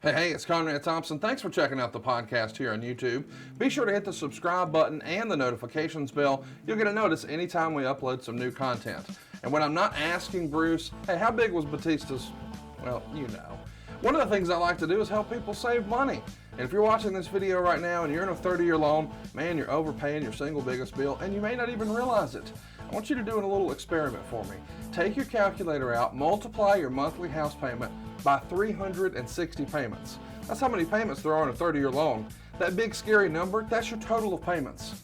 Hey, it's Conrad Thompson. Thanks for checking out the podcast here on YouTube. Be sure to hit the subscribe button and the notifications bell. You'll get a notice anytime we upload some new content. And when I'm not asking Bruce, hey, how big was Batista's? Well, you know. One of the things I like to do is help people save money. And if you're watching this video right now and you're in a 30-year loan, man, you're overpaying your single biggest bill and you may not even realize it. I want you to do a little experiment for me. Take your calculator out, multiply your monthly house payment by 360 payments. That's how many payments there are in a 30-year loan. That big scary number, that's your total of payments.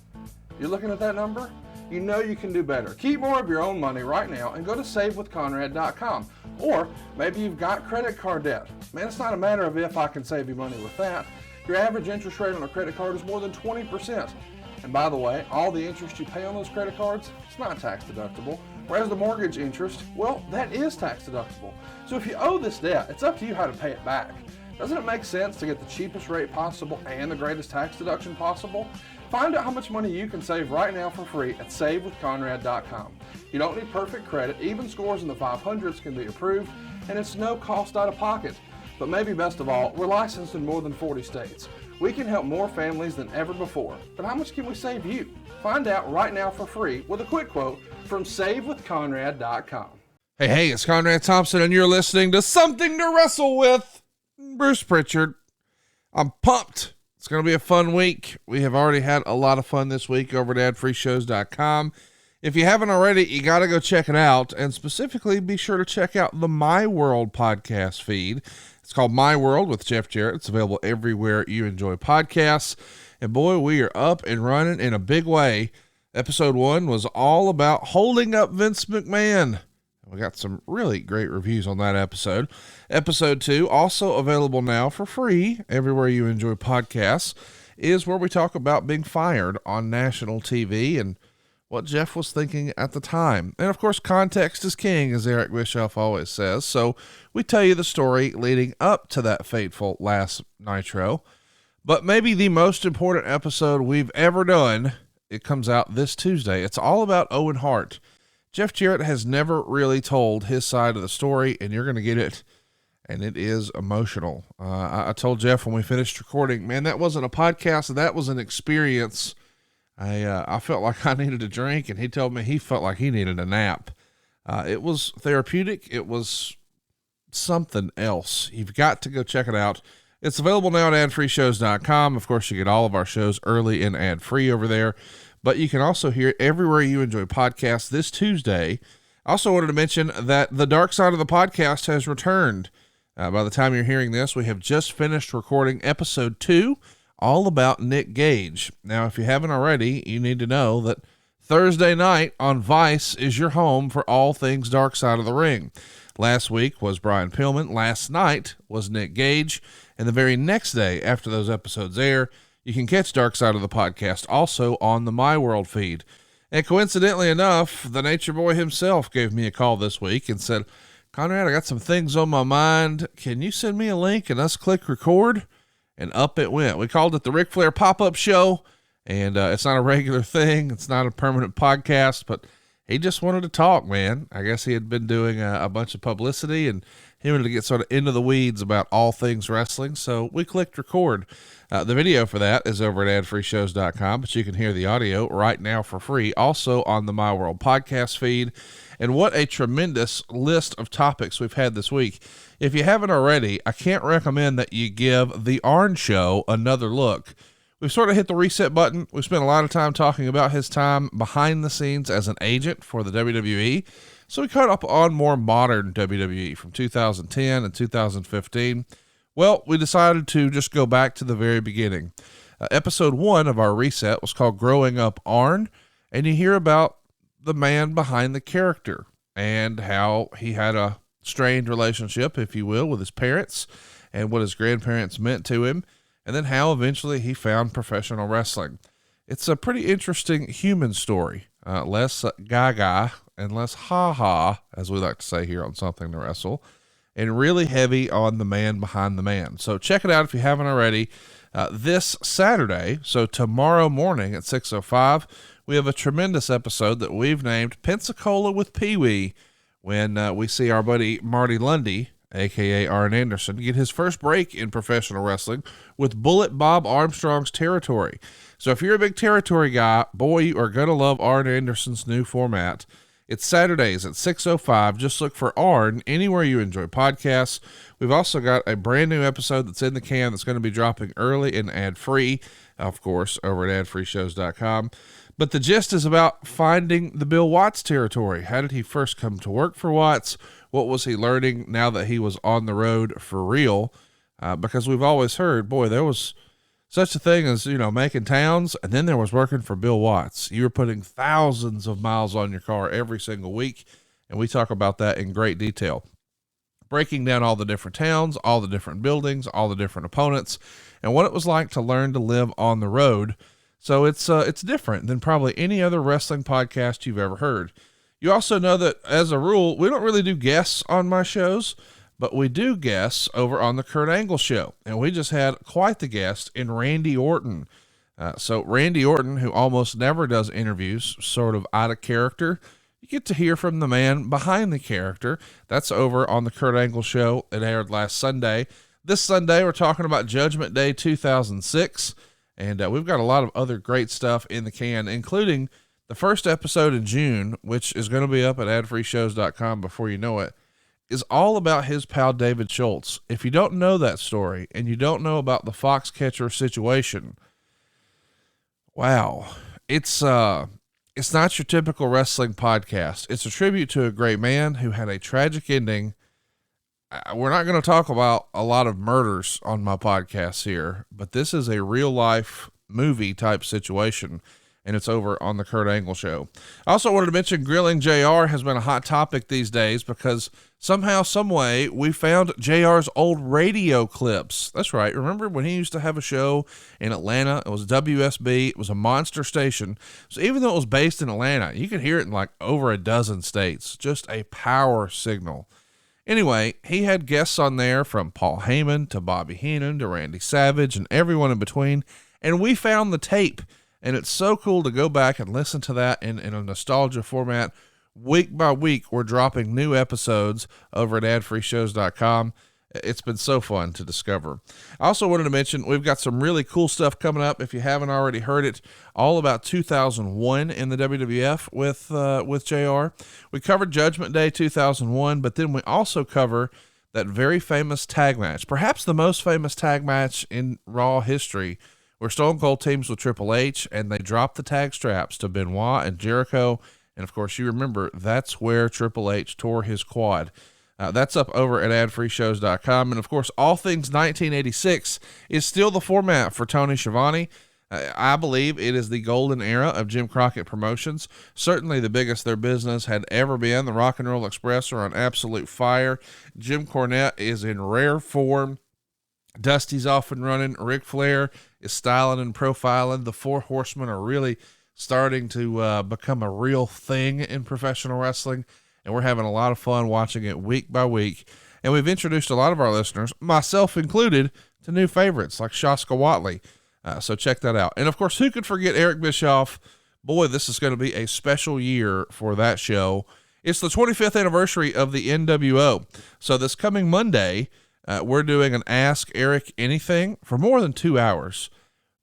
You're looking at that number? You know you can do better. Keep more of your own money right now and go to savewithconrad.com. Or maybe you've got credit card debt. Man, it's not a matter of if I can save you money with that. Your average interest rate on a credit card is more than 20%. And by the way, all the interest you pay on those credit cards, it's not tax deductible. Whereas the mortgage interest, well, that is tax deductible. So if you owe this debt, it's up to you how to pay it back. Doesn't it make sense to get the cheapest rate possible and the greatest tax deduction possible? Find out how much money you can save right now for free at savewithconrad.com. You don't need perfect credit. Even scores in the 500s can be approved, and it's no cost out of pocket. But maybe best of all, we're licensed in more than 40 states. We can help more families than ever before. But how much can we save you? Find out right now for free with a quick quote from savewithconrad.com. Hey, it's Conrad Thompson, and you're listening to Something to Wrestle with Bruce Prichard. I'm pumped. It's going to be a fun week. We have already had a lot of fun this week over at adfreeshows.com. If you haven't already, you got to go check it out. And specifically, be sure to check out the My World podcast feed. It's called My World with Jeff Jarrett. It's available everywhere you enjoy podcasts. And boy, we are up and running in a big way. Episode 1 was all about holding up Vince McMahon. We got some really great reviews on that episode. Episode 2, also available now for free everywhere you enjoy podcasts, is where we talk about being fired on national TV and what Jeff was thinking at the time. And of course, context is king, as Eric Bischoff always says. So we tell you the story leading up to that fateful last Nitro. But maybe the most important episode we've ever done, it comes out this Tuesday. It's all about Owen Hart. Jeff Jarrett has never really told his side of the story, and you're going to get it, and it is emotional. I told Jeff when we finished recording, man, that wasn't a podcast, that was an experience. I felt like I needed a drink, and he told me he felt like he needed a nap. It was therapeutic. It was something else. You've got to go check it out. It's available now at adfreeshows.com. Of course, you get all of our shows early and ad-free over there. But you can also hear it everywhere you enjoy podcasts this Tuesday. I also wanted to mention that the Dark Side of the Podcast has returned. By the time you're hearing this, we have just finished recording episode 2, all about Nick Gage. Now, if you haven't already, you need to know that Thursday night on Vice is your home for all things Dark Side of the Ring. Last week was Brian Pillman. Last night was Nick Gage. And the very next day after those episodes air, you can catch Dark Side of the Podcast also on the My World feed. And coincidentally enough, the Nature Boy himself gave me a call this week and said, Conrad, I got some things on my mind. Can you send me a link and us click record? And up it went. We called it the Ric Flair Pop-Up Show, and it's not a regular thing. It's not a permanent podcast, but he just wanted to talk, man. I guess he had been doing a bunch of publicity, and he wanted to get sort of into the weeds about all things wrestling, so we clicked record. The video for that is over at adfreeshows.com, but you can hear the audio right now for free, also on the My World podcast feed. And what a tremendous list of topics we've had this week. If you haven't already, I can't recommend that you give the Arn Show another look. We've sort of hit the reset button. We've spent a lot of time talking about his time behind the scenes as an agent for the WWE. So we caught up on more modern WWE from 2010 and 2015. Well, we decided to just go back to the very beginning. Episode 1 of our reset was called Growing Up Arn, and you hear about the man behind the character and how he had a strained relationship, if you will, with his parents and what his grandparents meant to him, and then how eventually he found professional wrestling. It's a pretty interesting human story, less gaga and less ha-ha, as we like to say here on Something to Wrestle, and really heavy on the man behind the man. So check it out if you haven't already. This Saturday, so tomorrow morning at 6:05, we have a tremendous episode that we've named Pensacola with Pee Wee, when we see our buddy Marty Lundy a.k.a. Arn Anderson, get his first break in professional wrestling with Bullet Bob Armstrong's Territory. So if you're a big territory guy, boy, you are going to love Arn Anderson's new format. It's Saturdays at 6:05. Just look for Arn anywhere you enjoy podcasts. We've also got a brand new episode that's in the can that's going to be dropping early and ad-free, of course, over at adfreeshows.com. But the gist is about finding the Bill Watts territory. How did he first come to work for Watts? What was he learning now that he was on the road for real? Because we've always heard, boy, there was such a thing as, making towns, and then there was working for Bill Watts. You were putting thousands of miles on your car every single week, and we talk about that in great detail. Breaking down all the different towns, all the different buildings, all the different opponents, and what it was like to learn to live on the road. So it's different than probably any other wrestling podcast you've ever heard. You also know that, as a rule, we don't really do guests on my shows, but we do guests over on the Kurt Angle Show. And we just had quite the guest in Randy Orton. So Randy Orton, who almost never does interviews, sort of out of character, you get to hear from the man behind the character. That's over on the Kurt Angle Show. It aired last Sunday. This Sunday, we're talking about Judgment Day 2006. And we've got a lot of other great stuff in the can, including the first episode in June, which is going to be up at adfreeshows.com before you know it, is all about his pal David Schultz. If you don't know that story and you don't know about the Foxcatcher situation, wow, it's not your typical wrestling podcast. It's a tribute to a great man who had a tragic ending. We're not going to talk about a lot of murders on my podcast here, but this is a real life movie type situation, and it's over on the Kurt Angle Show. I also wanted to mention Grilling JR has been a hot topic these days because somehow, some way, we found JR's old radio clips. That's right. Remember when he used to have a show in Atlanta? It was WSB. It was a monster station. So even though it was based in Atlanta, you could hear it in like over a dozen states. Just a power signal. Anyway, he had guests on there from Paul Heyman to Bobby Heenan to Randy Savage and everyone in between. And we found the tape. And it's so cool to go back and listen to that in a nostalgia format. Week by week, we're dropping new episodes over at adfreeshows.com. It's been so fun to discover. I also wanted to mention we've got some really cool stuff coming up. If you haven't already heard it, all about 2001 in the WWF with JR. We covered Judgment Day 2001, but then we also cover that very famous tag match, perhaps the most famous tag match in Raw history, where Stone Cold teams with Triple H and they drop the tag straps to Benoit and Jericho. And of course, you remember that's where Triple H tore his quad. That's up over at adfreeshows.com. And of course, all things 1986 is still the format for Tony Schiavone. I believe it is the golden era of Jim Crockett Promotions. Certainly the biggest their business had ever been. The Rock and Roll Express are on absolute fire. Jim Cornette is in rare form. Dusty's off and running. Ric Flair is styling and profiling. The Four Horsemen are really starting to become a real thing in professional wrestling. And we're having a lot of fun watching it week by week. And we've introduced a lot of our listeners, myself included, to new favorites like Shaska Watley. So check that out. And of course, who could forget Eric Bischoff? Boy, this is going to be a special year for that show. It's the 25th anniversary of the NWO. So this coming Monday, we're doing an Ask Eric Anything for more than 2 hours.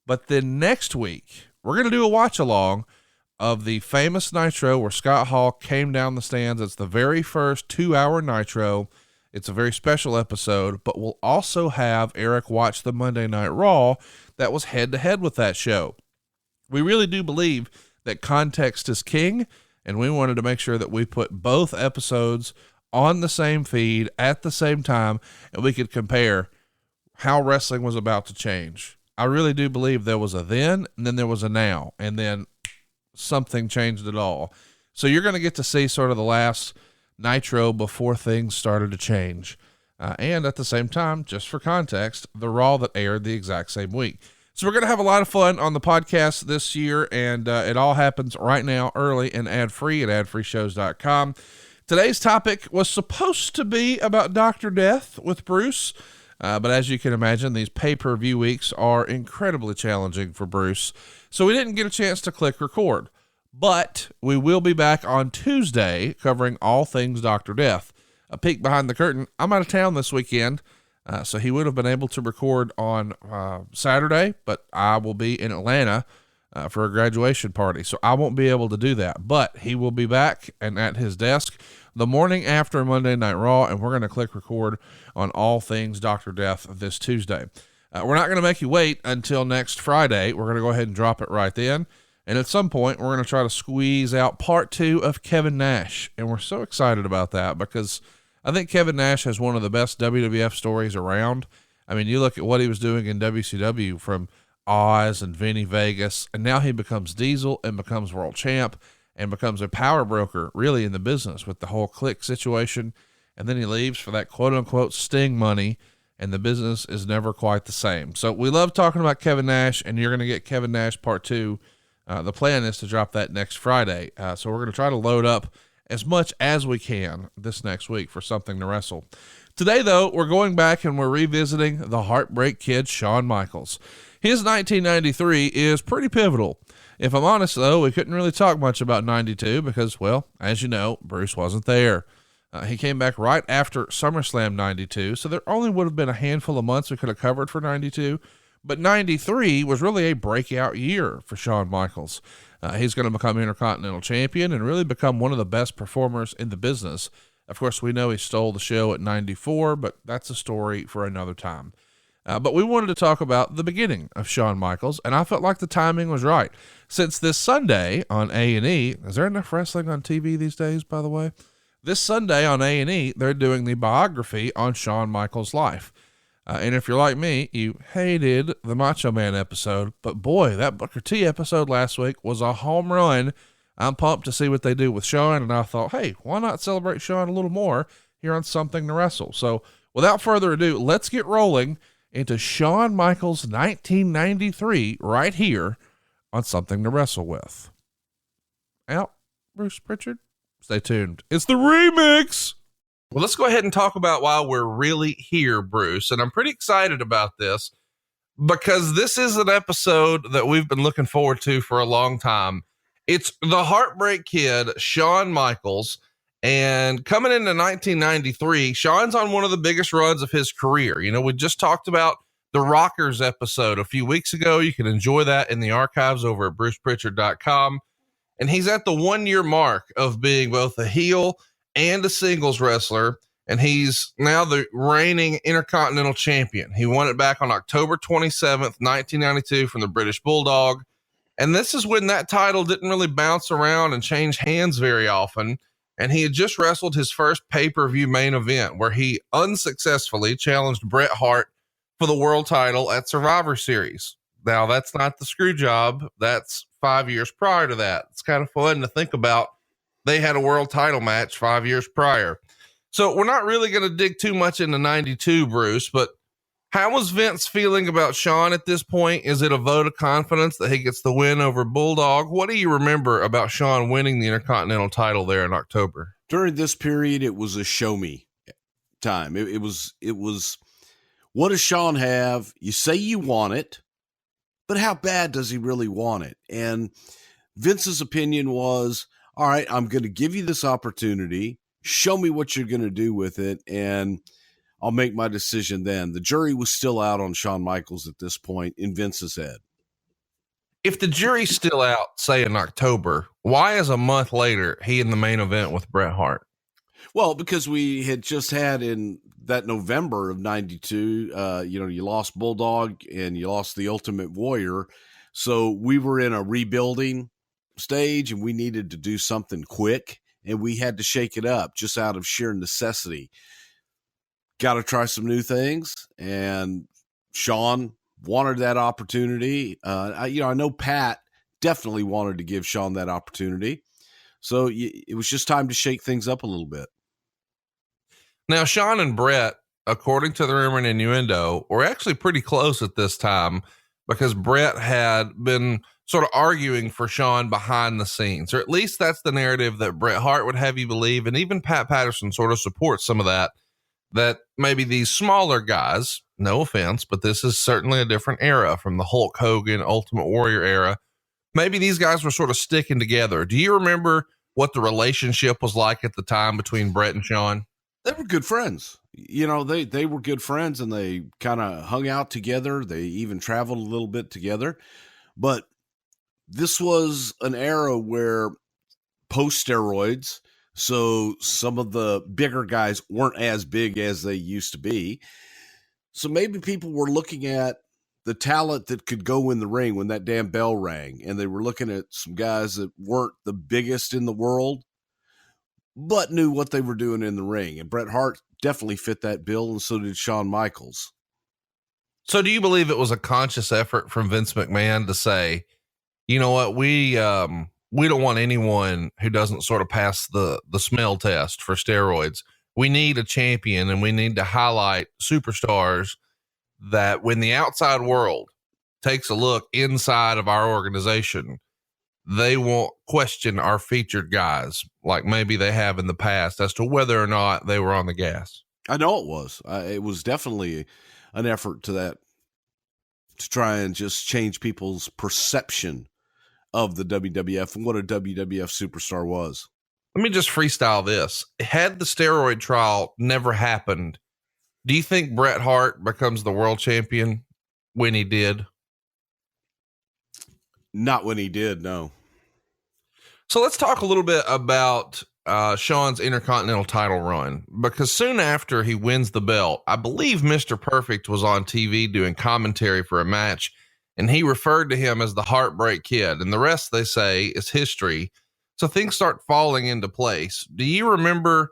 But then next week, we're going to do a watch along of the famous Nitro where Scott Hall came down the stands. It's the very first 2-hour Nitro. It's a very special episode, but we'll also have Eric watch the Monday Night Raw that was head to head with that show. We really do believe that context is king, and we wanted to make sure that we put both episodes on the same feed at the same time, and we could compare how wrestling was about to change. I really do believe there was a then, and then there was a now, and then something changed it all. So you're going to get to see sort of the last Nitro before things started to change. And at the same time, just for context, the Raw that aired the exact same week. So we're going to have a lot of fun on the podcast this year, and it all happens right now early and ad-free at adfreeshows.com. Today's topic was supposed to be about Dr. Death with Bruce, but as you can imagine, these pay-per-view weeks are incredibly challenging for Bruce, so we didn't get a chance to click record. But we will be back on Tuesday covering all things Dr. Death. a peek behind the curtain, I'm out of town this weekend. So he would have been able to record on Saturday, but I will be in Atlanta for a graduation party. So I won't be able to do that, but he will be back and at his desk the morning after Monday Night Raw, and we're going to click record on all things Dr. Death this Tuesday. We're not going to make you wait until next Friday. We're going to go ahead and drop it right then. And at some point, we're going to try to squeeze out part 2 of Kevin Nash. And we're so excited about that because I think Kevin Nash has one of the best WWF stories around. I mean, you look at what he was doing in WCW from Oz and Vinny Vegas, and now he becomes Diesel and becomes world champ and becomes a power broker really in the business with the whole Click situation. And then he leaves for that quote unquote Sting money, and the business is never quite the same. So we love talking about Kevin Nash, and you're going to get Kevin Nash part 2. The plan is to drop that next Friday. So we're going to try to load up as much as we can this next week for Something to Wrestle. Today, though, we're going back and we're revisiting the Heartbreak Kid, Shawn Michaels. His 1993 is pretty pivotal. If I'm honest, though, we couldn't really talk much about 92 because, well, as you know, Bruce wasn't there. He came back right after SummerSlam 92, so there only would have been a handful of months we could have covered for 92. But 93 was really a breakout year for Shawn Michaels. He's going to become Intercontinental Champion and really become one of the best performers in the business. Of course, we know he stole the show at 94, but that's a story for another time. But we wanted to talk about the beginning of Shawn Michaels, and I felt like the timing was right. Since this Sunday on A&E, is there enough wrestling on TV these days, by the way? This Sunday on A&E, they're doing the biography on Shawn Michaels' life. And if you're like me, you hated the Macho Man episode, but boy, that Booker T episode last week was a home run. I'm pumped to see what they do with Shawn, and I thought, hey, why not celebrate Shawn a little more here on Something to Wrestle? So without further ado, let's get rolling into Shawn Michaels 1993 right here on Something to Wrestle with. Out, Bruce Prichard. Stay tuned. It's the remix. Well, let's go ahead and talk about why we're really here, Bruce. And I'm pretty excited about this because this is an episode that we've been looking forward to for a long time. It's the Heartbreak Kid, Shawn Michaels. And coming into 1993, Shawn's on one of the biggest runs of his career. You know, we just talked about the Rockers episode a few weeks ago. You can enjoy that in the archives over at brucepritchard.com. And he's at the 1 year mark of being both a heel and a singles wrestler, and he's now the reigning Intercontinental Champion. He won it back on October 27th, 1992 from the British Bulldog, and this is when that title didn't really bounce around and change hands very often, and he had just wrestled his first pay-per-view main event where he unsuccessfully challenged Bret Hart for the world title at Survivor Series. Now, that's not the screw job. That's 5 years prior to that. It's kind of fun to think about. They had a world title match 5 years prior. So we're not really going to dig too much into 92, Bruce, but how was Vince feeling about Shawn at this point? Is it a vote of confidence that he gets the win over Bulldog? What do you remember about Shawn winning the Intercontinental title there in October? During this period, it was a show me time. It was, what does Shawn have? You say you want it, but how bad does he really want it? And Vince's opinion was, all right, I'm going to give you this opportunity. Show me what you're going to do with it, and I'll make my decision then. The jury was still out on Shawn Michaels at this point in Vince's head. If the jury's still out, say in October, why is a month later he in the main event with Bret Hart? Well, because we had just had in that November of 92, you lost Bulldog and you lost the Ultimate Warrior. So we were in a rebuilding stage and we needed to do something quick, and we had to shake it up just out of sheer necessity. Got to try some new things, and Shawn wanted that opportunity. I know Pat definitely wanted to give Shawn that opportunity, so it was just time to shake things up a little bit. Now, Shawn and Bret, according to the rumor and innuendo, were actually pretty close at this time because Bret had been sort of arguing for Shawn behind the scenes, or at least that's the narrative that Bret Hart would have you believe. And even Pat Patterson sort of supports some of that maybe these smaller guys, no offense, but this is certainly a different era from the Hulk Hogan, Ultimate Warrior era. Maybe these guys were sort of sticking together. Do you remember what the relationship was like at the time between Bret and Shawn? They were good friends. You know, they were good friends, and they kind of hung out together. They even traveled a little bit together. But this was an era where post steroids, so some of the bigger guys weren't as big as they used to be. So maybe people were looking at the talent that could go in the ring when that damn bell rang, and they were looking at some guys that weren't the biggest in the world, but knew what they were doing in the ring. And Bret Hart definitely fit that bill, and so did Shawn Michaels. So do you believe it was a conscious effort from Vince McMahon to say, you know what, we don't want anyone who doesn't sort of pass the smell test for steroids. We need a champion, and we need to highlight superstars that when the outside world takes a look inside of our organization, they won't question our featured guys like maybe they have in the past as to whether or not they were on the gas. I know it was. It was definitely an effort to try and just change people's perception of the WWF and what a WWF superstar was. Let me just freestyle this. Had the steroid trial never happened, do you think Bret Hart becomes the world champion when he did? Not when he did, no. So let's talk a little bit about Shawn's Intercontinental title run, because soon after he wins the belt, I believe Mr. Perfect was on TV doing commentary for a match, and he referred to him as the Heartbreak Kid, and the rest, they say, is history. So things start falling into place. Do you remember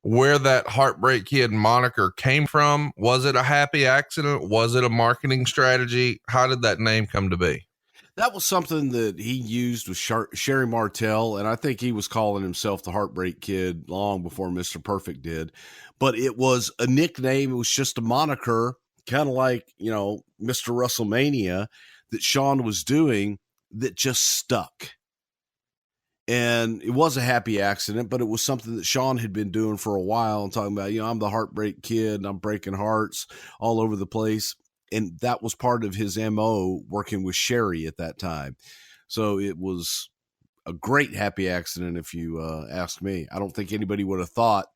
where that Heartbreak Kid moniker came from? Was it a happy accident? Was it a marketing strategy? How did that name come to be? That was something that he used with Sherry Martel, and I think he was calling himself the Heartbreak Kid long before Mr. Perfect did. But it was a nickname. It was just a moniker, kind of like, you know, Mr. WrestleMania that Shawn was doing that just stuck. And it was a happy accident, but it was something that Shawn had been doing for a while and talking about, you know, I'm the Heartbreak Kid and I'm breaking hearts all over the place. And that was part of his MO working with Sherry at that time. So it was a great happy accident, if you ask me. I don't think anybody would have thought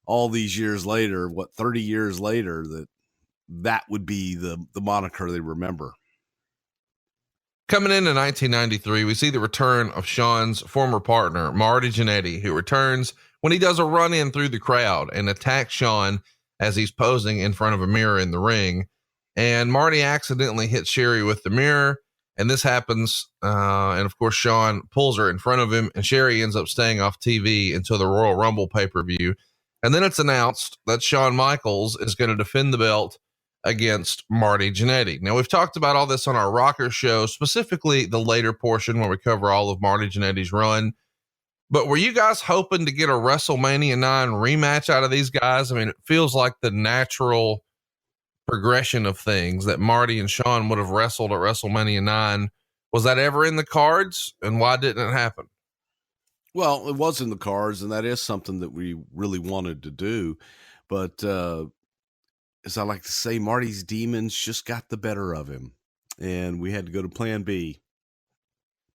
all these years later, 30 years later, that would be the moniker they remember. Coming into 1993, we see the return of Shawn's former partner, Marty Jannetty, who returns when he does a run-in through the crowd and attacks Shawn as he's posing in front of a mirror in the ring. And Marty accidentally hits Sherry with the mirror, and this happens. And of course, Shawn pulls her in front of him, and Sherry ends up staying off TV until the Royal Rumble pay-per-view. And then it's announced that Shawn Michaels is going to defend the belt against Marty Jannetty. Now, we've talked about all this on our Rocker show, specifically the later portion where we cover all of Marty Jannetty's run. But were you guys hoping to get a WrestleMania 9 rematch out of these guys? I mean, it feels like the natural progression of things that Marty and Shawn would have wrestled at WrestleMania 9. Was that ever in the cards, and why didn't it happen? Well, it was in the cards, and that is something that we really wanted to do. But as I like to say, Marty's demons just got the better of him, and we had to go to plan B.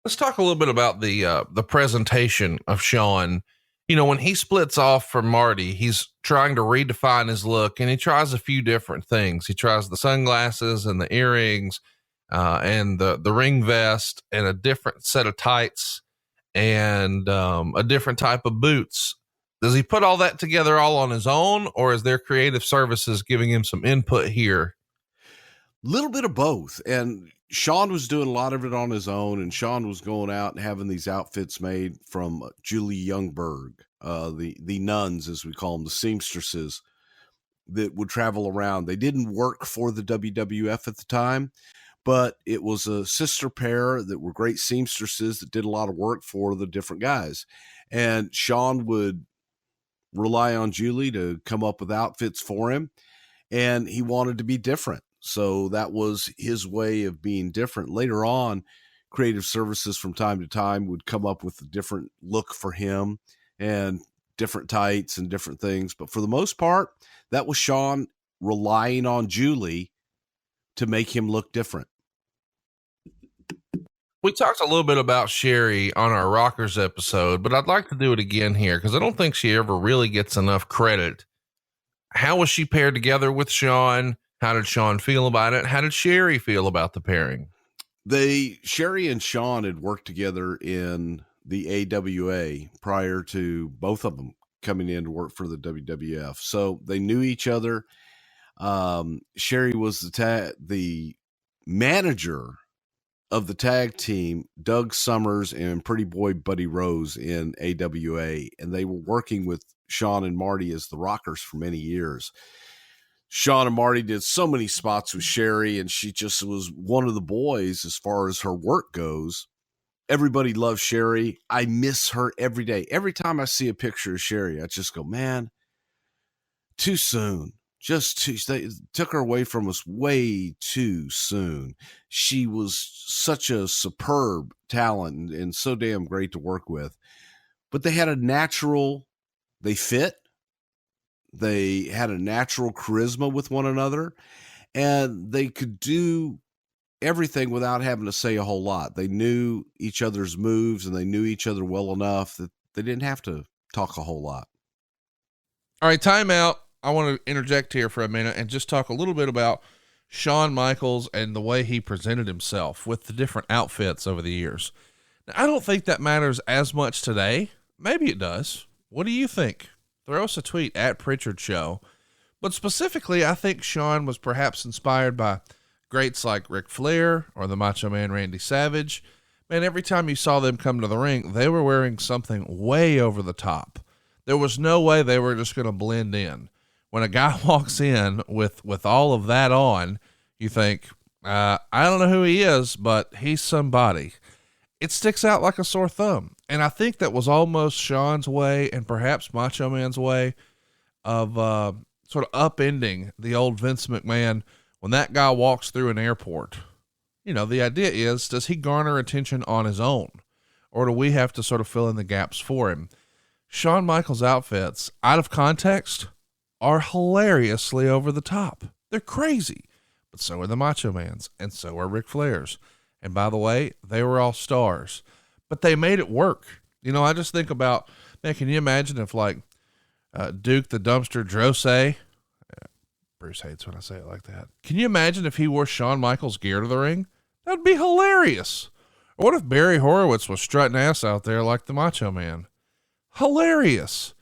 Let's talk a little bit about the presentation of Shawn. You know, when he splits off from Marty, he's trying to redefine his look, and he tries a few different things. He tries the sunglasses and the earrings, and the ring vest, and a different set of tights, and a different type of boots. Does he put all that together all on his own, or is there creative services giving him some input here? Little bit of both. And Shawn was doing a lot of it on his own, and Shawn was going out and having these outfits made from Julie Youngberg, the nuns, as we call them, the seamstresses that would travel around. They didn't work for the WWF at the time, but it was a sister pair that were great seamstresses that did a lot of work for the different guys. And Shawn would rely on Julie to come up with outfits for him, and he wanted to be different. So that was his way of being different. Later on, creative services from time to time would come up with a different look for him and different tights and different things. But for the most part, that was Shawn relying on Julie to make him look different. We talked a little bit about Sherry on our Rockers episode, but I'd like to do it again here because I don't think she ever really gets enough credit. How was she paired together with Shawn? How did Shawn feel about it? How did Sherry feel about the pairing? Sherry and Shawn had worked together in the AWA prior to both of them coming in to work for the WWF. So they knew each other. Sherry was the manager of the tag team, Doug Summers and Pretty Boy Buddy Rose in AWA. And they were working with Shawn and Marty as the Rockers for many years. Shawn and Marty did so many spots with Sherry, and she just was one of the boys as far as her work goes. Everybody loves Sherry. I miss her every day. Every time I see a picture of Sherry, I just go, man, too soon. They took her away from us way too soon. She was such a superb talent and so damn great to work with. But they had they fit. They had a natural charisma with one another, and they could do everything without having to say a whole lot. They knew each other's moves, and they knew each other well enough that they didn't have to talk a whole lot. All right, time out. I want to interject here for a minute and just talk a little bit about Shawn Michaels and the way he presented himself with the different outfits over the years. Now, I don't think that matters as much today. Maybe it does. What do you think? Throw us a tweet at Prichard Show. But specifically, I think Shawn was perhaps inspired by greats like Ric Flair or the Macho Man Randy Savage. Man, every time you saw them come to the ring, they were wearing something way over the top. There was no way they were just going to blend in. When a guy walks in with all of that on, you think, I don't know who he is, but he's somebody. It sticks out like a sore thumb. And I think that was almost Shawn's way and perhaps Macho Man's way of sort of upending the old Vince McMahon. When that guy walks through an airport, you know, the idea is, does he garner attention on his own? Or do we have to sort of fill in the gaps for him? Shawn Michaels' outfits, out of context, are hilariously over the top. They're crazy. But so are the Macho Mans, and so are Ric Flair's. And by the way, they were all stars. But they made it work. You know, I just think about, man, can you imagine if like Duke the Dumpster Drosay, Bruce hates when I say it like that. Can you imagine if he wore Shawn Michaels gear to the ring? That'd be hilarious. Or what if Barry Horowitz was strutting ass out there like the Macho Man? Hilarious.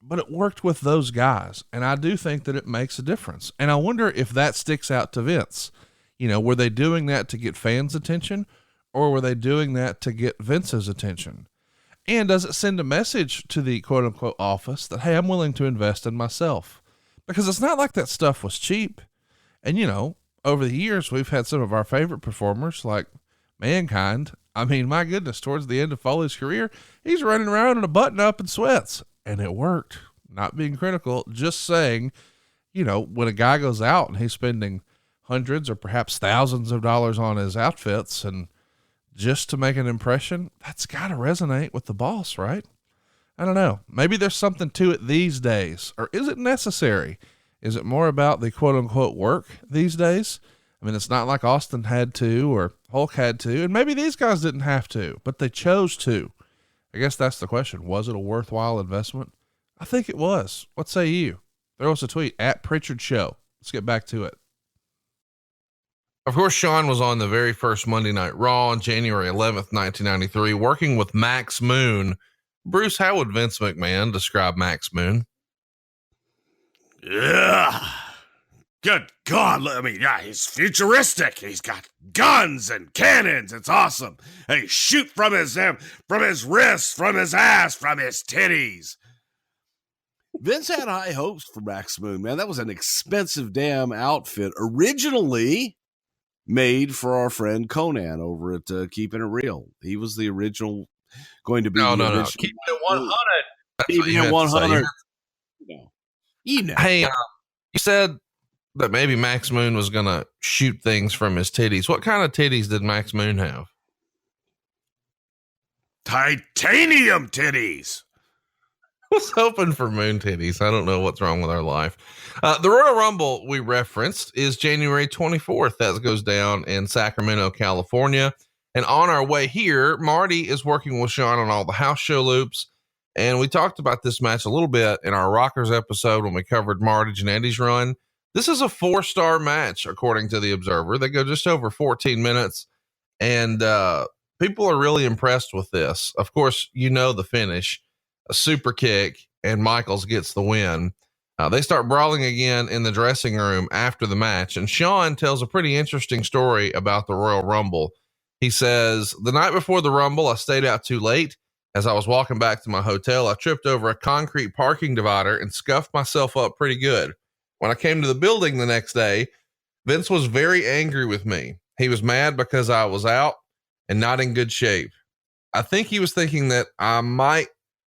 But it worked with those guys. And I do think that it makes a difference. And I wonder if that sticks out to Vince. You know, were they doing that to get fans' attention, or were they doing that to get Vince's attention? And does it send a message to the quote unquote office that, hey, I'm willing to invest in myself? Because it's not like that stuff was cheap. And, you know, over the years, we've had some of our favorite performers like Mankind. I mean, my goodness, towards the end of Foley's career, he's running around in a button up and sweats. And it worked. Not being critical, just saying, you know, when a guy goes out and he's spending hundreds or perhaps thousands of dollars on his outfits and just to make an impression, that's got to resonate with the boss, right? I don't know. Maybe there's something to it these days, or is it necessary? Is it more about the quote unquote work these days? I mean, it's not like Austin had to or Hulk had to, and maybe these guys didn't have to, but they chose to. I guess that's the question. Was it a worthwhile investment? I think it was. What say you? Throw us a tweet at Prichard Show. Let's get back to it. Of course, Shawn was on the very first Monday Night Raw on January 11th, 1993, working with Max Moon. Bruce, how would Vince McMahon describe Max Moon? Yeah. Good God. I mean, yeah, he's futuristic. He's got guns and cannons. It's awesome. Hey, shoot from his wrists, from his ass, from his titties. Vince had high hopes for Max Moon, man. That was an expensive damn outfit. Originally made for our friend Conan over at Keeping It Real. He was the original going to be. No. Keeping It 100. Keeping It 100. You know. Hey, you said that maybe Max Moon was going to shoot things from his titties. What kind of titties did Max Moon have? Titanium titties. I was hoping for moon titties. I don't know what's wrong with our life. The Royal Rumble we referenced is January 24th. That goes down in Sacramento, California. And on our way here, Marty is working with Shawn on all the house show loops. And we talked about this match a little bit in our Rockers episode when we covered Marty Jannetty's run. This is a 4-star match, according to the Observer. They go just over 14 minutes. And people are really impressed with this. Of course, you know the finish, a super kick, and Michaels gets the win. They start brawling again in the dressing room after the match. And Shawn tells a pretty interesting story about the Royal Rumble. He says, the night before the Rumble, I stayed out too late. As I was walking back to my hotel, I tripped over a concrete parking divider and scuffed myself up pretty good. When I came to the building the next day, Vince was very angry with me. He was mad because I was out and not in good shape. I think he was thinking that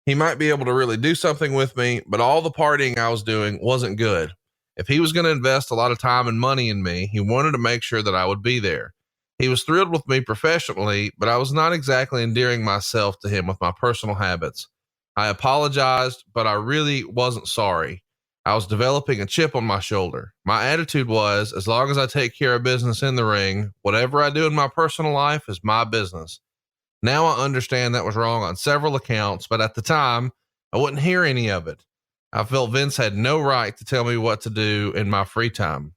he might be able to really do something with me, but all the partying I was doing wasn't good. If he was going to invest a lot of time and money in me, he wanted to make sure that I would be there. He was thrilled with me professionally, but I was not exactly endearing myself to him with my personal habits. I apologized, but I really wasn't sorry. I was developing a chip on my shoulder. My attitude was, as long as I take care of business in the ring, whatever I do in my personal life is my business. Now I understand that was wrong on several accounts, but at the time, I wouldn't hear any of it. I felt Vince had no right to tell me what to do in my free time.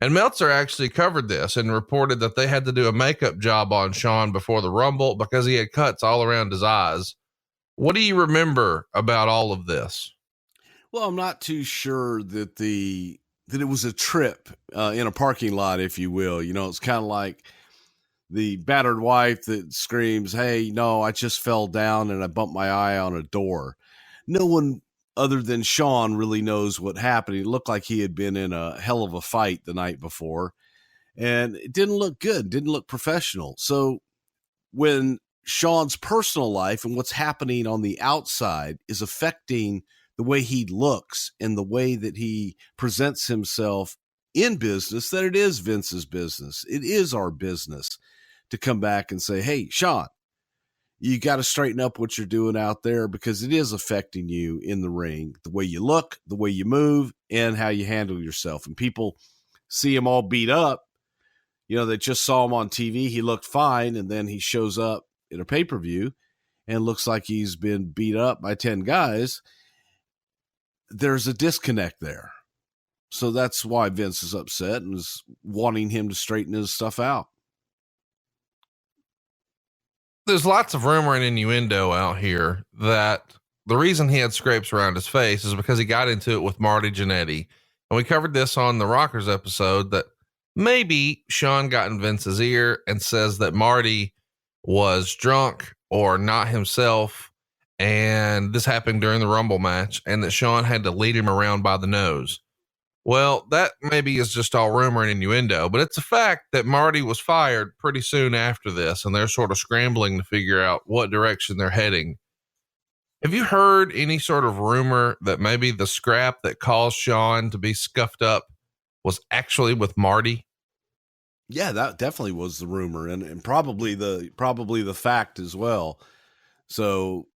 And Meltzer actually covered this and reported that they had to do a makeup job on Shawn before the Rumble because he had cuts all around his eyes. What do you remember about all of this? Well, I'm not too sure that it was a trip in a parking lot, if you will. You know, it's kind of like the battered wife that screams, "Hey, no, I just fell down and I bumped my eye on a door." No one other than Shawn really knows what happened. It looked like he had been in a hell of a fight the night before, and it didn't look good, didn't look professional. So when Shawn's personal life and what's happening on the outside is affecting the way he looks and the way that he presents himself in business, that it is Vince's business. It is our business to come back and say, "Hey, Shawn, you got to straighten up what you're doing out there because it is affecting you in the ring, the way you look, the way you move, and how you handle yourself." And people see him all beat up. You know, they just saw him on TV. He looked fine. And then he shows up in a pay-per-view and looks like he's been beat up by 10 guys. There's a disconnect there. So that's why Vince is upset and is wanting him to straighten his stuff out. There's lots of rumor and innuendo out here that the reason he had scrapes around his face is because he got into it with Marty Jannetty. And we covered this on the Rockers episode that maybe Shawn got in Vince's ear and says that Marty was drunk or not himself. And this happened during the Rumble match and that Shawn had to lead him around by the nose. Well, that maybe is just all rumor and innuendo, but it's a fact that Marty was fired pretty soon after this, and they're sort of scrambling to figure out what direction they're heading. Have you heard any sort of rumor that maybe the scrap that caused Shawn to be scuffed up was actually with Marty? Yeah, that definitely was the rumor, and probably the fact as well. So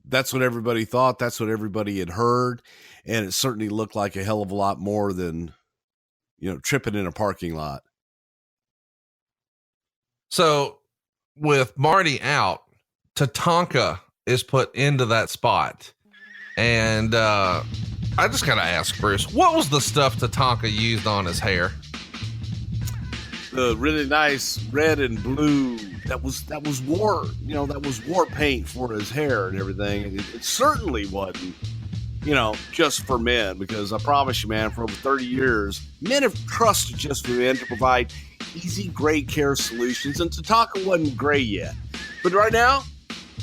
that's what everybody thought. That's what everybody had heard. And it certainly looked like a hell of a lot more than, tripping in a parking lot. So with Marty out, Tatanka is put into that spot. And I just got to ask Bruce, what was the stuff Tatanka used on his hair? The really nice red and blue. That was war, that was war paint for his hair and everything. It certainly wasn't, just for men, because I promise you, man, for over 30 years, men have trusted Just for Men to provide easy gray care solutions, and Tatanka wasn't gray yet. But right now,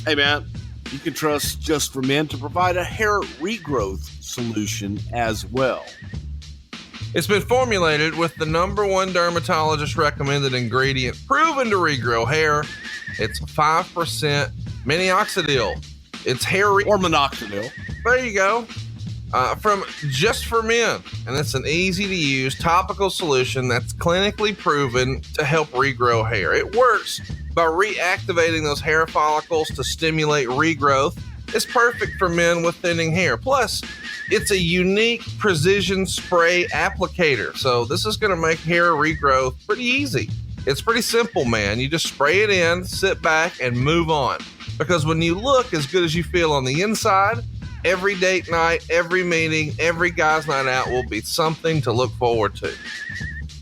hey, man, you can trust Just for Men to provide a hair regrowth solution as well. It's been formulated with the #1 dermatologist recommended ingredient proven to regrow hair. It's 5% minoxidil. It's hair or minoxidil. There you go. From Just for Men. And it's an easy to use topical solution that's clinically proven to help regrow hair. It works by reactivating those hair follicles to stimulate regrowth. It's perfect for men with thinning hair. Plus, it's a unique precision spray applicator. So this is going to make hair regrowth pretty easy. It's pretty simple, man. You just spray it in, sit back, and move on. Because when you look as good as you feel on the inside, every date night, every meeting, every guy's night out will be something to look forward to.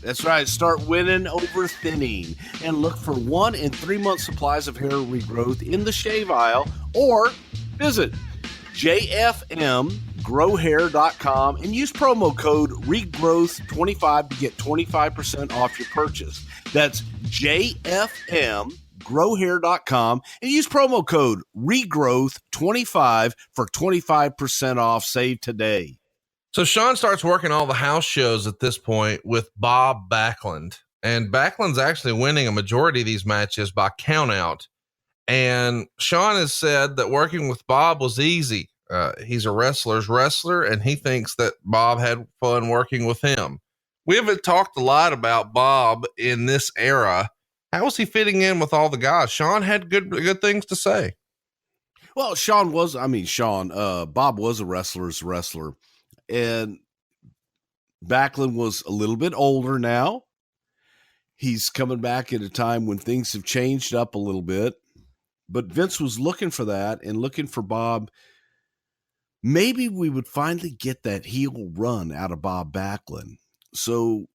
That's right. Start winning over thinning and look for 1 and 3 month supplies of hair regrowth in the shave aisle, or visit jfmgrowhair.com and use promo code regrowth25 to get 25% off your purchase. That's jfmgrowhair.com and use promo code regrowth25 for 25% off. Save today. So Shawn starts working all the house shows at this point with Bob Backlund. And Backlund's actually winning a majority of these matches by countout. And Shawn has said that working with Bob was easy. He's a wrestler's wrestler, and he thinks that Bob had fun working with him. We haven't talked a lot about Bob in this era. How was he fitting in with all the guys? Shawn had good things to say. Well, Bob was a wrestler's wrestler. And Backlund was a little bit older now. He's coming back at a time when things have changed up a little bit. But Vince was looking for that and looking for Bob. Maybe we would finally get that heel run out of Bob Backlund. So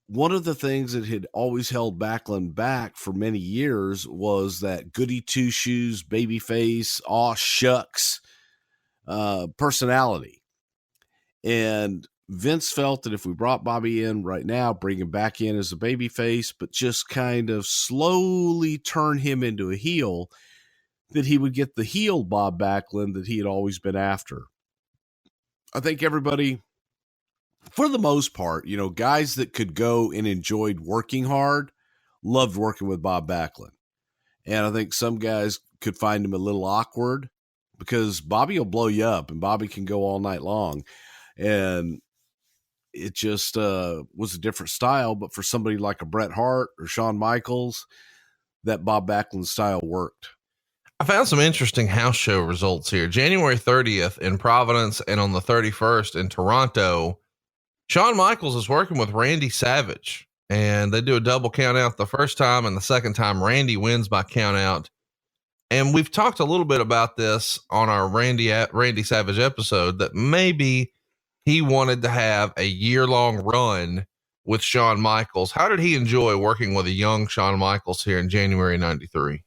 one of the things that had always held Backlund back for many years was that goody two-shoes, babyface, aw shucks personality. And Vince felt that if we brought Bobby in right now, bring him back in as a babyface, but just kind of slowly turn him into a heel, that he would get the heel Bob Backlund that he had always been after. I think everybody, for the most part, guys that could go and enjoyed working hard, loved working with Bob Backlund. And I think some guys could find him a little awkward because Bobby will blow you up and Bobby can go all night long. And it just was a different style. But for somebody like a Bret Hart or Shawn Michaels, that Bob Backlund style worked. I found some interesting house show results here. January 30th in Providence and on the 31st in Toronto, Shawn Michaels is working with Randy Savage. And they do a double count out the first time, and the second time Randy wins by count out. And we've talked a little bit about this on our Randy Savage episode, that maybe he wanted to have a year-long run with Shawn Michaels. How did he enjoy working with a young Shawn Michaels here in January 93?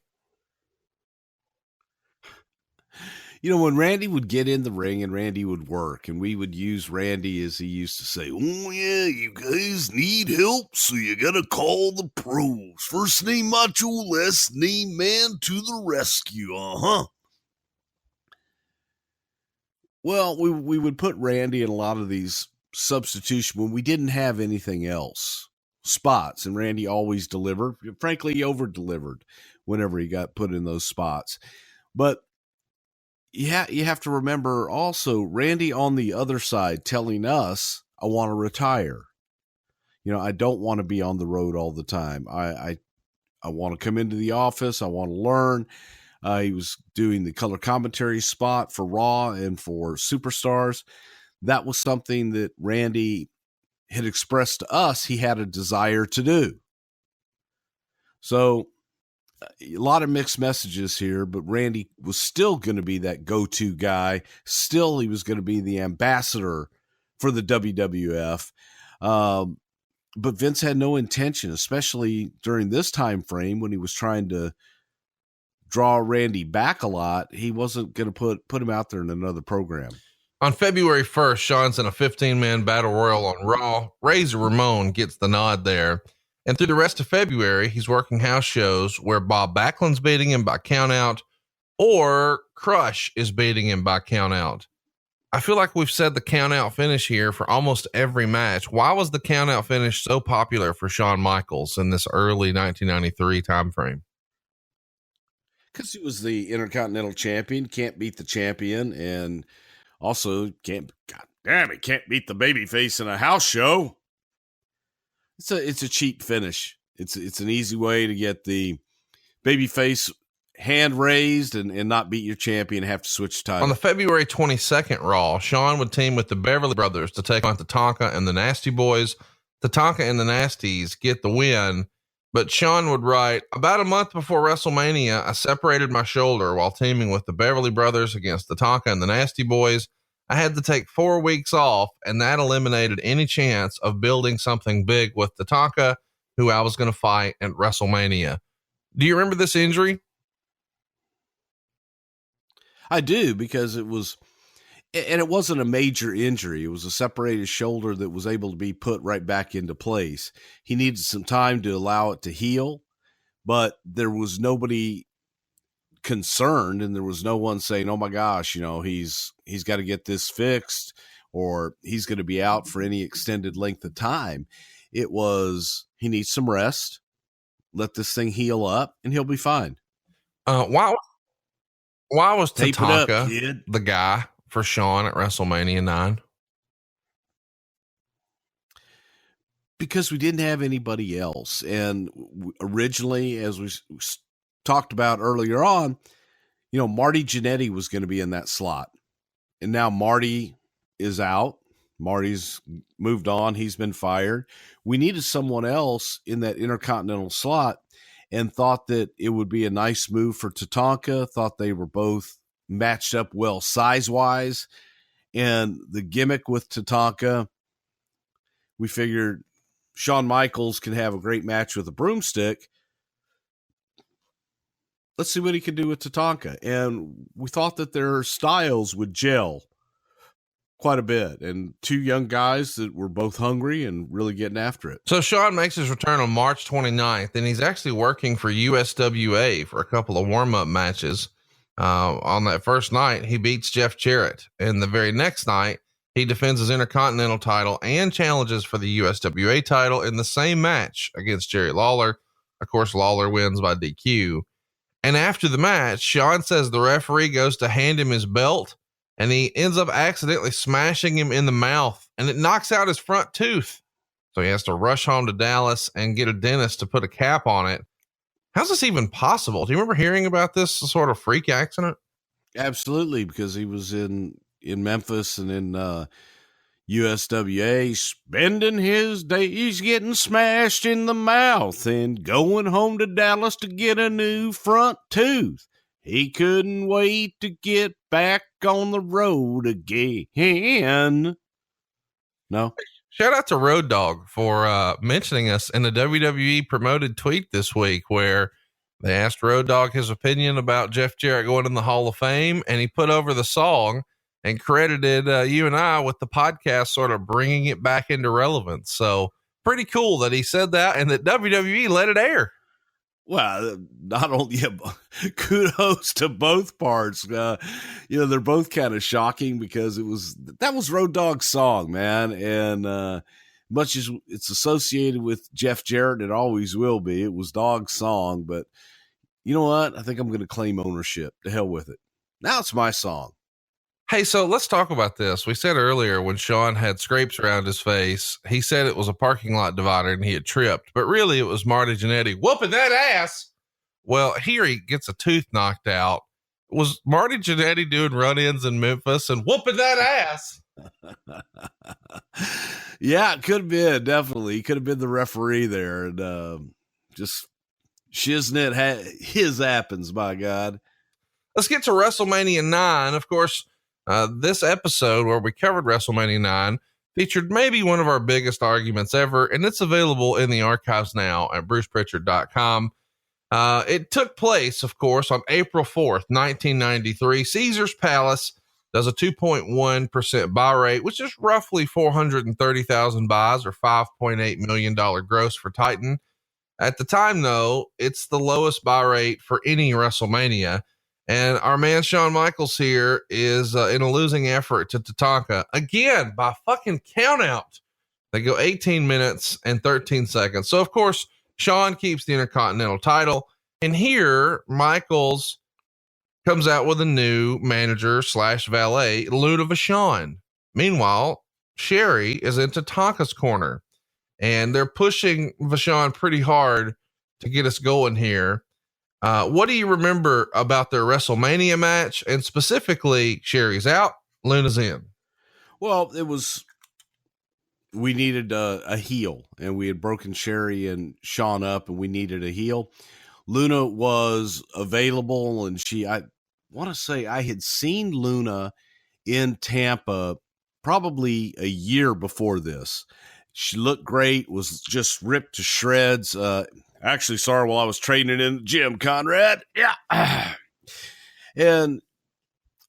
When Randy would get in the ring and Randy would work, and we would use Randy as he used to say, "Oh yeah, you guys need help, so you gotta call the pros. First name Macho, last name Man to the rescue." Well, we would put Randy in a lot of these substitution when we didn't have anything else, spots, and Randy always delivered. Frankly, he over-delivered whenever he got put in those spots. But you have to remember also Randy on the other side telling us, "I want to retire. I don't want to be on the road all the time. I want to come into the office. I want to learn." He was doing the color commentary spot for Raw and for Superstars. That was something that Randy had expressed to us he had a desire to do. So a lot of mixed messages here, but Randy was still going to be that go-to guy. Still, he was going to be the ambassador for the WWF. But Vince had no intention, especially during this time frame when he was trying to draw Randy back a lot. He wasn't going to put him out there in another program. On February 1st, Shawn's in a 15-man battle royal on Raw. Razor Ramon gets the nod there. And through the rest of February, he's working house shows where Bob Backlund's beating him by countout or Crush is beating him by countout. I feel like we've said the countout finish here for almost every match. Why was the countout finish so popular for Shawn Michaels in this early 1993 timeframe? Because he was the Intercontinental Champion, can't beat the champion, and also can't beat the babyface in a house show. It's a cheap finish. It's an easy way to get the babyface hand raised and not beat your champion and have to switch titles. On the February 22nd Raw, Shawn would team with the Beverly Brothers to take on Tatanka and the Nasty Boys. Tatanka and the Nasties get the win, But Shawn would write, about a month before WrestleMania, I separated my shoulder while teaming with the Beverly Brothers against the Tonka and the Nasty Boys. I had to take 4 weeks off, and that eliminated any chance of building something big with the Tonka, who I was going to fight at WrestleMania. Do you remember this injury? I do, because it wasn't a major injury. It was a separated shoulder that was able to be put right back into place. He needed some time to allow it to heal, but there was nobody concerned, and there was no one saying, oh my gosh, he's got to get this fixed, or he's going to be out for any extended length of time. It was, he needs some rest, let this thing heal up, and he'll be fine. Why was Tape it up, Tatanka kid. the guy for Shawn at WrestleMania 9? Because we didn't have anybody else. And originally, as we talked about earlier on, Marty Jannetty was going to be in that slot. And now Marty is out. Marty's moved on. He's been fired. We needed someone else in that Intercontinental slot, and thought that it would be a nice move for Tatanka. Thought they were both matched up well size-wise. And the gimmick with Tatanka, we figured Shawn Michaels can have a great match with a broomstick. Let's see what he can do with Tatanka. And we thought that their styles would gel quite a bit, and 2 young guys that were both hungry and really getting after it. So Shawn makes his return on March 29th, and he's actually working for USWA for a couple of warm-up matches. On that first night, he beats Jeff Jarrett, and the very next night, he defends his Intercontinental title and challenges for the USWA title in the same match against Jerry Lawler. Of course, Lawler wins by DQ. And after the match, Shawn says the referee goes to hand him his belt, and he ends up accidentally smashing him in the mouth, and it knocks out his front tooth. So he has to rush home to Dallas and get a dentist to put a cap on it. How's this even possible? Do you remember hearing about this sort of freak accident? Absolutely, because he was in Memphis and in USWA, spending his days getting smashed in the mouth and going home to Dallas to get a new front tooth. He couldn't wait to get back on the road again. No. Shout out to Road Dogg for mentioning us in the WWE promoted tweet this week, where they asked Road Dogg his opinion about Jeff Jarrett going in the Hall of Fame, and he put over the song and credited you and I with the podcast sort of bringing it back into relevance. So pretty cool that he said that and that WWE let it air. Well, not only kudos to both parts. They're both kind of shocking, because that was Road Dogg's song, man. And much as it's associated with Jeff Jarrett, it always will be. It was Dogg's song, but you know what? I think I'm going to claim ownership. To hell with it. Now it's my song. Hey, so let's talk about this. We said earlier when Shawn had scrapes around his face, he said it was a parking lot divider and he had tripped, but really it was Marty Jannetty whooping that ass. Well, here he gets a tooth knocked out. Was Marty Jannetty doing run-ins in Memphis and whooping that ass? Yeah, it could have been, definitely. He could have been the referee there, and just shiznit his happens, by God. Let's get to WrestleMania 9. Of course, this episode where we covered WrestleMania 9 featured maybe one of our biggest arguments ever, and it's available in the archives now at brucepritchard.com. It took place, of course, on April 4th, 1993. Caesar's Palace does a 2.1% buy rate, which is roughly 430,000 buys or $5.8 million gross for Titan. At the time, though, it's the lowest buy rate for any WrestleMania. And our man Shawn Michaels here is in a losing effort to Tatanka again by fucking count out. They go 18 minutes and 13 seconds. So of course, Shawn keeps the Intercontinental title. And here Michaels comes out with a new manager / valet, Luna Vachon. Meanwhile, Sherry is in Tatanka's corner and they're pushing Vachon pretty hard to get us going here. What do you remember about their WrestleMania match? And specifically, Sherry's out, Luna's in. Well, it was we needed a heel, and we had broken Sherry and Shawn up, and we needed a heel. Luna was available, and I want to say I had seen Luna in Tampa probably a year before this. She looked great, was just ripped to shreds. Actually saw her while I was training in the gym, Conrad. Yeah. And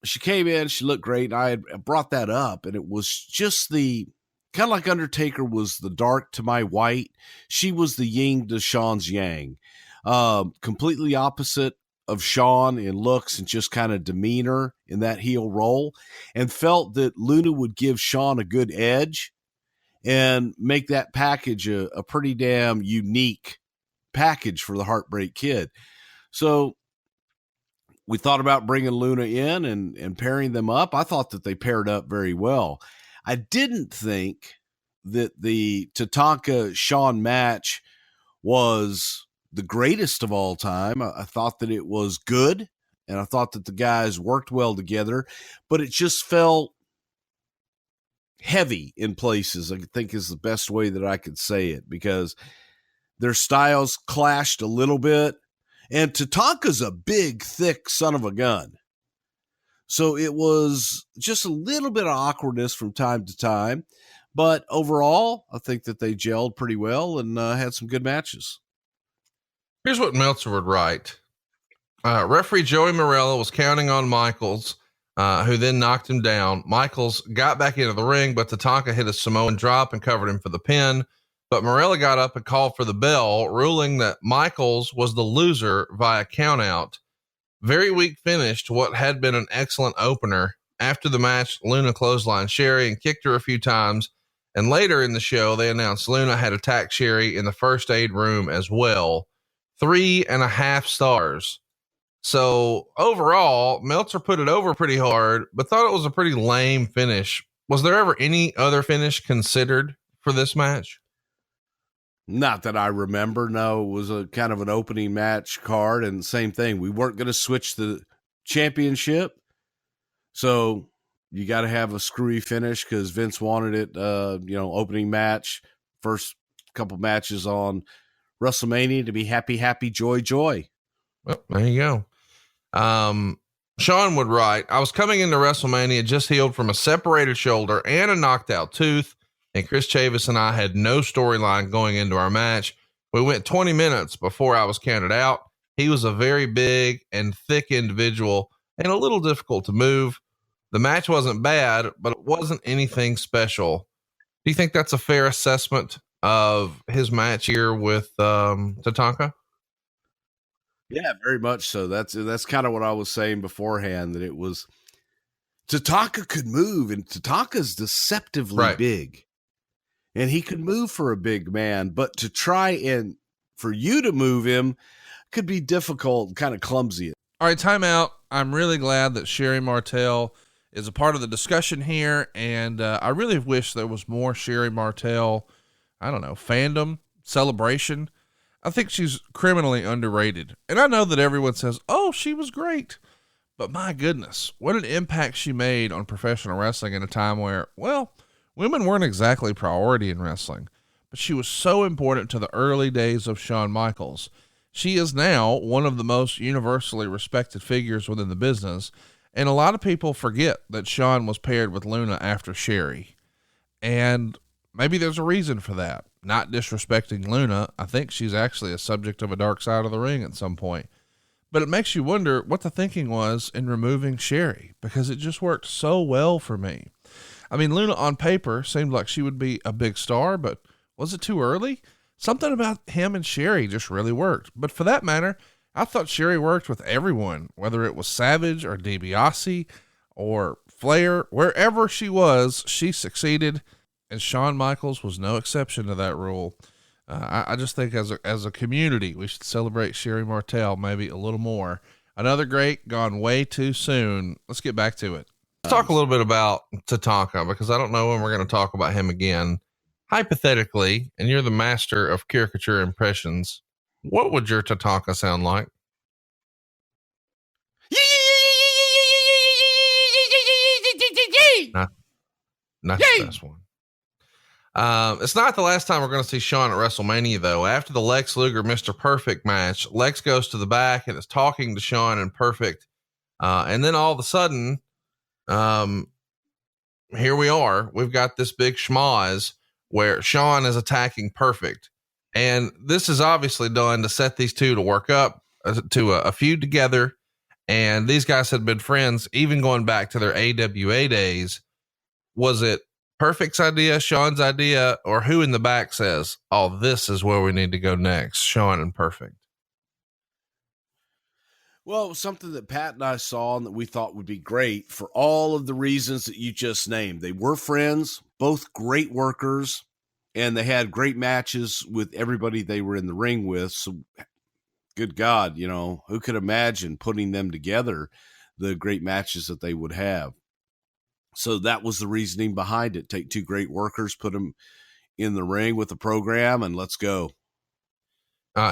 she came in, she looked great, and I had brought that up, and it was just the kind of like Undertaker was the dark to my white. She was the yin to Shawn's yang. Completely opposite of Shawn in looks and just kind of demeanor in that heel role, and felt that Luna would give Shawn a good edge and make that package a pretty damn unique package for the Heartbreak Kid. So we thought about bringing Luna in and pairing them up. I thought that they paired up very well. I didn't think that the Tatanka-Shawn match was the greatest of all time. I thought that it was good, and I thought that the guys worked well together, but it just felt heavy in places, I think is the best way that I could say it, because their styles clashed a little bit. And Tatanka's a big, thick son of a gun. So it was just a little bit of awkwardness from time to time. But overall, I think that they gelled pretty well and had some good matches. Here's what Meltzer would write. Referee Joey Morello was counting on Michaels, who then knocked him down. Michaels got back into the ring, but Tatanka hit a Samoan drop and covered him for the pin. But Morello got up and called for the bell, ruling that Michaels was the loser via countout. Very weak finish to what had been an excellent opener. After the match, Luna clotheslined Sherry and kicked her a few times. And later in the show, they announced Luna had attacked Sherry in the first aid room as well. 3.5 stars. So overall, Meltzer put it over pretty hard, but thought it was a pretty lame finish. Was there ever any other finish considered for this match? Not that I remember. No, it was a kind of an opening match card, and same thing. We weren't going to switch the championship. So you got to have a screwy finish because Vince wanted it, opening match, first couple matches on WrestleMania to be happy, happy, joy, joy. Well, there you go. Shawn would write, I was coming into WrestleMania just healed from a separated shoulder and a knocked out tooth, and Chris Chavis and I had no storyline going into our match. We went 20 minutes before I was counted out. He was a very big and thick individual and a little difficult to move. The match wasn't bad, but it wasn't anything special. Do you think that's a fair assessment of his match here with Tatanka? Yeah, very much so. That's kind of what I was saying beforehand, that it was Tatanka could move, and Tatanka's deceptively big. And he could move for a big man, but to try and for you to move him could be difficult, kind of clumsy. All right, timeout. I'm really glad that Sherry Martel is a part of the discussion here, and I really wish there was more Sherry Martel, fandom, celebration. I think she's criminally underrated. And I know that everyone says, oh, she was great. But my goodness, what an impact she made on professional wrestling in a time where, women weren't exactly priority in wrestling, but she was so important to the early days of Shawn Michaels. She is now one of the most universally respected figures within the business, and a lot of people forget that Shawn was paired with Luna after Sherry. And maybe there's a reason for that. Not disrespecting Luna, I think she's actually a subject of a dark side of the ring at some point. But it makes you wonder what the thinking was in removing Sherry, because it just worked so well for me. I mean, Luna on paper seemed like she would be a big star, but was it too early? Something about him and Sherry just really worked. But for that matter, I thought Sherry worked with everyone, whether it was Savage or DiBiase or Flair. Wherever she was, she succeeded, and Shawn Michaels was no exception to that rule. I just think as a community, we should celebrate Sherry Martel maybe a little more. Another great gone way too soon. Let's get back to it. Let's talk a little bit about Tatanka, because I don't know when we're going to talk about him again. Hypothetically, and you're the master of caricature impressions, what would your Tatanka sound like? Not the best one. It's not the last time we're going to see Shawn at WrestleMania, though. After the Lex Luger Mr. Perfect match, Lex goes to the back and is talking to Shawn and Perfect. And then all of a sudden, here we are. We've got this big schmoz where Shawn is attacking Perfect. And this is obviously done to set these two to work up to a feud together. And these guys had been friends, even going back to their AWA days. Was it Perfect's idea, Shawn's idea, or who in the back says, oh, this is where we need to go next, Shawn and Perfect? Well, it was something that Pat and I saw and that we thought would be great for all of the reasons that you just named. They were friends, both great workers, and they had great matches with everybody they were in the ring with. So, good God, who could imagine putting them together, the great matches that they would have? So that was the reasoning behind it. Take two great workers, put them in the ring with the program, and let's go.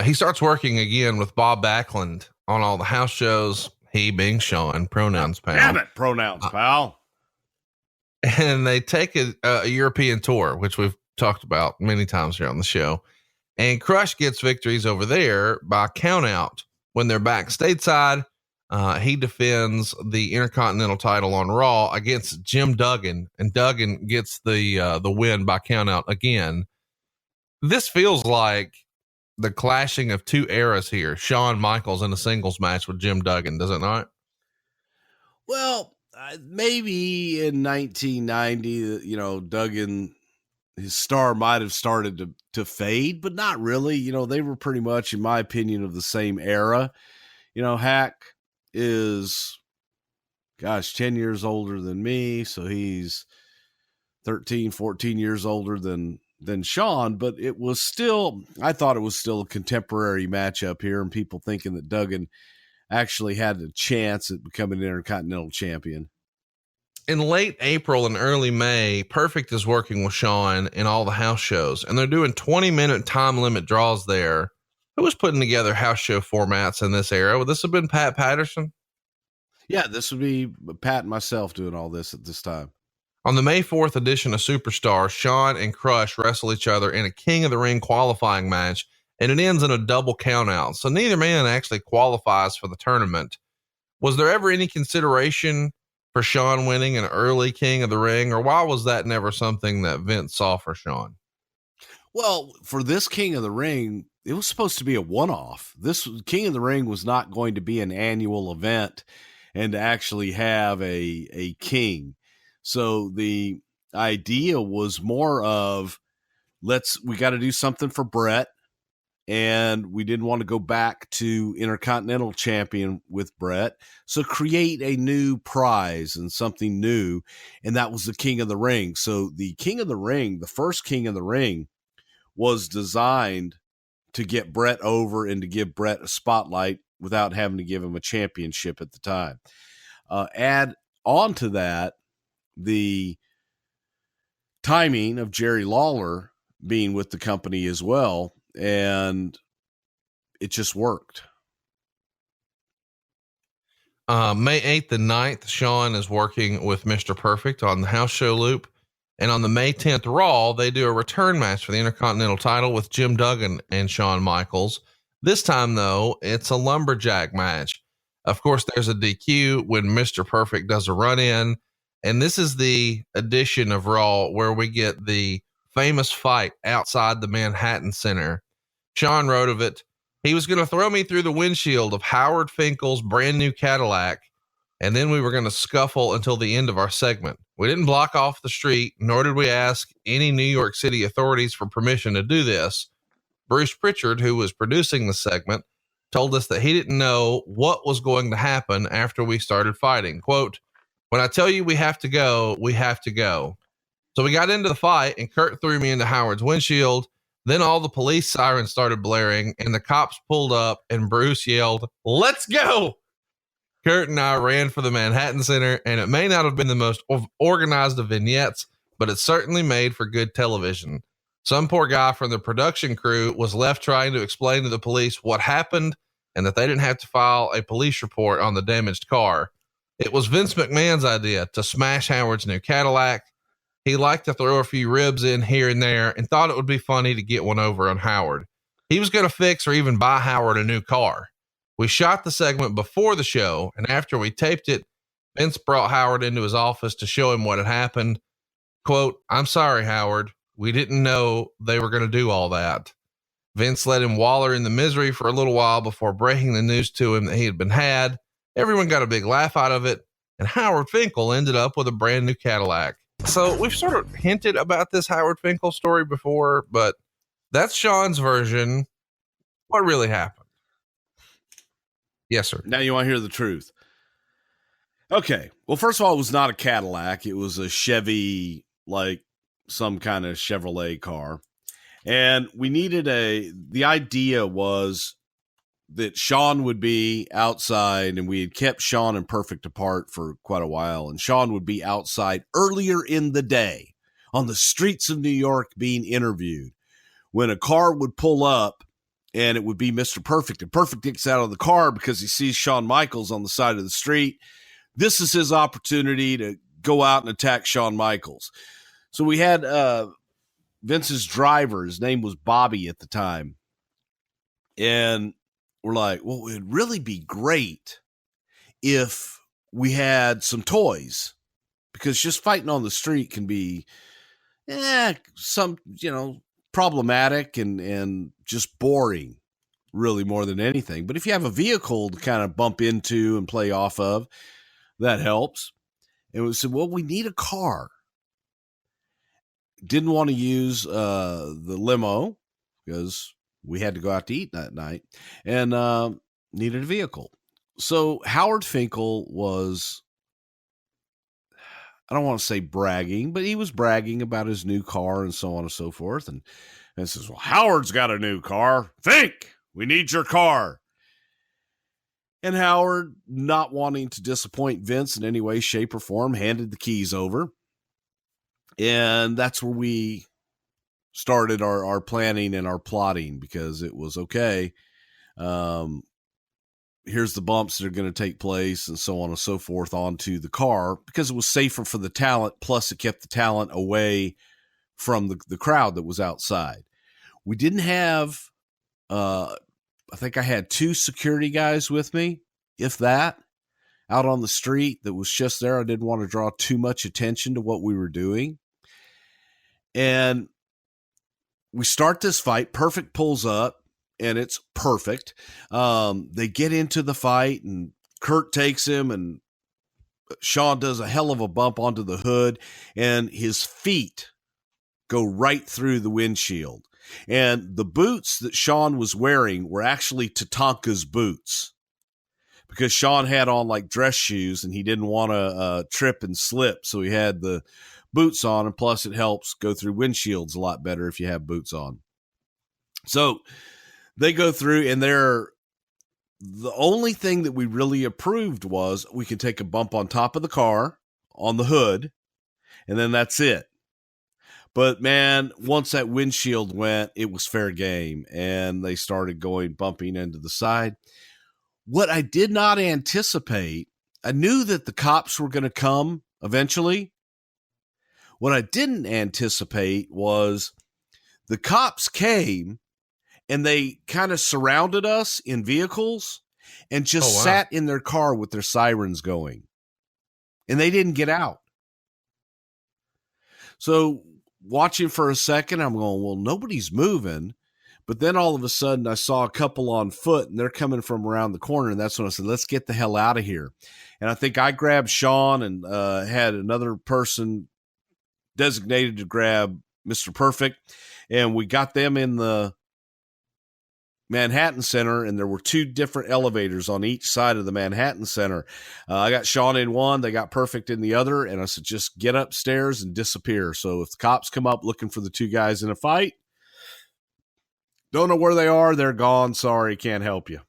He starts working again with Bob Backlund on all the house shows, he being Shawn, pronouns, pal. Damn it, pronouns, pal. And they take a European tour, which we've talked about many times here on the show. And Crush gets victories over there by count out. When they're back stateside, he defends the Intercontinental title on Raw against Jim Duggan, and Duggan gets the win by count out again. This feels like the clashing of two eras here. Shawn Michaels in a singles match with Jim Duggan, does it not? Well, maybe in 1990, Duggan, his star might have started to fade, but not really. They were pretty much, in my opinion, of the same era. Hack is, 10 years older than me. So he's 13, 14 years older than Shawn, but I thought it was still a contemporary matchup here, and people thinking that Duggan actually had a chance at becoming an Intercontinental champion. In late April and early May, Perfect is working with Shawn in all the house shows, and they're doing 20-minute time limit draws there. Who was putting together house show formats in this era? Would this have been Pat Patterson? Yeah, this would be Pat and myself doing all this at this time. On the May 4th edition of Superstar, Shawn and Crush wrestle each other in a King of the Ring qualifying match, and it ends in a double countout. So neither man actually qualifies for the tournament. Was there ever any consideration for Shawn winning an early King of the Ring, or why was that never something that Vince saw for Shawn? Well, for this King of the Ring, it was supposed to be a one-off. This King of the Ring was not going to be an annual event and to actually have a king. So the idea was more of, we got to do something for Brett. And we didn't want to go back to Intercontinental champion with Brett. So create a new prize and something new. And that was the King of the Ring. So the King of the Ring, the first King of the Ring, was designed to get Brett over and to give Brett a spotlight without having to give him a championship at the time. Add on to that the timing of Jerry Lawler being with the company as well, and it just worked. May 8th and 9th, Shawn is working with Mr. Perfect on the house show loop. And on the May 10th Raw, they do a return match for the Intercontinental title with Jim Duggan and Shawn Michaels. This time, though, it's a lumberjack match. Of course, there's a DQ when Mr. Perfect does a run in. And this is the edition of Raw where we get the famous fight outside the Manhattan Center. Shawn wrote of it, he was going to throw me through the windshield of Howard Finkel's brand new Cadillac, and then we were going to scuffle until the end of our segment. We didn't block off the street, nor did we ask any New York City authorities for permission to do this. Bruce Prichard, who was producing the segment, told us that he didn't know what was going to happen after we started fighting. Quote, when I tell you we have to go, we have to go. So we got into the fight, and Kurt threw me into Howard's windshield. Then all the police sirens started blaring, and the cops pulled up, and Bruce yelled, let's go. Kurt and I ran for the Manhattan Center, and it may not have been the most organized of vignettes, but it certainly made for good television. Some poor guy from the production crew was left trying to explain to the police what happened and that they didn't have to file a police report on the damaged car. It was Vince McMahon's idea to smash Howard's new Cadillac. He liked to throw a few ribs in here and there and thought it would be funny to get one over on Howard. He was going to fix or even buy Howard a new car. We shot the segment before the show, and after we taped it, Vince brought Howard into his office to show him what had happened. Quote, "I'm sorry, Howard. We didn't know they were going to do all that." Vince let him waller in the misery for a little while before breaking the news to him that he had been had. Everyone got a big laugh out of it, and Howard Finkel ended up with a brand new Cadillac. So we've sort of hinted about this Howard Finkel story before, but that's Shawn's version. What really happened? Yes, sir. Now you want to hear the truth. Okay. Well, first of all, it was not a Cadillac. It was a Chevy, like some kind of Chevrolet car. And we needed the idea was that Shawn would be outside, and we had kept Shawn and Perfect apart for quite a while. And Shawn would be outside earlier in the day on the streets of New York being interviewed when a car would pull up and it would be Mr. Perfect. And Perfect gets out of the car because he sees Shawn Michaels on the side of the street. This is his opportunity to go out and attack Shawn Michaels. So we had Vince's driver. His name was Bobby at the time. And we're like, well, it'd really be great if we had some toys, because just fighting on the street can be problematic and just boring, really, more than anything. But if you have a vehicle to kind of bump into and play off of, that helps. And we said, well, we need a car. Didn't want to use the limo because we had to go out to eat that night, and needed a vehicle. So Howard Finkel was, I don't want to say bragging, but he was bragging about his new car and so on and so forth. And says, well, Howard's got a new car. Think, we need your car. And Howard, not wanting to disappoint Vince in any way, shape, or form, handed the keys over. And that's where we started our planning and our plotting, because it was okay. Here's the bumps that are going to take place and so on and so forth onto the car, because it was safer for the talent. Plus it kept the talent away from the crowd that was outside. We didn't have, I think I had 2 security guys with me, if that, out on the street that was just there. I didn't want to draw too much attention to what we were doing. And we start this fight. Perfect pulls up, and it's perfect. They get into the fight, and Kurt takes him, and Shawn does a hell of a bump onto the hood, and his feet go right through the windshield. And the boots that Shawn was wearing were actually Tatanka's boots, because Shawn had on like dress shoes, and he didn't want to trip and slip. So he had the boots on, and plus it helps go through windshields a lot better if you have boots on. So they go through, and the only thing that we really approved was we could take a bump on top of the car, on the hood, and then that's it. But man, once that windshield went, it was fair game, and they started bumping into the side. What I did not anticipate, I knew that the cops were going to come eventually. What I didn't anticipate was the cops came, and they kind of surrounded us in vehicles and just sat in their car with their sirens going, and they didn't get out. So watching for a second, I'm going, well, nobody's moving. But then all of a sudden I saw a couple on foot, and they're coming from around the corner. And that's when I said, let's get the hell out of here. And I think I grabbed Shawn and had another person designated to grab Mr. Perfect. And we got them in the Manhattan Center, and there were 2 different elevators on each side of the Manhattan Center. I got Shawn in one, they got Perfect in the other, and I said, just get upstairs and disappear. So if the cops come up looking for the 2 guys in a fight, don't know where they are, they're gone, sorry, can't help you.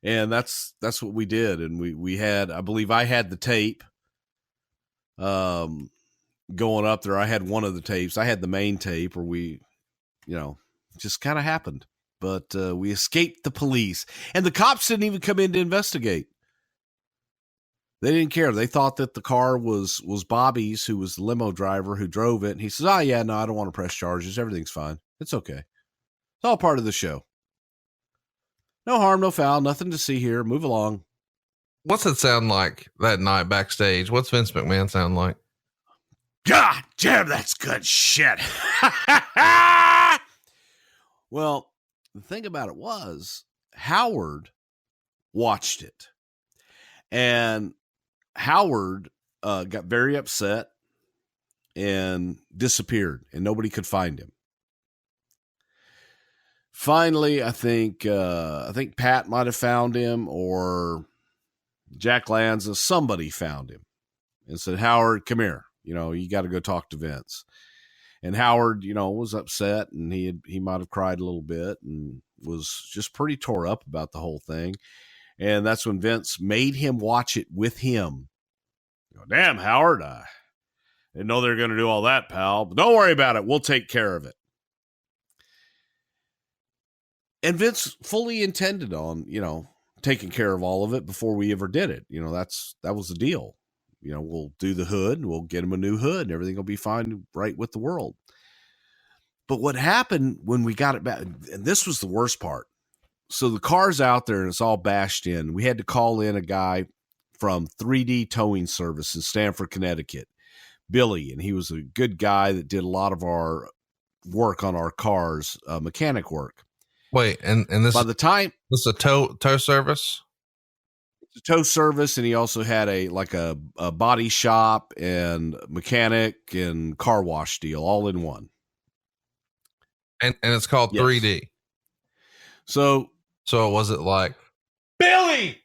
And that's what we did. And we had, I believe I had the tape going up there. I had one of the tapes. I had the main tape where we, just kind of happened. But we escaped the police. And the cops didn't even come in to investigate. They didn't care. They thought that the car was Bobby's, who was the limo driver who drove it. And he says, "Oh yeah, no, I don't want to press charges. Everything's fine. It's okay. It's all part of the show. No harm, no foul, nothing to see here. Move along." What's it sound like that night backstage? What's Vince McMahon sound like? God damn, that's good shit. Well, the thing about it was Howard watched it, and Howard got very upset and disappeared, and nobody could find him. Finally, I think Pat might have found him, or Jack Lanza, somebody found him and said, "Howard, come here. You got to go talk to Vince." And Howard, was upset, and he might have cried a little bit and was just pretty tore up about the whole thing. And that's when Vince made him watch it with him. "Damn, Howard, I didn't know they were going to do all that, pal. But don't worry about it. We'll take care of it." And Vince fully intended on, taking care of all of it before we ever did it. That was the deal. We'll do the hood, and we'll get him a new hood, and everything will be fine, right with the world. But what happened when we got it back, and this was the worst part. So the car's out there and it's all bashed in. We had to call in a guy from 3D Towing Service in Stamford, Connecticut, Billy, and he was a good guy that did a lot of our work on our cars, mechanic work. Wait, and this by the time this is a tow service? It's a tow service, and he also had a body shop and mechanic and car wash deal all in one. And it's called 3D. So was it like, "Billy,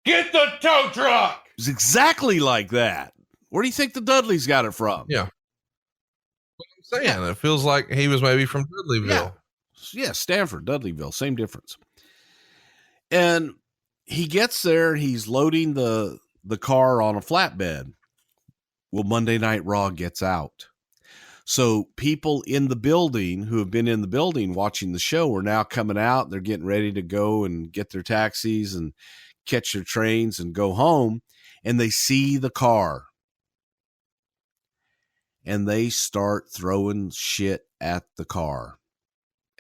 get the tow truck"? It was exactly like that. Where do you think the Dudleys got it from? Yeah. What I'm saying, it feels like he was maybe from Dudleyville. Yeah, Stanford, Dudleyville, same difference. And he gets there, he's loading the car on a flatbed. Well, Monday Night Raw gets out. So people in the building who have been in the building watching the show are now coming out. They're getting ready to go and get their taxis and catch their trains and go home. And they see the car. And they start throwing shit at the car.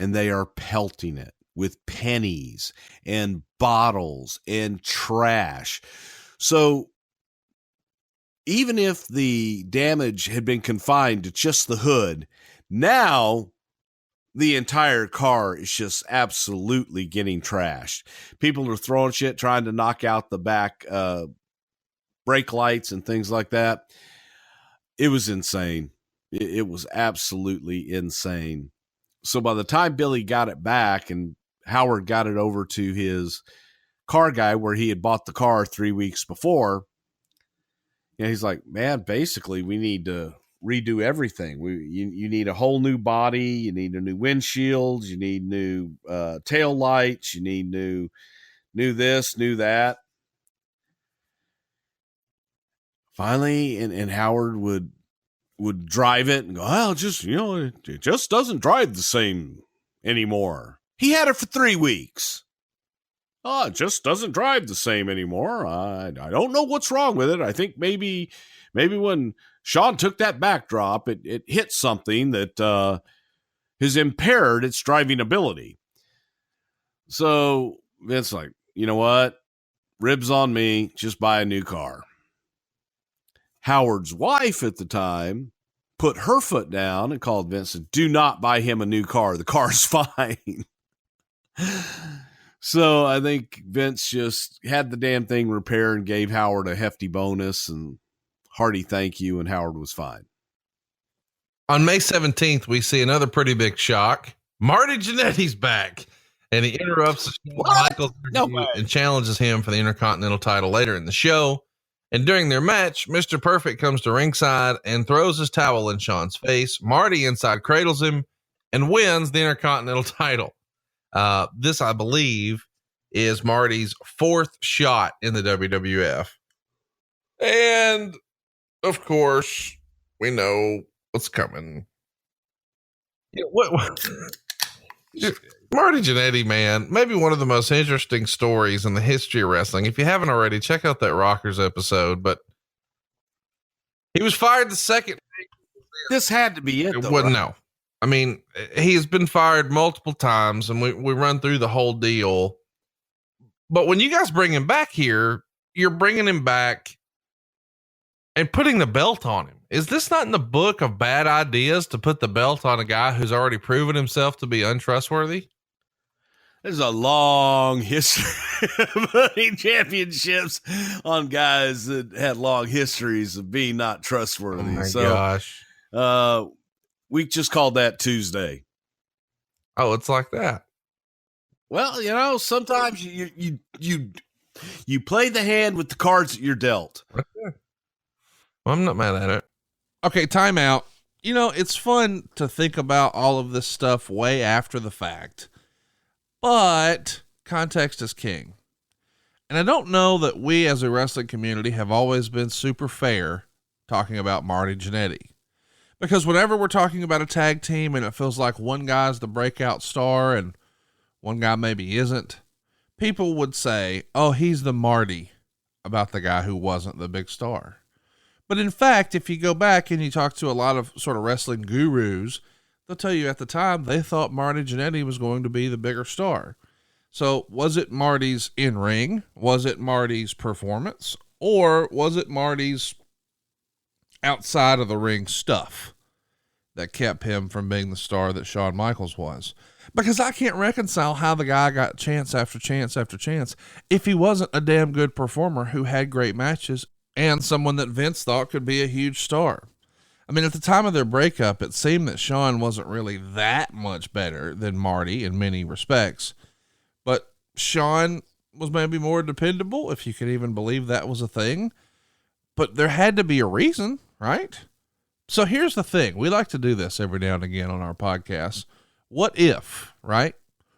And they are pelting it with pennies and bottles and trash. So even if the damage had been confined to just the hood, now the entire car is just absolutely getting trashed. People are throwing shit, trying to knock out the back brake lights and things like that. It was insane. It was absolutely insane. So by the time Billy got it back and Howard got it over to his car guy where he had bought the car 3 weeks before, he's like, "Man, basically we need to redo everything. You need a whole new body. You need a new windshield. You need new tail lights. You need new this, new that." Finally, and Howard would drive it and go, "Well, just, it just doesn't drive the same anymore. He had it for 3 weeks. Oh, it just doesn't drive the same anymore. I don't know what's wrong with it. I think maybe when Shawn took that backdrop, it hit something that has impaired its driving ability." So Vince's like, "You know what? Ribs on me. Just buy a new car." Howard's wife at the time put her foot down and called Vince and, "Do not buy him a new car. The car's fine." So I think Vince just had the damn thing repaired and gave Howard a hefty bonus and hearty thank you, and Howard was fine. On May 17th, we see another pretty big shock. Marty Jannetty's back, and he interrupts the Shawn Michaels and challenges him for the Intercontinental title later in the show. And during their match, Mr. Perfect comes to ringside and throws his towel in Shawn's face. Marty inside cradles him and wins the Intercontinental title. This, I believe, is Marty's 4th shot in the WWF. And, of course, we know what's coming. Yeah, what? Marty Jannetty, man, maybe one of the most interesting stories in the history of wrestling. If you haven't already, check out that Rockers episode. But he was fired the second. This had to be it, though, Well, right? no. I mean, he has been fired multiple times, and we run through the whole deal. But when you guys bring him back here, you're bringing him back and putting the belt on him. Is this not in the book of bad ideas to put the belt on a guy who's already proven himself to be untrustworthy? There's a long history of putting championships on guys that had long histories of being not trustworthy. Oh my gosh. We just called that Tuesday. Oh, it's like that. Well, you know, sometimes you play the hand with the cards that you're dealt. Okay. Well, I'm not mad at it. Okay, timeout. You know, it's fun to think about all of this stuff way after the fact, but context is king. And I don't know that we as a wrestling community have always been super fair talking about Marty Jannetty. Because whenever we're talking about a tag team and it feels like one guy's the breakout star and one guy maybe isn't, people would say, oh, he's the Marty about the guy who wasn't the big star. But in fact, if you go back and you talk to a lot of sort of wrestling gurus, they'll tell you at the time they thought Marty Jannetty was going to be the bigger star. So was it Marty's in-ring? Was it Marty's performance? Or was it Marty's outside of the ring stuff that kept him from being the star that Shawn Michaels was? Because I can't reconcile how the guy got chance after chance after chance if he wasn't a damn good performer who had great matches and someone that Vince thought could be a huge star. I mean, at the time of their breakup, it seemed that Shawn wasn't really that much better than Marty in many respects, but Shawn was maybe more dependable, if you could even believe that was a thing. But there had to be a reason, right? So here's the thing. We like to do this every now and again on our podcast. What if, right?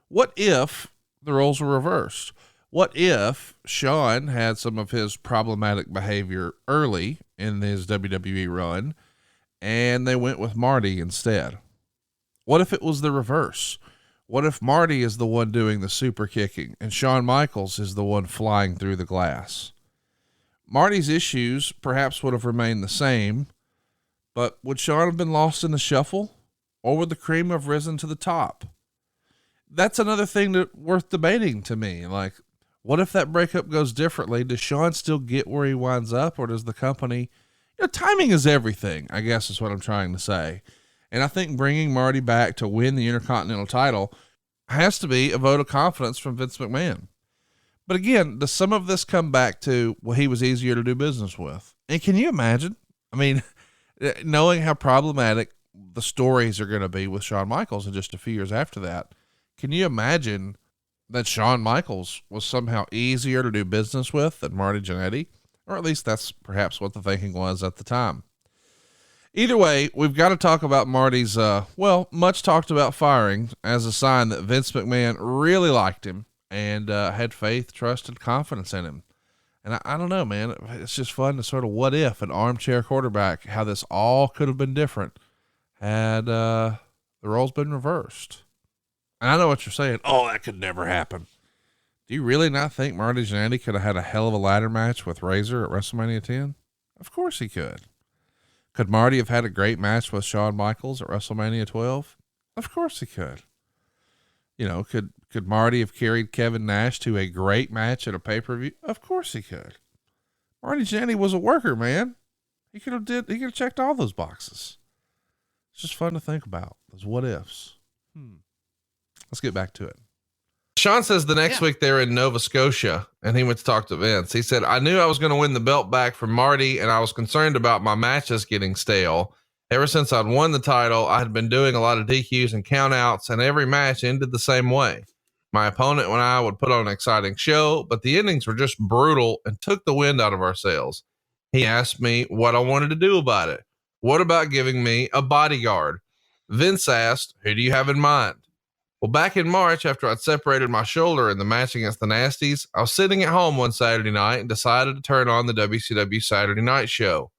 What if the roles were reversed? What if Shawn had some of his problematic behavior early in his WWE run and they went with Marty instead? What if it was the reverse? What if Marty is the one doing the super kicking and Shawn Michaels is the one flying through the glass? Marty's issues perhaps would have remained the same, but would Shawn have been lost in the shuffle, or would the cream have risen to the top? That's another thing that worth debating to me. Like, what if that breakup goes differently? Does Shawn still get where he winds up, or does the company, timing is everything, I guess is what I'm trying to say. And I think bringing Marty back to win the Intercontinental title has to be a vote of confidence from Vince McMahon. But again, does some of this come back to, well, he was easier to do business with? And can you imagine? I mean, knowing how problematic the stories are going to be with Shawn Michaels in just a few years after that, can you imagine that Shawn Michaels was somehow easier to do business with than Marty Jannetty? Or at least that's perhaps what the thinking was at the time. Either way, we've got to talk about Marty's, much talked about firing as a sign that Vince McMahon really liked him and had faith, trust, and confidence in him. And I don't know, man, it's just fun to sort of what if an armchair quarterback, how this all could have been different had the roles been reversed. And I know what you're saying. Oh, that could never happen. Do you really not think Marty Jannetty could have had a hell of a ladder match with Razor at WrestleMania 10? Of course he could. Could Marty have had a great match with Shawn Michaels at WrestleMania 12? Of course he could. Could Marty have carried Kevin Nash to a great match at a pay-per-view? Of course he could. Marty Jannetty was a worker, man. He could have checked all those boxes. It's just fun to think about those what ifs. Let's get back to it. Shawn says the next week they were in Nova Scotia and he went to talk to Vince. He said, I knew I was going to win the belt back from Marty and I was concerned about my matches getting stale. Ever since I'd won the title, I had been doing a lot of DQs and countouts and every match ended the same way. My opponent and I would put on an exciting show, but the endings were just brutal and took the wind out of our sails. He asked me what I wanted to do about it. What about giving me a bodyguard? Vince asked, who do you have in mind? Well, back in March, after I'd separated my shoulder in the match against the Nasties, I was sitting at home one Saturday night and decided to turn on the WCW Saturday Night Show.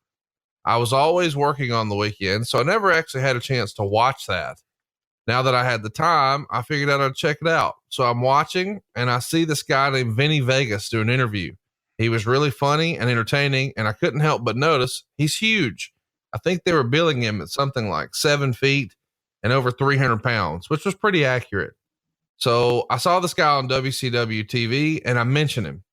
I was always working on the weekend, so I never actually had a chance to watch that. Now that I had the time, I figured out I'd check it out. So I'm watching and I see this guy named Vinny Vegas do an interview. He was really funny and entertaining, and I couldn't help but notice he's huge. I think they were billing him at something like 7 feet and over 300 pounds, which was pretty accurate. So I saw this guy on WCW TV and I mentioned him.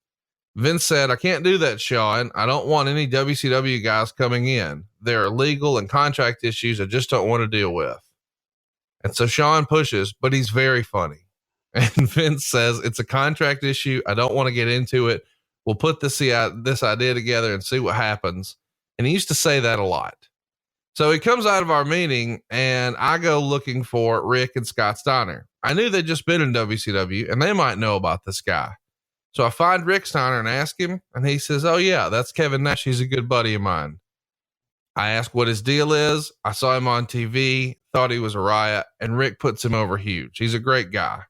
Vince said, "I can't do that, Shawn. I don't want any WCW guys coming in. There are legal and contract issues I just don't want to deal with." And so Shawn pushes, but he's very funny. And Vince says, "It's a contract issue. I don't want to get into it. We'll put this idea together and see what happens." And he used to say that a lot. So he comes out of our meeting and I go looking for Rick and Scott Steiner. I knew they'd just been in WCW and they might know about this guy. So I find Rick Steiner and ask him, and he says, "Oh yeah, that's Kevin Nash. He's a good buddy of mine." I ask what his deal is. I saw him on TV, thought he was a riot, and Rick puts him over huge. He's a great guy.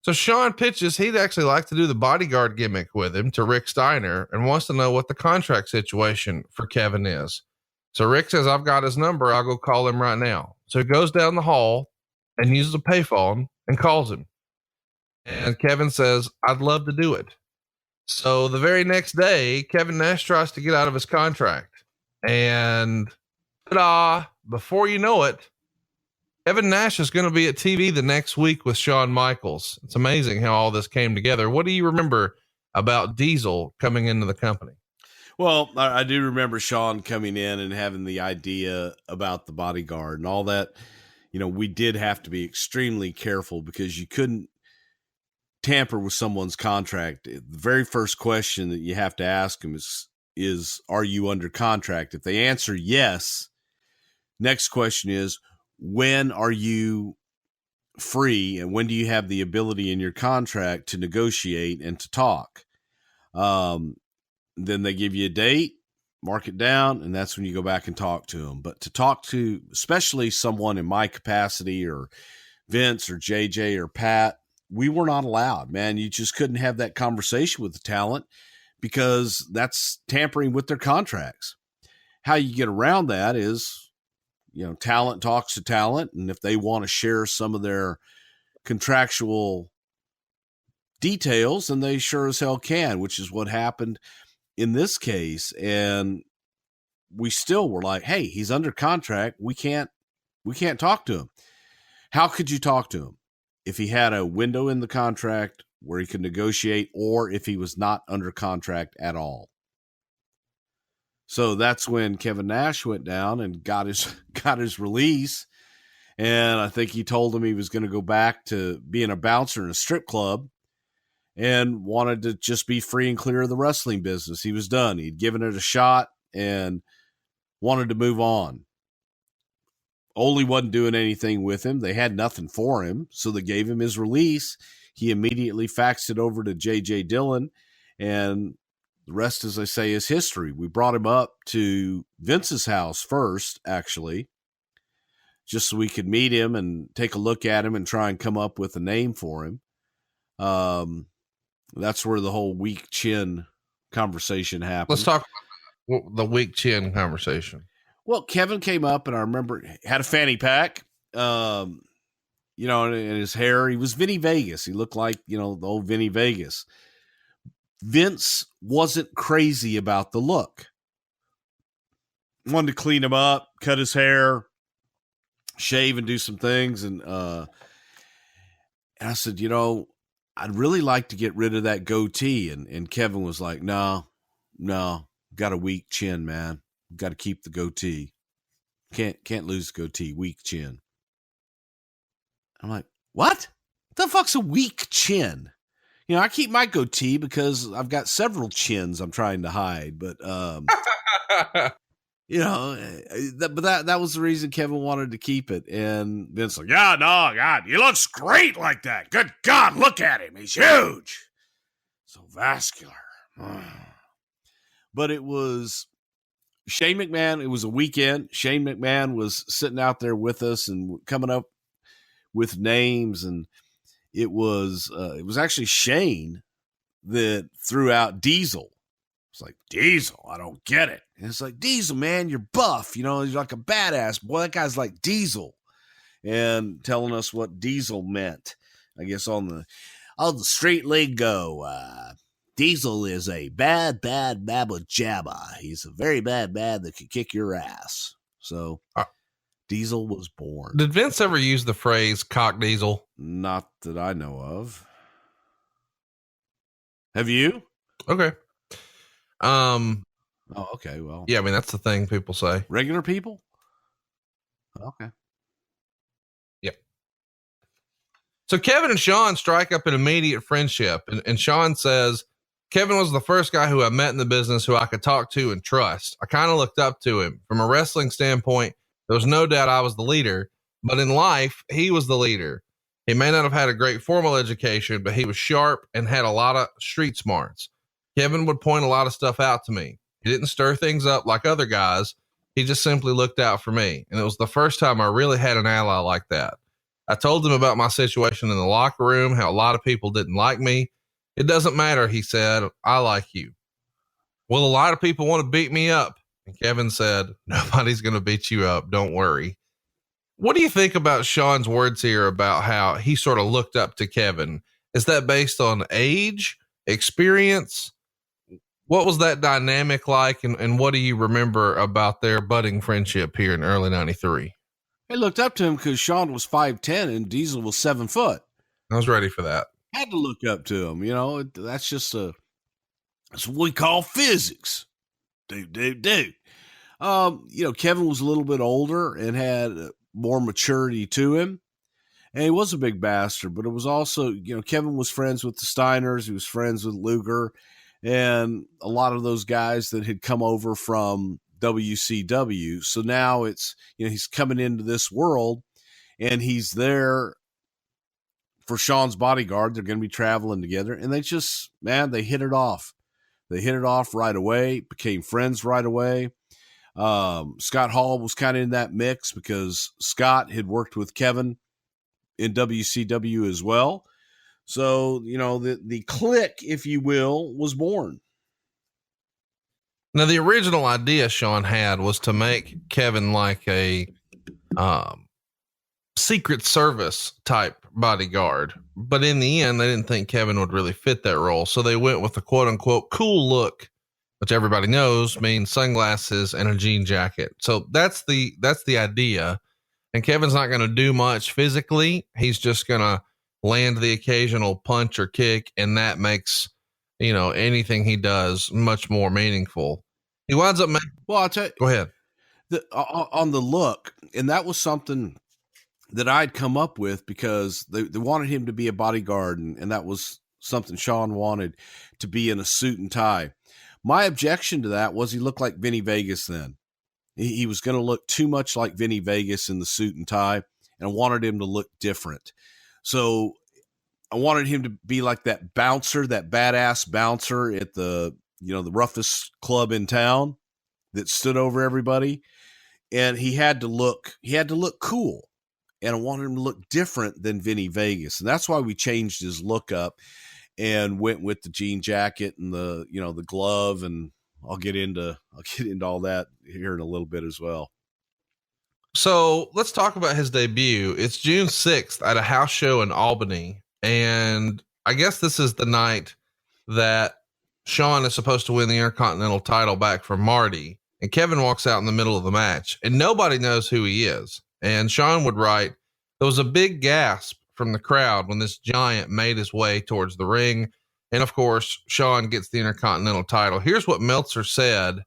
So Shawn pitches he'd actually like to do the bodyguard gimmick with him to Rick Steiner and wants to know what the contract situation for Kevin is. So Rick says, "I've got his number. I'll go call him right now." So he goes down the hall and uses a payphone and calls him. And Kevin says, "I'd love to do it." So the very next day, Kevin Nash tries to get out of his contract. And ta-da, before you know it, Kevin Nash is going to be at TV the next week with Shawn Michaels. It's amazing how all this came together. What do you remember about Diesel coming into the company? Well, I do remember Shawn coming in and having the idea about the bodyguard and all that. You know, we did have to be extremely careful because you couldn't tamper with someone's contract. The very first question that you have to ask them is, are you under contract? If they answer yes, next question is, when are you free and when do you have the ability in your contract to negotiate and to talk? Then they give you a date, mark it down, and that's when you go back and talk to them. But to talk to, especially someone in my capacity or Vince or JJ or Pat, we were not allowed, man. You just couldn't have that conversation with the talent because that's tampering with their contracts. How you get around that is, you know, talent talks to talent. And if they want to share some of their contractual details, then they sure as hell can, which is what happened in this case. And we still were like, hey, he's under contract. We can't talk to him. How could you talk to him? If he had a window in the contract where he could negotiate, or if he was not under contract at all. So that's when Kevin Nash went down and got his release. And I think he told him he was going to go back to being a bouncer in a strip club and wanted to just be free and clear of the wrestling business. He was done. He'd given it a shot and wanted to move on. Ole wasn't doing anything with him. They had nothing for him, so they gave him his release. He immediately faxed it over to J.J. Dillon, and the rest, as I say, is history. We brought him up to Vince's house first, actually, just so we could meet him and take a look at him and try and come up with a name for him. That's where the whole weak chin conversation happened. Let's talk about the weak chin conversation. Well, Kevin came up, and I remember had a fanny pack, and his hair. He was Vinny Vegas. He looked like, the old Vinny Vegas. Vince wasn't crazy about the look. Wanted to clean him up, cut his hair, shave, and do some things. And I said, I'd really like to get rid of that goatee. And Kevin was like, no, got a weak chin, man. Got to keep the goatee. Can't lose the goatee. Weak chin. I'm like, what? The fuck's a weak chin? I keep my goatee because I've got several chins I'm trying to hide. But that was the reason Kevin wanted to keep it. And Vince like, yeah, no, God, he looks great like that. Good God, look at him. He's huge. So vascular. But it was Shane McMahon. It was a weekend. Shane McMahon was sitting out there with us and coming up with names. And it was actually Shane that threw out Diesel. It's like, Diesel, I don't get it. And it's like, Diesel, man, you're buff. You're like a badass. Boy, that guy's like Diesel. and telling us what Diesel meant. I guess on the street lingo, Diesel is a bad babba jabba. He's a very bad that can kick your ass. So Diesel was born. Did Vince ever use the phrase cock diesel? Not that I know of. Have you? Okay. Oh, okay. Well, yeah, I mean, that's the thing people say. Regular people? Okay. Yep. So Kevin and Shawn strike up an immediate friendship. And Shawn says, Kevin was the first guy who I met in the business who I could talk to and trust. I kind of looked up to him. From a wrestling standpoint, there was no doubt I was the leader, but in life, he was the leader. He may not have had a great formal education, but he was sharp and had a lot of street smarts. Kevin would point a lot of stuff out to me. He didn't stir things up like other guys. He just simply looked out for me. And it was the first time I really had an ally like that. I told him about my situation in the locker room, how a lot of people didn't like me. It doesn't matter, he said. I like you. Well, a lot of people want to beat me up. And Kevin said, nobody's going to beat you up. Don't worry. What do you think about Shawn's words here about how he sort of looked up to Kevin? Is that based on age, experience? What was that dynamic like? And what do you remember about their budding friendship here in early 93? I looked up to him because Shawn was 5'10" and Diesel was 7 foot. I was ready for that. Had to look up to him. You know, that's what we call physics. Dude. You know, Kevin was a little bit older and had more maturity to him. And he was a big bastard, but it was also, you know, Kevin was friends with the Steiners. He was friends with Luger and a lot of those guys that had come over from WCW. So now it's, you know, he's coming into this world and he's there for Shawn's bodyguard. They're going to be traveling together and they just, man, they hit it off. They hit it off right away, became friends right away. Scott Hall was kind of in that mix because Scott had worked with Kevin in WCW as well. So, you know, the clique, if you will, was born. Now, the original idea Shawn had was to make Kevin like a Secret Service type bodyguard. But in the end, they didn't think Kevin would really fit that role. So they went with the quote unquote cool look, which everybody knows means sunglasses and a jean jacket. So that's the idea. And Kevin's not going to do much physically. He's just going to land the occasional punch or kick. And that makes, you know, anything he does much more meaningful. He winds up well, I'll tell you, go ahead. On the look. And that was something that I'd come up with because they wanted him to be a bodyguard. And that was something Shawn wanted, to be in a suit and tie. My objection to that was he looked like Vinny Vegas then. He was going to look too much like Vinny Vegas in the suit and tie, and I wanted him to look different. So I wanted him to be like that bouncer, that badass bouncer at the, you know, the roughest club in town that stood over everybody. And he had to look cool. And I wanted him to look different than Vinny Vegas. And that's why we changed his look up and went with the jean jacket and the, you know, the glove. And I'll get into all that here in a little bit as well. So let's talk about his debut. It's June 6th at a house show in Albany. And I guess this is the night that Shawn is supposed to win the Intercontinental title back from Marty. And Kevin walks out in the middle of the match and nobody knows who he is. And Shawn would write, there was a big gasp from the crowd when this giant made his way towards the ring. And of course, Shawn gets the Intercontinental title. Here's what Meltzer said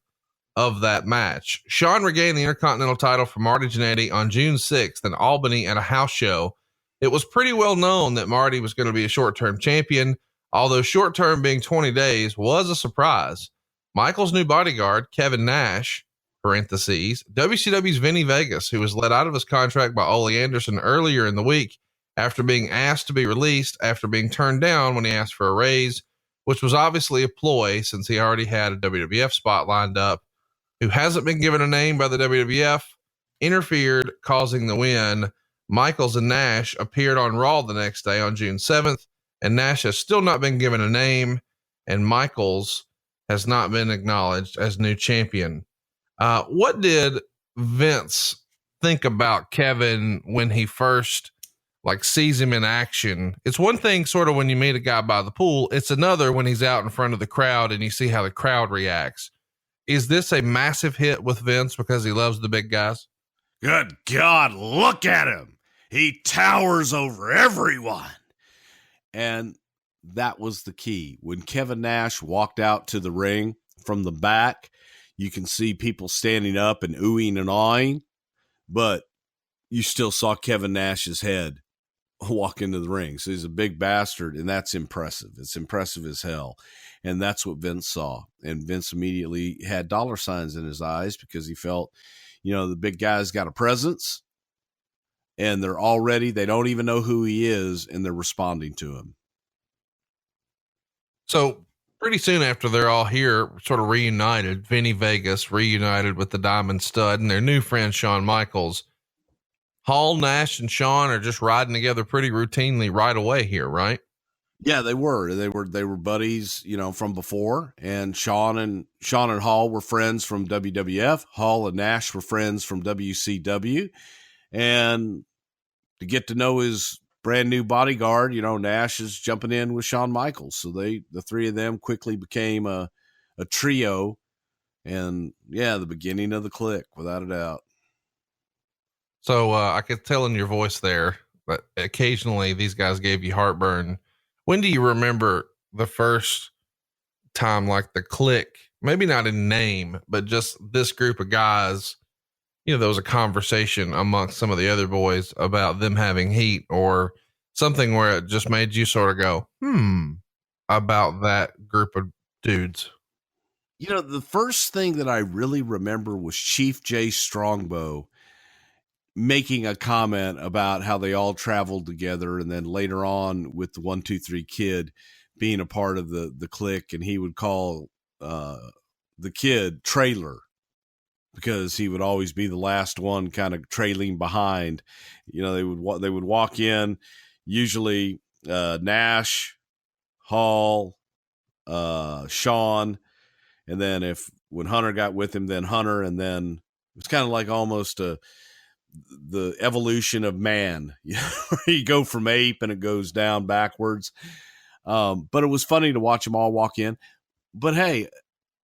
of that match. Shawn regained the Intercontinental title from Marty Jannetty on June 6th in Albany at a house show. It was pretty well known that Marty was going to be a short-term champion, although short-term being 20 days was a surprise. Michaels' new bodyguard, Kevin Nash, parentheses, WCW's Vinny Vegas, who was let out of his contract by Ole Anderson earlier in the week after being asked to be released after being turned down when he asked for a raise, which was obviously a ploy since he already had a WWF spot lined up, who hasn't been given a name by the WWF, interfered, causing the win. Michaels and Nash appeared on Raw the next day on June 7th, and Nash has still not been given a name, and Michaels has not been acknowledged as new champion. What did Vince think about Kevin when he first like sees him in action. It's one thing sort of when you meet a guy by the pool. It's another when he's out in front of the crowd and you see how the crowd reacts. Is this a massive hit with Vince because he loves the big guys? Good God, look at him. He towers over everyone. And that was the key. When Kevin Nash walked out to the ring from the back, you can see people standing up and oohing and awing, but you still saw Kevin Nash's head walk into the ring. So he's a big bastard, and that's impressive. It's impressive as hell. And that's what Vince saw. And Vince immediately had dollar signs in his eyes because he felt, the big guy's got a presence, and they don't even know who he is, and they're responding to him. So pretty soon after they're all here, sort of reunited, Vinny Vegas reunited with the Diamond Stud and their new friend, Shawn Michaels. Hall, Nash, and Shawn are just riding together pretty routinely right away here, right? Yeah, they were. They were buddies, from before. And Shawn and Hall were friends from WWF. Hall and Nash were friends from WCW. And to get to know his brand new bodyguard, Nash is jumping in with Shawn Michaels. So the three of them quickly became a trio. And yeah, the beginning of the clique, without a doubt. So I could tell in your voice there, but occasionally these guys gave you heartburn. When do you remember the first time, like the clique, maybe not in name, but just this group of guys, there was a conversation amongst some of the other boys about them having heat or something where it just made you sort of go, about that group of dudes? The first thing that I really remember was Chief Jay Strongbow making a comment about how they all traveled together. And then later on with the 1-2-3 Kid being a part of the clique, and he would call the Kid Trailer because he would always be the last one kind of trailing behind. They would walk in, usually Nash, Hall, Shawn, and then when Hunter got with him, then Hunter, and then it's kind of like almost the evolution of man. You go from ape and it goes down backwards. But it was funny to watch them all walk in. But hey,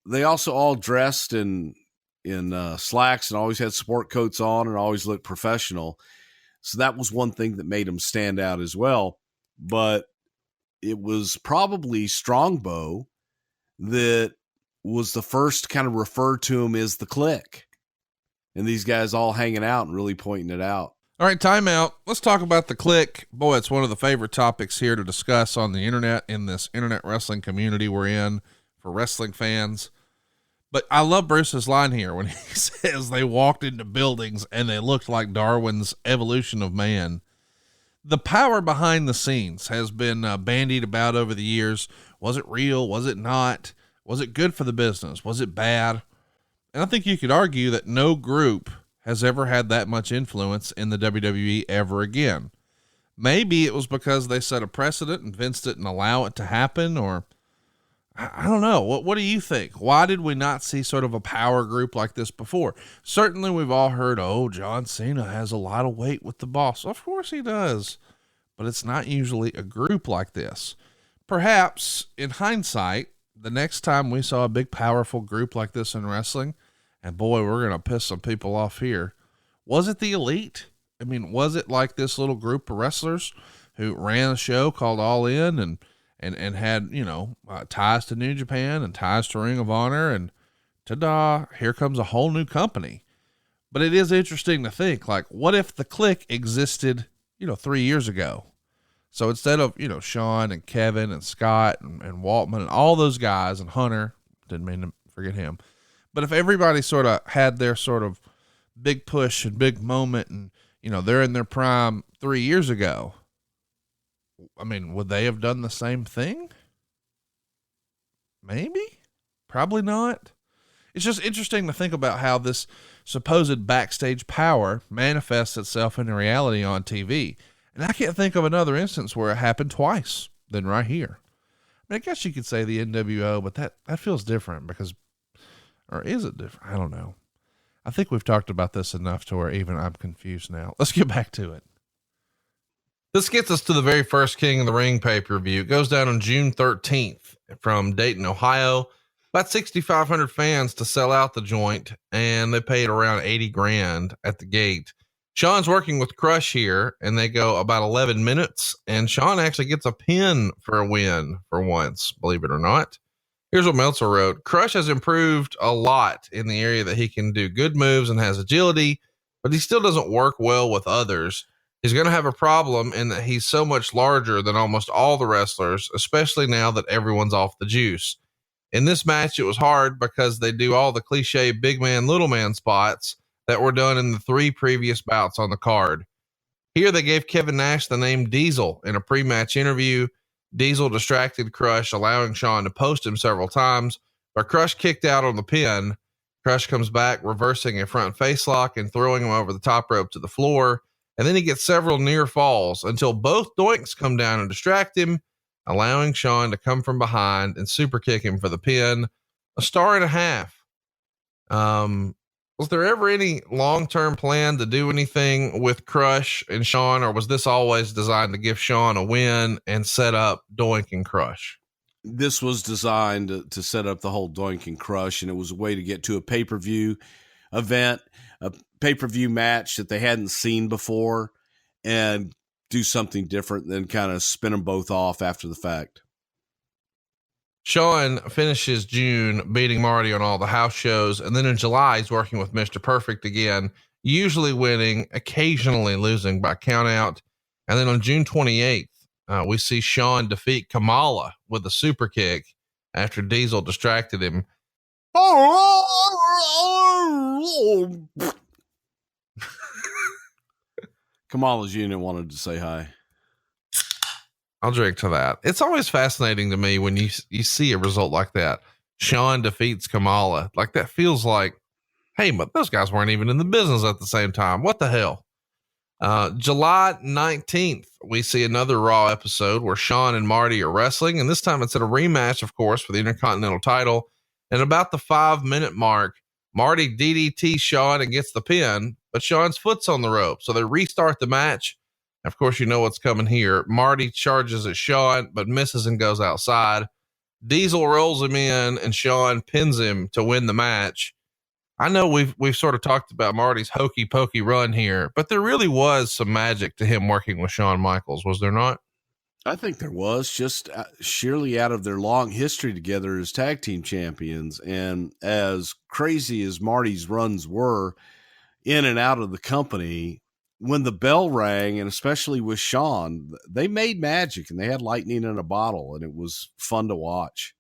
they also all dressed in slacks and always had sport coats on and always looked professional. So that was one thing that made them stand out as well. But it was probably Strongbow that was the first to kind of refer to him as the clique. And these guys all hanging out and really pointing it out. All right, time out. Let's talk about the clique. Boy, it's one of the favorite topics here to discuss on the internet, in this internet wrestling community we're in for wrestling fans. But I love Bruce's line here when he says they walked into buildings and they looked like Darwin's evolution of man. The power behind the scenes has been bandied about over the years. Was it real? Was it not? Was it good for the business? Was it bad? And I think you could argue that no group has ever had that much influence in the WWE ever again. Maybe it was because they set a precedent and Vince didn't allow it to happen, or I don't know. What do you think? Why did we not see sort of a power group like this before? Certainly we've all heard, John Cena has a lot of weight with the boss. Of course he does, but it's not usually a group like this. Perhaps in hindsight, the next time we saw a big, powerful group like this in wrestling, and boy, we're going to piss some people off here. Was it the Elite? I mean, was it like this little group of wrestlers who ran a show called All In and had, ties to New Japan and ties to Ring of Honor, and ta-da, here comes a whole new company. But it is interesting to think, like, what if the clique existed, 3 years ago? So instead of, Shawn and Kevin and Scott and Waltman and all those guys and Hunter, didn't mean to forget him. But if everybody sort of had their sort of big push and big moment and, they're in their prime 3 years ago, I mean, would they have done the same thing? Maybe, probably not. It's just interesting to think about how this supposed backstage power manifests itself in reality on TV. And I can't think of another instance where it happened twice than right here. I mean, I guess you could say the NWO, but that feels different because, or is it different? I don't know. I think we've talked about this enough to where even I'm confused now. Let's get back to it. This gets us to the very first King of the Ring pay-per-view. It goes down on June 13th from Dayton, Ohio. About 6,500 fans to sell out the joint, and they paid around 80 grand at the gate. Shawn's working with Crush here, and they go about 11 minutes, and Shawn actually gets a pin for a win for once, believe it or not. Here's what Meltzer wrote. Crush has improved a lot in the area that he can do good moves and has agility, but he still doesn't work well with others. He's going to have a problem in that he's so much larger than almost all the wrestlers, especially now that everyone's off the juice. In this match, it was hard because they do all the cliche big man, little man spots that were done in the 3 previous bouts on the card. Here, they gave Kevin Nash the name Diesel in a pre-match interview. Diesel distracted Crush, allowing Shawn to post him several times, but Crush kicked out on the pin. Crush comes back, reversing a front face lock and throwing him over the top rope to the floor. And then he gets several near falls until both doinks come down and distract him, allowing Shawn to come from behind and super kick him for the pin. 1.5 stars. Was there ever any long-term plan to do anything with Crush and Shawn, or was this always designed to give Shawn a win and set up Doink and Crush? This was designed to set up the whole Doink and Crush, and it was a way to get to a pay-per-view event, a pay-per-view match that they hadn't seen before, and do something different than kind of spin them both off after the fact. Shawn finishes June beating Marty on all the house shows, and then in July he's working with Mr. Perfect again, usually winning, occasionally losing by countout. And then on June 28th, we see Shawn defeat Kamala with a super kick after Diesel distracted him. Kamala's unit wanted to say hi. I'll drink to that. It's always fascinating to me when you see a result like that. Shawn defeats Kamala. Like, that feels like, hey, but those guys weren't even in the business at the same time. What the hell? July 19th, we see another Raw episode where Shawn and Marty are wrestling. And this time it's at a rematch, of course, for the Intercontinental title. And about the 5-minute mark, Marty DDT Shawn and gets the pin, but Shawn's foot's on the rope. So they restart the match. Of course, you know what's coming here. Marty charges at Shawn, but misses and goes outside. Diesel rolls him in, and Shawn pins him to win the match. I know we've sort of talked about Marty's hokey pokey run here, but there really was some magic to him working with Shawn Michaels, was there not? I think there was, just sheerly out of their long history together as tag team champions. And as crazy as Marty's runs were in and out of the company, when the bell rang, and especially with Shawn, they made magic and they had lightning in a bottle, and it was fun to watch.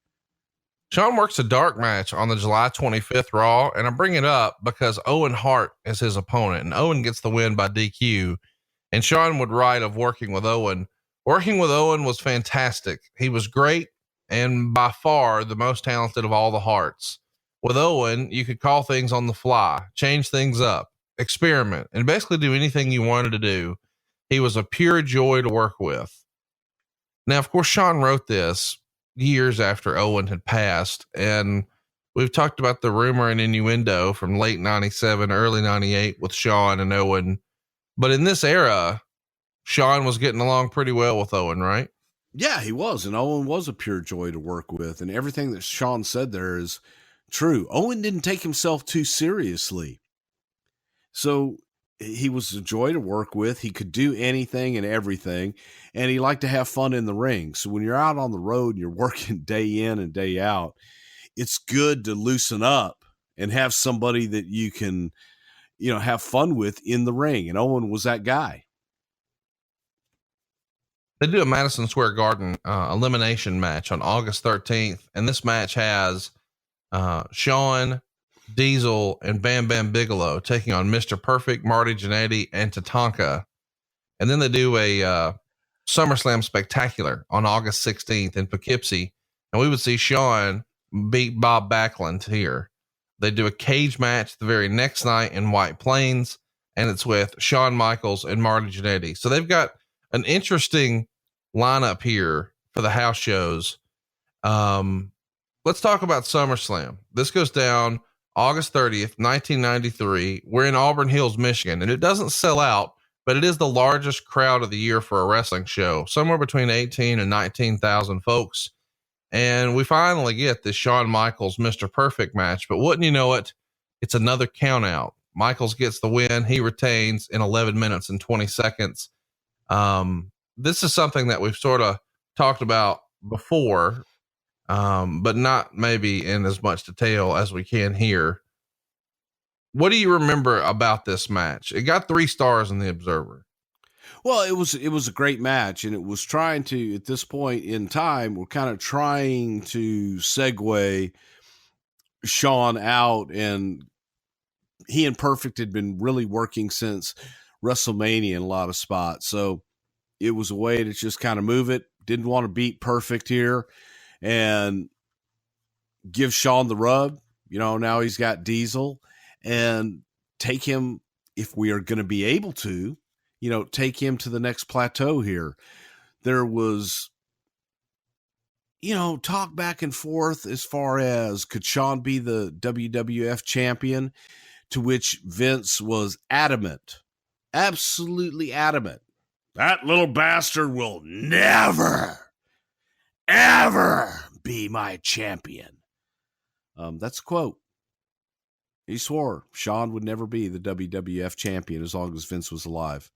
Shawn works a dark match on the July 25th Raw, and I bring it up because Owen Hart is his opponent, and Owen gets the win by DQ. And Shawn would write of working with Owen. Working with Owen was fantastic. He was great and by far the most talented of all the Harts. With Owen, you could call things on the fly, change things up, experiment, and basically do anything you wanted to do. He was a pure joy to work with. Now, of course, Shawn wrote this years after Owen had passed, and we've talked about the rumor and innuendo from late 97, early 98 with Shawn and Owen. But in this era, Shawn was getting along pretty well with Owen, right? Yeah, he was. And Owen was a pure joy to work with. And everything that Shawn said there is true. Owen didn't take himself too seriously. So he was a joy to work with. He could do anything and everything. And he liked to have fun in the ring. So when you're out on the road and you're working day in and day out, it's good to loosen up and have somebody that you can, have fun with in the ring. And Owen was that guy. They do a Madison Square Garden elimination match on August 13th. And this match has Shawn, Diesel, and Bam Bam Bigelow taking on Mr. Perfect, Marty Jannetty, and Tatanka. And then they do a SummerSlam Spectacular on August 16th in Poughkeepsie. And we would see Shawn beat Bob Backlund here. They do a cage match the very next night in White Plains, and it's with Shawn Michaels and Marty Jannetty. So they've got an interesting lineup here for the house shows. Let's talk about SummerSlam. This goes down August 30th, 1993. We're in Auburn Hills, Michigan, and it doesn't sell out, but it is the largest crowd of the year for a wrestling show, somewhere between 18 and 19,000 folks. And we finally get this Shawn Michaels Mr. Perfect match, but wouldn't you know it, it's another count out. Michaels gets the win. He retains in 11 minutes and 20 seconds. This is something that we've sort of talked about before, but not maybe in as much detail as we can here. What do you remember about this match? It got 3 stars in the Observer. Well, it was a great match, and it was trying to, at this point in time, we're kind of trying to segue Shawn out, and he and Perfect had been really working since WrestleMania in a lot of spots. So it was a way to just kind of move it. Didn't want to beat Perfect here and give Shawn the rub. You know, now he's got Diesel, and take him, if we are going to be able to, you know, take him to the next plateau here. There was, you know, talk back and forth as far as could Shawn be the WWF champion, to which Vince was adamant, absolutely adamant. That little bastard will never, ever be my champion. That's a quote. He swore Shawn would never be the WWF champion as long as Vince was alive.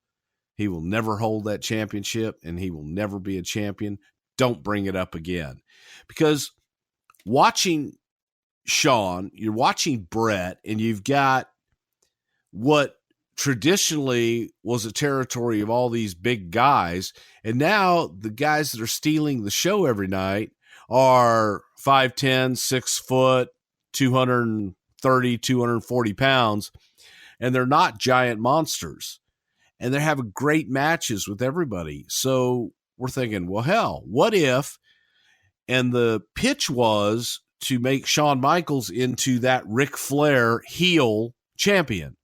He will never hold that championship, and he will never be a champion. Don't bring it up again. Because watching Shawn, you're watching Brett, and you've got what traditionally was a territory of all these big guys, and now the guys that are stealing the show every night are 5'10", 6 foot, 230, 240 pounds, and they're not giant monsters. And they're having great matches with everybody. So we're thinking, well, hell, what if, and the pitch was to make Shawn Michaels into that Ric Flair heel champion,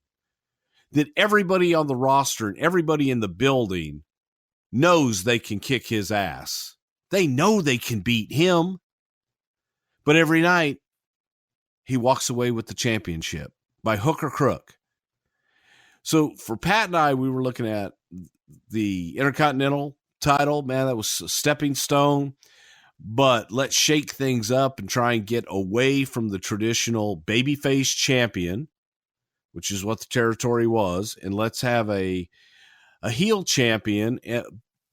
that everybody on the roster and everybody in the building knows they can kick his ass. They know they can beat him. But every night, he walks away with the championship by hook or crook. So for Pat and I, we were looking at the Intercontinental title. Man, that was a stepping stone. But let's shake things up and try and get away from the traditional babyface champion, which is what the territory was, and let's have a heel champion,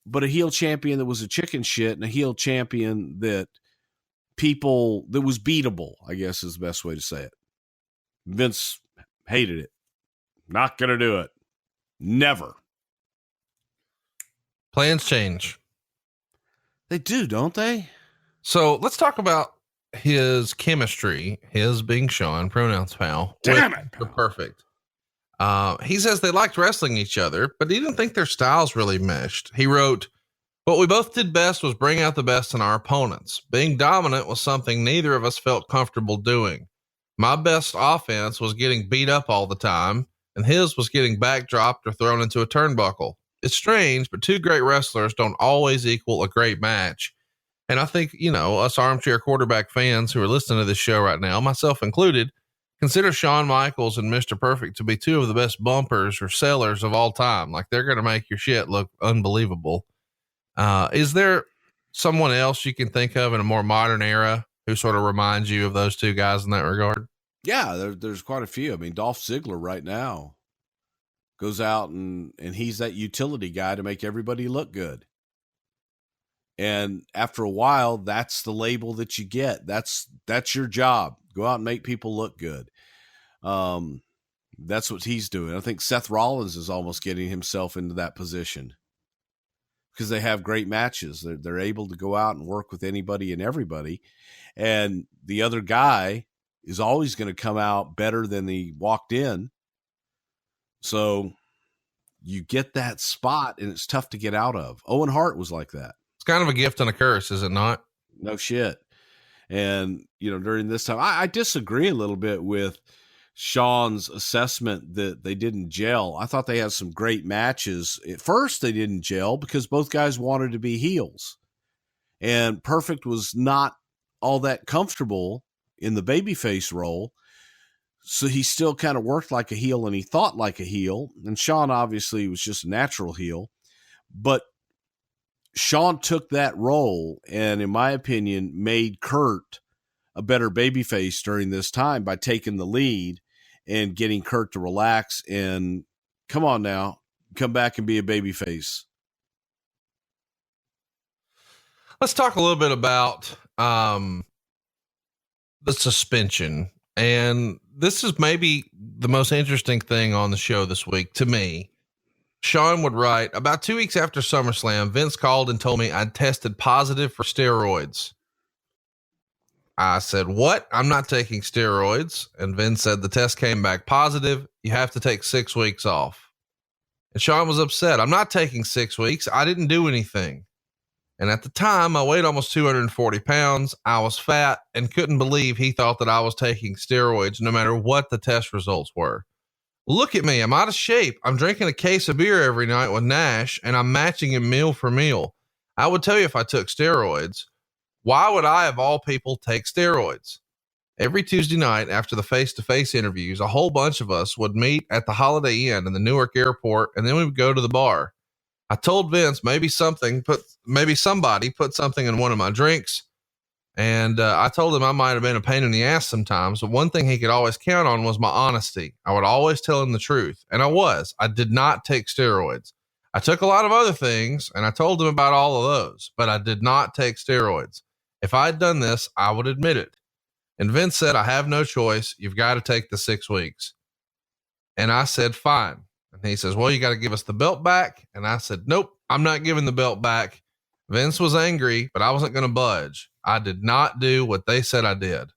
but a heel champion that was a chicken shit, and a heel champion that was beatable, I guess is the best way to say it. Vince hated it. Not going to do it. Never. Plans change. They do, don't they? So let's talk about his chemistry, his being Shawn, pronouns pal. Damn it. They're perfect. He says they liked wrestling each other, but he didn't think their styles really meshed. He wrote, "What we both did best was bring out the best in our opponents. Being dominant was something neither of us felt comfortable doing. My best offense was getting beat up all the time, and his was getting backdropped or thrown into a turnbuckle. It's strange, but 2 great wrestlers don't always equal a great match." And I think, you know, us armchair quarterback fans who are listening to this show right now, myself included, consider Shawn Michaels and Mr. Perfect to be 2 of the best bumpers or sellers of all time. Like, they're going to make your shit look unbelievable. Is there someone else you can think of in a more modern era who sort of reminds you of those 2 guys in that regard? Yeah, there's quite a few. I mean, Dolph Ziggler right now goes out and he's that utility guy to make everybody look good. And after a while, that's the label that you get. That's your job. Go out and make people look good. That's what he's doing. I think Seth Rollins is almost getting himself into that position because they have great matches. They're able to go out and work with anybody and everybody. And the other guy is always going to come out better than he walked in. So you get that spot and it's tough to get out of. Owen Hart was like that. It's kind of a gift and a curse, is it not? No shit. And, you know, during this time, I disagree a little bit with Shawn's assessment that they didn't gel. I thought they had some great matches. At first, they didn't gel because both guys wanted to be heels. And Perfect was not all that comfortable in the babyface role. So he still kind of worked like a heel and he thought like a heel. And Shawn obviously was just a natural heel. But Shawn took that role and, in my opinion, made Kurt a better babyface during this time by taking the lead and getting Kurt to relax and, come on now, come back and be a babyface. Let's talk a little bit about the suspension. And this is maybe the most interesting thing on the show this week to me. Shawn would write, about 2 weeks after SummerSlam, Vince called and told me I'd tested positive for steroids. I said, what? I'm not taking steroids. And Vince said, the test came back positive. You have to take 6 weeks off. And Shawn was upset. I'm not taking 6 weeks. I didn't do anything. And at the time, I weighed almost 240 pounds. I was fat and couldn't believe he thought that I was taking steroids no matter what the test results were. Look at me. I'm out of shape. I'm drinking a case of beer every night with Nash, and I'm matching him meal for meal. I would tell you if I took steroids. Why would I, of all people, take steroids? Every Tuesday night after the face-to-face interviews, a whole bunch of us would meet at the Holiday Inn in the Newark airport, and then we would go to the bar. I told Vince maybe somebody put something in one of my drinks. And I told him I might have been a pain in the ass sometimes, but one thing he could always count on was my honesty. I would always tell him the truth. And I did not take steroids. I took a lot of other things and I told him about all of those, but I did not take steroids. If I had done this, I would admit it. And Vince said, I have no choice. You've got to take the 6 weeks. And I said, fine. And he says, well, you got to give us the belt back. And I said, nope, I'm not giving the belt back. Vince was angry, but I wasn't going to budge. I did not do what they said I did.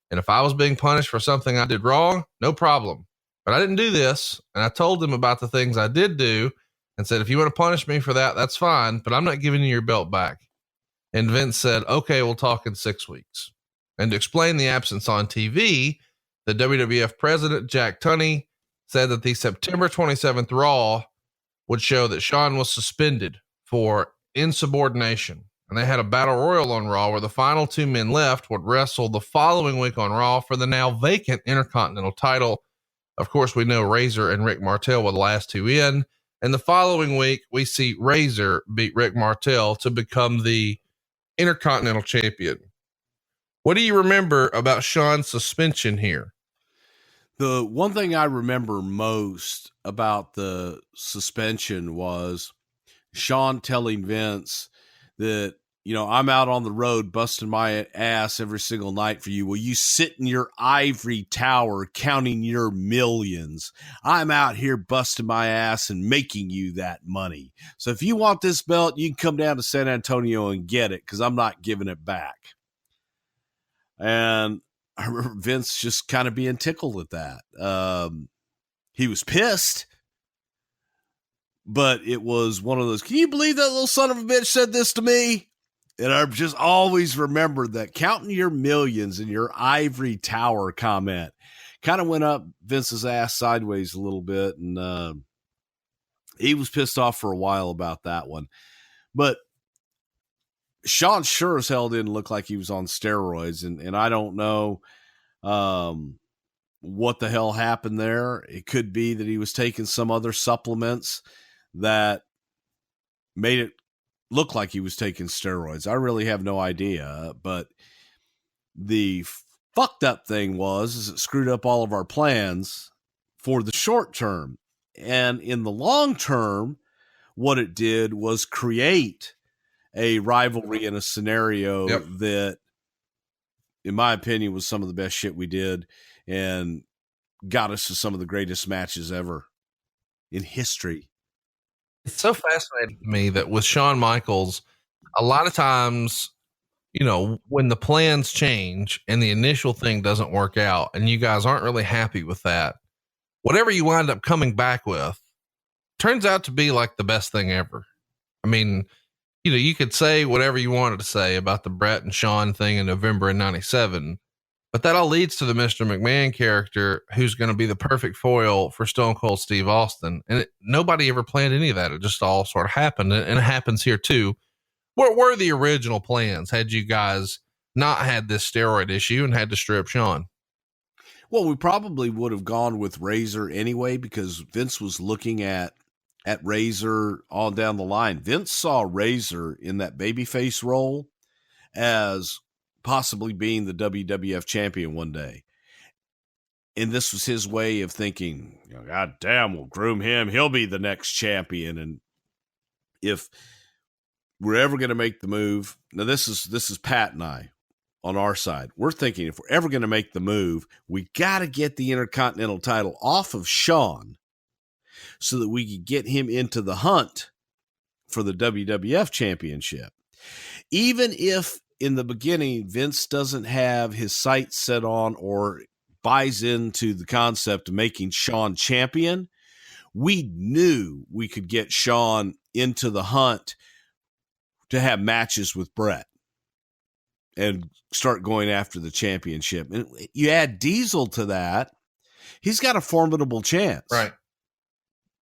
And if I was being punished for something I did wrong, no problem. But I didn't do this. And I told them about the things I did do and said, if you want to punish me for that, that's fine, but I'm not giving you your belt back. And Vince said, okay, we'll talk in 6 weeks. And to explain the absence on TV, the WWF president, Jack Tunney, said that the September 27th Raw would show that Shawn was suspended for insubordination. And they had a battle royal on Raw where the final 2 men left would wrestle the following week on Raw for the now vacant Intercontinental title. Of course, we know Razor and Rick Martel were the last 2 in. And the following week, we see Razor beat Rick Martel to become the Intercontinental champion. What do you remember about Shawn's suspension here? The one thing I remember most about the suspension was Shawn telling Vince that, I'm out on the road busting my ass every single night for you. Will you sit in your ivory tower counting your millions? I'm out here busting my ass and making you that money. So if you want this belt, you can come down to San Antonio and get it because I'm not giving it back. And I remember Vince just kind of being tickled at that. He was pissed, but it was one of those, can you believe that little son of a bitch said this to me? And I've just always remembered that counting your millions in your ivory tower comment kind of went up Vince's ass sideways a little bit. And he was pissed off for a while about that one. But Shawn sure as hell didn't look like he was on steroids. And I don't know what the hell happened there. It could be that he was taking some other supplements that made it look like he was taking steroids. I really have no idea, but the fucked up thing is it screwed up all of our plans for the short term. And in the long term, what it did was create a rivalry in a scenario that, in my opinion, was some of the best shit we did and got us to some of the greatest matches ever in history. It's so fascinating to me that with Shawn Michaels, a lot of times, when the plans change and the initial thing doesn't work out and you guys aren't really happy with that, whatever you wind up coming back with turns out to be like the best thing ever. I mean, you could say whatever you wanted to say about the Brett and Shawn thing in November of 97, but that all leads to the Mr. McMahon character who's going to be the perfect foil for Stone Cold Steve Austin. And nobody ever planned any of that. It just all sort of happened. And it happens here too. What were the original plans had you guys not had this steroid issue and had to strip Shawn? Well, we probably would have gone with Razor anyway, because Vince was looking at Razor all down the line. Vince saw Razor in that babyface role as possibly being the WWF champion one day. And this was his way of thinking, God damn, we'll groom him. He'll be the next champion. And if we're ever going to make the move, now this is Pat and I on our side. We're thinking if we're ever going to make the move, we got to get the Intercontinental title off of Shawn so that we could get him into the hunt for the WWF championship. Even if in the beginning, Vince doesn't have his sights set on or buys into the concept of making Shawn champion, we knew we could get Shawn into the hunt to have matches with Brett and start going after the championship. And you add Diesel to that, he's got a formidable chance. Right.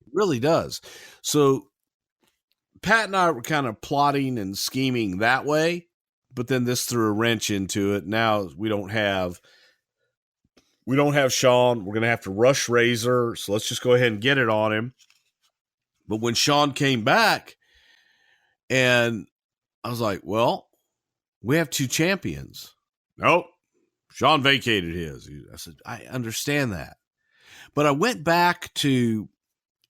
It really does. So Pat and I were kind of plotting and scheming that way, but then this threw a wrench into it. Now we don't have Shawn. We're going to have to rush Razor. So let's just go ahead and get it on him. But when Shawn came back, and I was like, well, we have two champions. Nope. Shawn vacated his. I said, I understand that. But I went back to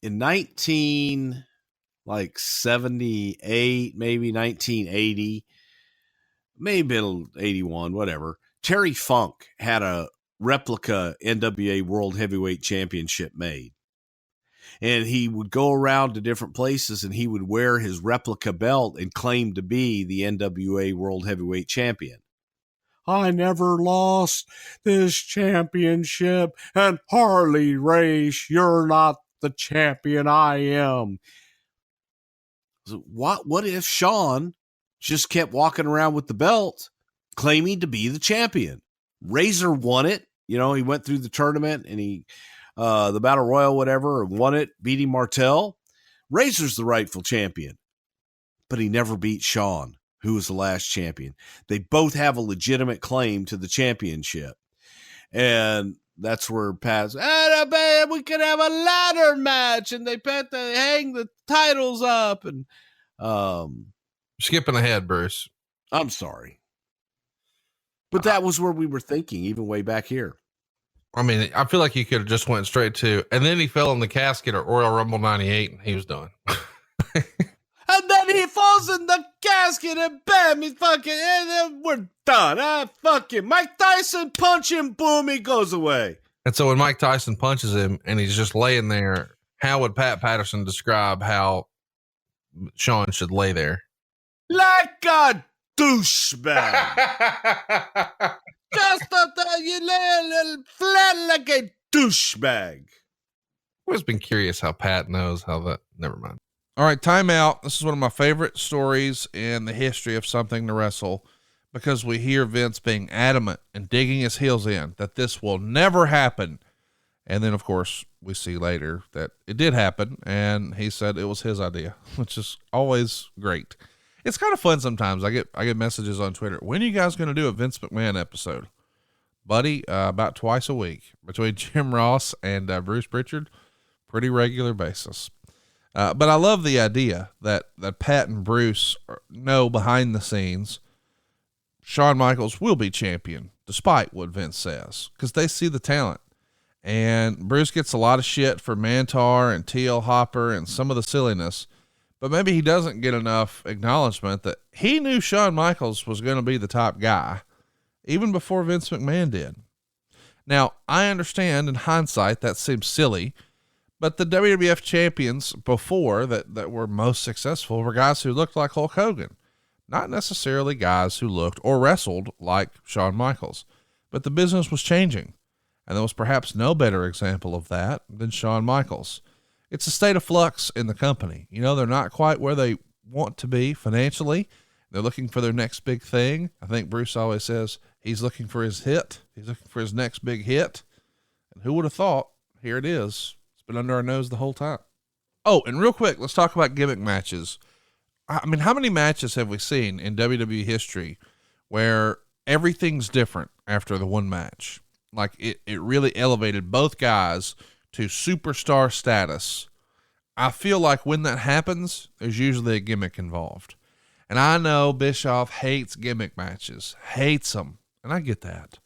in 1978, maybe 1980, maybe 81, whatever. Terry Funk had a replica NWA World Heavyweight Championship made. And he would go around to different places and he would wear his replica belt and claim to be the NWA World Heavyweight Champion. I never lost this championship, and Harley Race, you're not the champion, I am. So what if Shawn just kept walking around with the belt claiming to be the champion? Razor won it. He went through the tournament and he the Battle Royal, whatever, won it, beating Martel. Razor's the rightful champion, but he never beat Shawn, who was the last champion. They both have a legitimate claim to the championship. And that's where Pat's, we could have a ladder match, and they hang the titles up. And Skipping ahead, Bruce. I'm sorry. But that was where we were thinking, even way back here. I mean, I feel like you could have just went straight to, and then he fell in the casket at Royal Rumble 98 and he was done. And then he falls in the casket and bam, he's fucking, and then we're done. Fucking Mike Tyson punch him, boom, he goes away. And so when Mike Tyson punches him and he's just laying there, how would Pat Patterson describe how Shawn should lay there? Like a douchebag. Just you lay a little flat like a douchebag. I've always been curious how Pat knows how that. Never mind. All right, timeout. This is one of my favorite stories in the history of Something to Wrestle, because we hear Vince being adamant and digging his heels in that this will never happen. And then, of course, we see later that it did happen, and he said it was his idea, which is always great. It's kind of fun sometimes. I get messages on Twitter. When are you guys going to do a Vince McMahon episode? Buddy, about twice a week between Jim Ross and Bruce Prichard. Pretty regular basis. But I love the idea that Pat and Bruce know behind the scenes Shawn Michaels will be champion, despite what Vince says, because they see the talent. And Bruce gets a lot of shit for Mantar and TL Hopper and some of the silliness, but maybe he doesn't get enough acknowledgement that he knew Shawn Michaels was going to be the top guy, even before Vince McMahon did. Now, I understand in hindsight that seems silly, but the WWF champions before that were most successful were guys who looked like Hulk Hogan, not necessarily guys who looked or wrestled like Shawn Michaels. But the business was changing, and there was perhaps no better example of that than Shawn Michaels. It's a state of flux in the company. They're not quite where they want to be financially. They're looking for their next big thing. I think Bruce always says he's looking for his hit. He's looking for his next big hit. And who would have thought? Here it is. It's been under our nose the whole time. Oh, and real quick, let's talk about gimmick matches. I mean, how many matches have we seen in WWE history where everything's different after the one match? Like it really elevated both guys to superstar status. I feel like when that happens, there's usually a gimmick involved. And I know Bischoff hates gimmick matches, hates them. And I get that.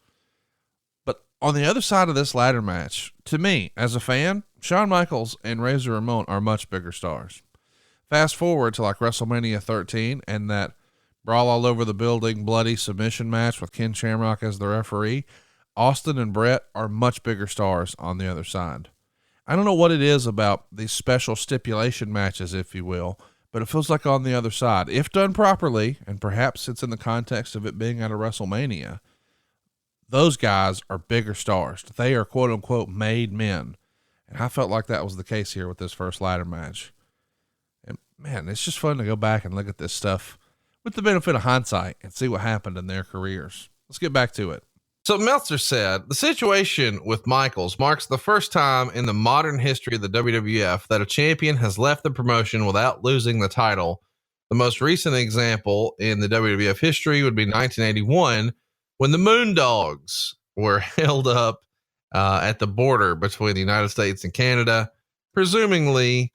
But on the other side of this ladder match, to me, as a fan, Shawn Michaels and Razor Ramon are much bigger stars. Fast forward to like WrestleMania 13 and that brawl all over the building, bloody submission match with Ken Shamrock as the referee. Austin and Brett are much bigger stars on the other side. I don't know what it is about these special stipulation matches, if you will, but it feels like on the other side, if done properly, and perhaps it's in the context of it being at a WrestleMania, those guys are bigger stars. They are quote unquote made men. And I felt like that was the case here with this first ladder match. And man, it's just fun to go back and look at this stuff with the benefit of hindsight and see what happened in their careers. Let's get back to it. So Meltzer said, the situation with Michaels marks the first time in the modern history of the WWF that a champion has left the promotion without losing the title. The most recent example in the WWF history would be 1981 when the Moondogs were held up at the border between the United States and Canada, presumably,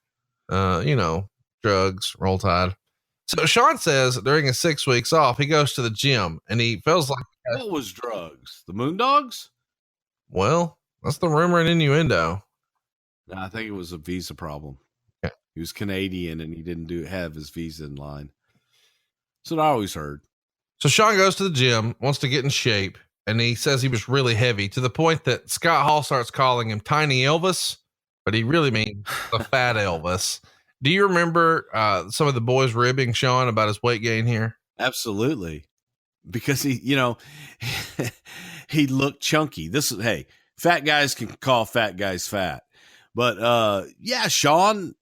drugs, roll tide. So Shawn says during his 6 weeks off, he goes to the gym and he feels like, what was drugs? The Moondogs? well, that's the rumor and innuendo. No, I think it was a visa problem. Okay. He was Canadian and he didn't have his visa in line. That's what I always heard. So Shawn goes to the gym, wants to get in shape, and he says he was really heavy to the point that Scott Hall starts calling him Tiny Elvis, but he really means the Fat Elvis. Do you remember some of the boys ribbing Shawn about his weight gain here? Absolutely. Because he looked chunky. Hey, fat guys can call fat guys fat. But Shawn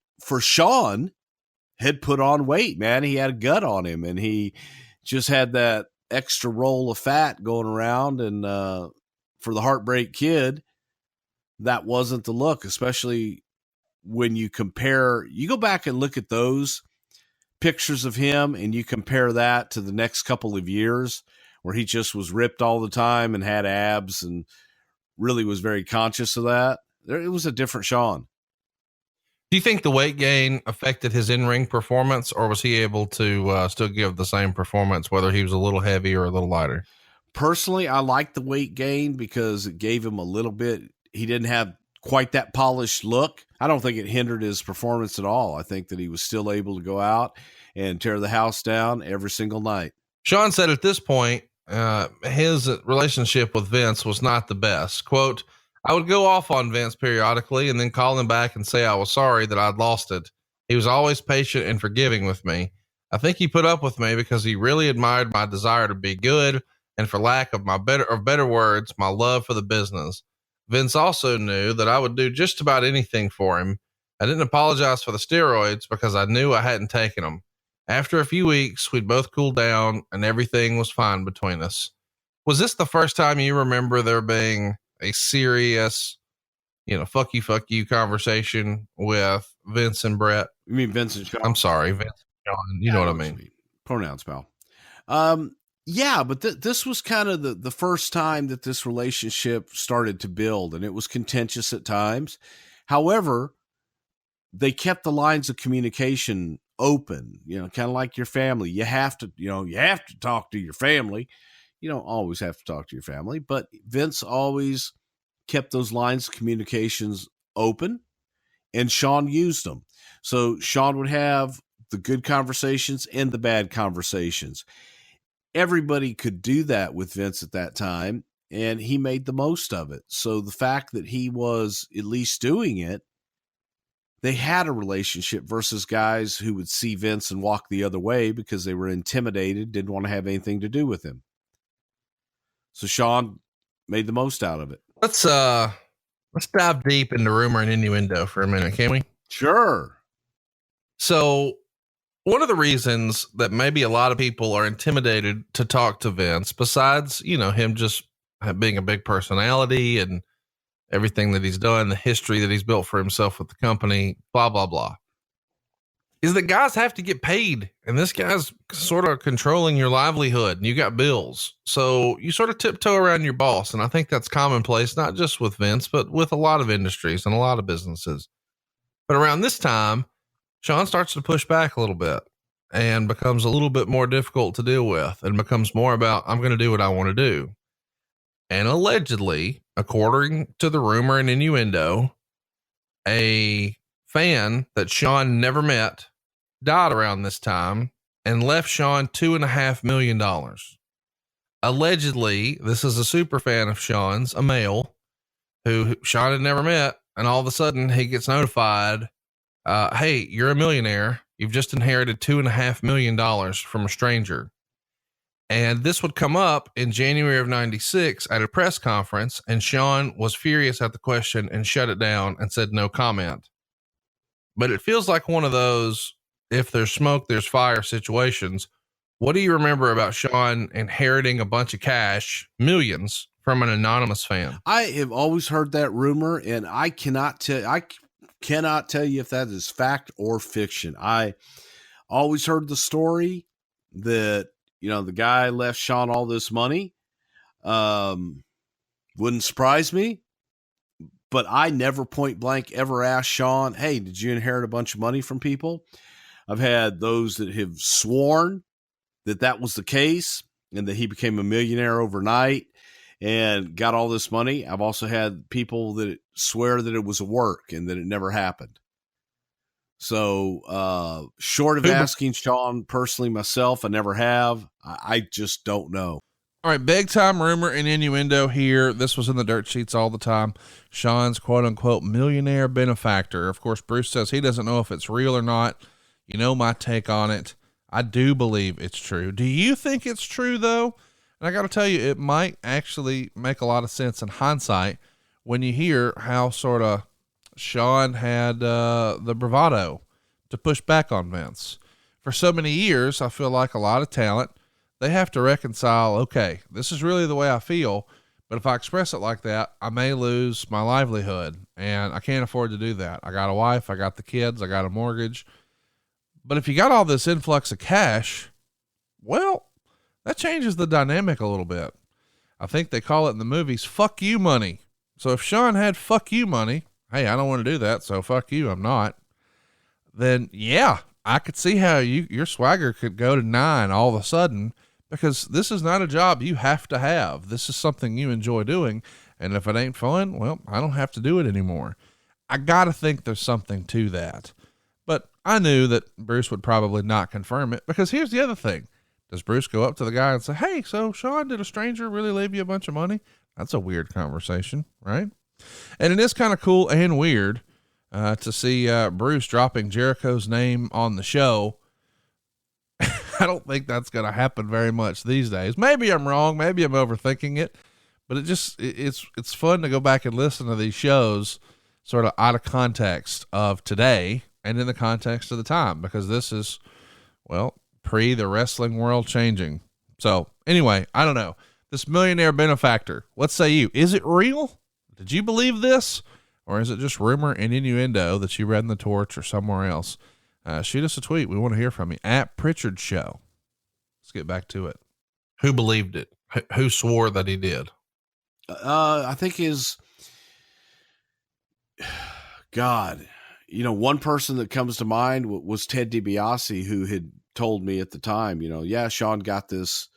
had put on weight, man. He had a gut on him and he just had that extra roll of fat going around. And for the Heartbreak Kid, that wasn't the look, especially when you go back and look at those pictures of him and you compare that to the next couple of years where he just was ripped all the time and had abs and really was very conscious of that. It was a different Shawn. Do you think the weight gain affected his in-ring performance, or was he able to still give the same performance, whether he was a little heavy or a little lighter? Personally, I like the weight gain because it gave him a little bit. He didn't have quite that polished look. I don't think it hindered his performance at all. I think that he was still able to go out and tear the house down every single night. Shawn said at this point, his relationship with Vince was not the best. Quote, I would go off on Vince periodically and then call him back and say I was sorry that I'd lost it. He was always patient and forgiving with me. I think he put up with me because he really admired my desire to be good and, for lack of better words, my love for the business. Vince also knew that I would do just about anything for him. I didn't apologize for the steroids because I knew I hadn't taken them. After a few weeks, we'd both cooled down and everything was fine between us. Was this the first time you remember there being a serious, fuck you conversation with Vince and Brett? You mean Vince and Shawn? I'm sorry, Vince and Shawn. You know what I mean. Pronouns, pal. Yeah, but this was kind of the first time that this relationship started to build, and it was contentious at times. However, they kept the lines of communication open, kind of like your family. You have to talk to your family. You don't always have to talk to your family, but Vince always kept those lines of communications open, and Shawn used them. So Shawn would have the good conversations and the bad conversations. Everybody could do that with Vince at that time, and he made the most of it. So the fact that he was at least doing it, they had a relationship versus guys who would see Vince and walk the other way because they were intimidated, didn't want to have anything to do with him. So Shawn made the most out of it. Let's dive deep into rumor and innuendo for a minute, can we? Sure. So one of the reasons that maybe a lot of people are intimidated to talk to Vince, besides, him just being a big personality and everything that he's done, the history that he's built for himself with the company, blah, blah, blah. is that guys have to get paid, and this guy's sort of controlling your livelihood, and you got bills. So you sort of tiptoe around your boss. And I think that's commonplace, not just with Vince, but with a lot of industries and a lot of businesses. But around this time, Shawn starts to push back a little bit and becomes a little bit more difficult to deal with, and becomes more about, I'm going to do what I want to do. And allegedly, according to the rumor and innuendo, a fan that Shawn never met died around this time and left Shawn $2.5 million. Allegedly, this is a super fan of Shawn's, a male who Shawn had never met. And all of a sudden he gets notified, hey, you're a millionaire. You've just inherited $2.5 million from a stranger. And this would come up in January of 96 at a press conference. And Shawn was furious at the question and shut it down and said no comment. But it feels like one of those, if there's smoke, there's fire situations. What do you remember about Shawn inheriting a bunch of cash, millions, from an anonymous fan? I have always heard that rumor, and I cannot tell you if that is fact or fiction. I always heard the story that, the guy left Shawn all this money. Wouldn't surprise me. But I never point blank ever asked Shawn, hey, did you inherit a bunch of money from people? I've had those that have sworn that that was the case and that he became a millionaire overnight and got all this money. I've also had people that swear that it was a work and that it never happened. So short of asking Shawn personally myself, I never have. I just don't know. All right, big time rumor and innuendo here. This was in the dirt sheets all the time. Shawn's quote unquote millionaire benefactor. Of course, Bruce says he doesn't know if it's real or not. You know my take on it. I do believe it's true. Do you think it's true though? And I got to tell you, it might actually make a lot of sense in hindsight when you hear how sort of Shawn had the bravado to push back on Vince. For so many years, I feel like a lot of talent, they have to reconcile, okay, this is really the way I feel, but if I express it like that, I may lose my livelihood, and I can't afford to do that. I got a wife, I got the kids, I got a mortgage. But if you got all this influx of cash, well, that changes the dynamic a little bit. I think they call it in the movies, fuck you money. So if Shawn had fuck you money, hey, I don't want to do that, so fuck you, I'm not. Then yeah, I could see how your swagger could go to 9 all of a sudden, because this is not a job you have to have. This is something you enjoy doing. And if it ain't fun, well, I don't have to do it anymore. I got to think there's something to that. But I knew that Bruce would probably not confirm it, because here's the other thing. Does Bruce go up to the guy and say, hey, so Shawn, did a stranger really leave you a bunch of money? That's a weird conversation, right? And it is kind of cool and weird to see Bruce dropping Jericho's name on the show. I don't think that's going to happen very much these days. Maybe I'm wrong. Maybe I'm overthinking it, but it's fun to go back and listen to these shows sort of out of context of today and in the context of the time, because this is, well, pre the wrestling world changing. So anyway, I don't know. This millionaire benefactor, what say you? Is it real? Did you believe this? Or is it just rumor and innuendo that you read in the Torch or somewhere else? Shoot us a tweet. We want to hear from you at Prichard Show. Let's get back to it. Who believed it? Who swore that he did? I think God, one person that comes to mind was Ted DiBiase, who had told me at the time, yeah, Shawn got this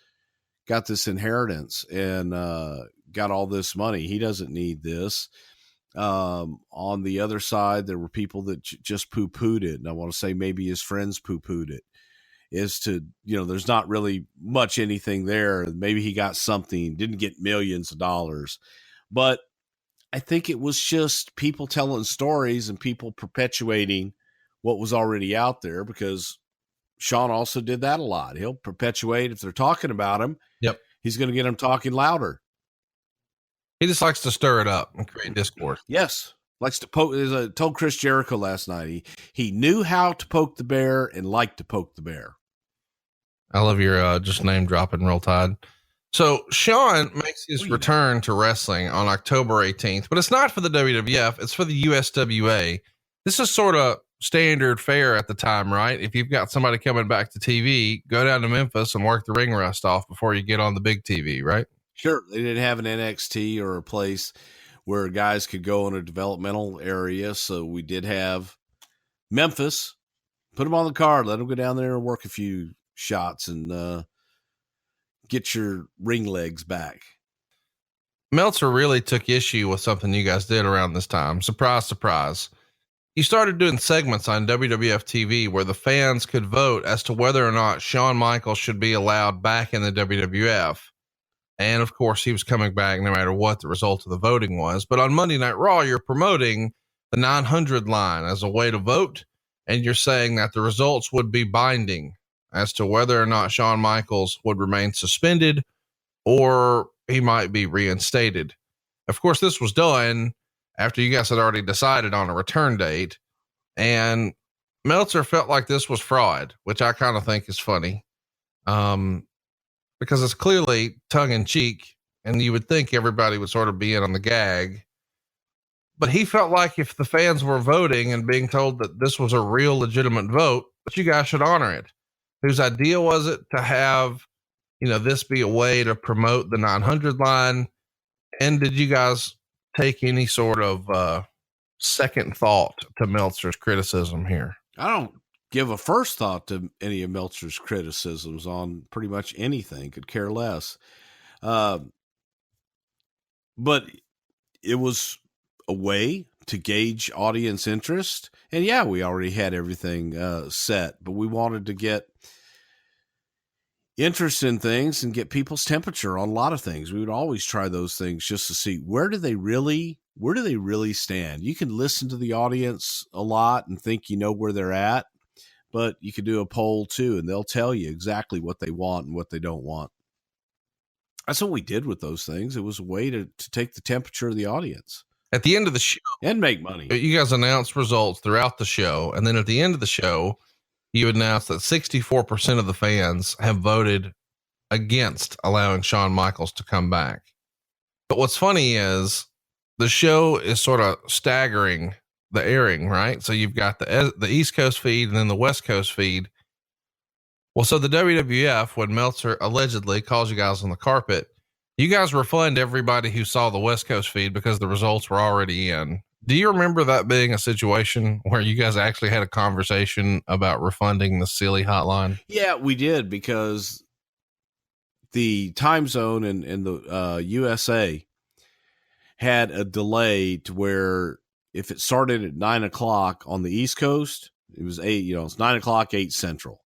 inheritance and got all this money. He doesn't need this. On the other side, there were people that just poo-pooed it. And I want to say maybe his friends poo-pooed it. There's not really much anything there. Maybe he got something, didn't get millions of dollars. But I think it was just people telling stories and people perpetuating what was already out there, because Shawn also did that a lot. He'll perpetuate, if they're talking about him, yep, he's going to get them talking louder. He just likes to stir it up and create discourse. Yes. Likes to poke. As I told Chris Jericho last night, he knew how to poke the bear and liked to poke the bear. I love your just name dropping, Roll Tide. So Shawn makes his return to wrestling on October 18th, but it's not for the WWF. It's for the USWA. This is sort of standard fare at the time, right? If you've got somebody coming back to TV, go down to Memphis and work the ring rust off before you get on the big TV, right? Sure. They didn't have an NXT or a place where guys could go in a developmental area. So we did have Memphis, put them on the card, let them go down there and work a few shots and get your ring legs back. Meltzer really took issue with something you guys did around this time. Surprise, surprise. You started doing segments on WWF TV where the fans could vote as to whether or not Shawn Michaels should be allowed back in the WWF. And of course, he was coming back no matter what the result of the voting was. But on Monday Night Raw, you're promoting the 900 line as a way to vote. And you're saying that the results would be binding as to whether or not Shawn Michaels would remain suspended or he might be reinstated. Of course, this was done after you guys had already decided on a return date. And Meltzer felt like this was fraud, which I kind of think is funny. Because it's clearly tongue in cheek and you would think everybody would sort of be in on the gag, but he felt like if the fans were voting and being told that this was a real legitimate vote, that you guys should honor it. Whose idea was it to have, this be a way to promote the 900 line? And did you guys take any sort of, second thought to Meltzer's criticism here? I don't give a first thought to any of Meltzer's criticisms on pretty much anything, could care less. But it was a way to gauge audience interest. And yeah, we already had everything set, but we wanted to get interest in things and get people's temperature on a lot of things. We would always try those things just to see where do they really stand. You can listen to the audience a lot and think you know where they're at, but you could do a poll too, and they'll tell you exactly what they want and what they don't want. That's what we did with those things. It was a way to take the temperature of the audience. At the end of the show. And make money. You guys announced results throughout the show. And then at the end of the show, you announced that 64% of the fans have voted against allowing Shawn Michaels to come back. But what's funny is the show is sort of staggering the airing, right? So you've got the East Coast feed and then the West Coast feed. Well, so the WWF, when Meltzer allegedly calls you guys on the carpet, you guys refund everybody who saw the West Coast feed because the results were already in. Do you remember that being a situation where you guys actually had a conversation about refunding the silly hotline? Yeah, we did, because the time zone in the USA had a delay to where if it started at 9:00 on the East Coast, it was 8, it's 9:00, 8 Central.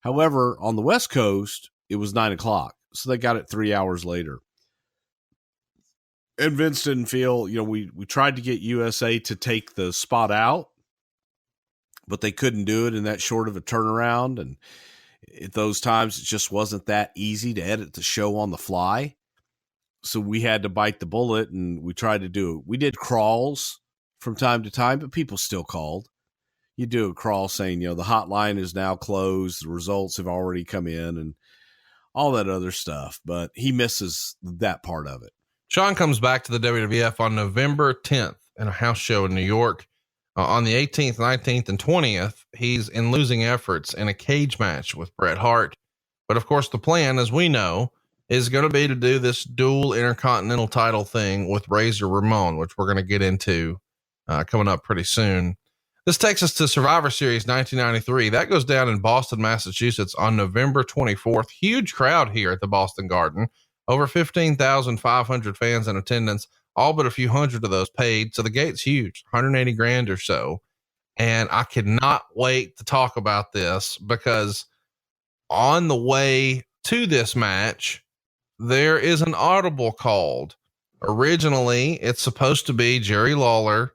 However, on the West Coast, it was 9:00. So they got it 3 hours later. And Vince didn't feel, we tried to get USA to take the spot out, but they couldn't do it in that short of a turnaround. And at those times, it just wasn't that easy to edit the show on the fly. So we had to bite the bullet, and we tried to do it. We did crawls from time to time, but people still called. You do a crawl saying, the hotline is now closed, the results have already come in, and all that other stuff. But he misses that part of it. Shawn comes back to the WWF on November 10th in a house show in New York. On the 18th, 19th, and 20th, he's in losing efforts in a cage match with Bret Hart. But of course, the plan, as we know, is going to be to do this dual intercontinental title thing with Razor Ramon, which we're going to get into coming up pretty soon. This takes us to Survivor Series 1993. That goes down in Boston, Massachusetts on November 24th. Huge crowd here at the Boston Garden. Over 15,500 fans in attendance, all but a few hundred of those paid. So the gate's huge, 180 grand or so. And I cannot wait to talk about this, because on the way to this match, there is an audible called. Originally, it's supposed to be Jerry Lawler,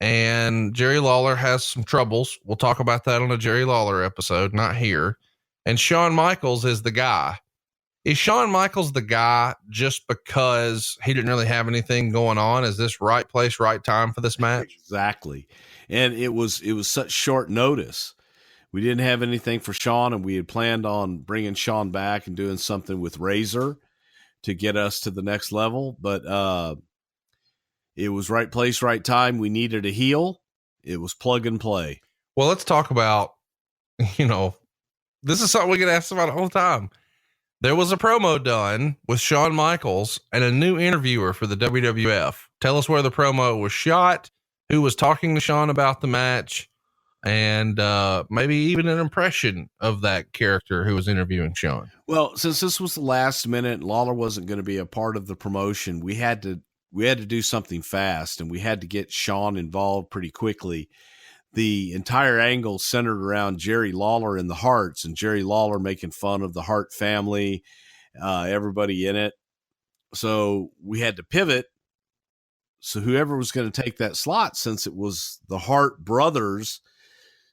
and Jerry Lawler has some troubles. We'll talk about that on a Jerry Lawler episode, not here. And Shawn Michaels is the guy. Is Shawn Michaels the guy just because he didn't really have anything going on? Is this right place, right time for this match? Exactly. And it was such short notice. We didn't have anything for Shawn, and we had planned on bringing Shawn back and doing something with Razor to get us to the next level. But it was right place, right time. We needed a heel. It was plug and play. Well, let's talk about, this is something we get asked about all the time. There was a promo done with Shawn Michaels and a new interviewer for the WWF. Tell us where the promo was shot, who was talking to Shawn about the match, and maybe even an impression of that character who was interviewing Shawn. Well, since this was the last minute, Lawler wasn't going to be a part of the promotion. We had to do something fast, and we had to get Shawn involved pretty quickly. The entire angle centered around Jerry Lawler and the Harts, and Jerry Lawler making fun of the Hart family, everybody in it. So we had to pivot. So whoever was going to take that slot, since it was the Hart brothers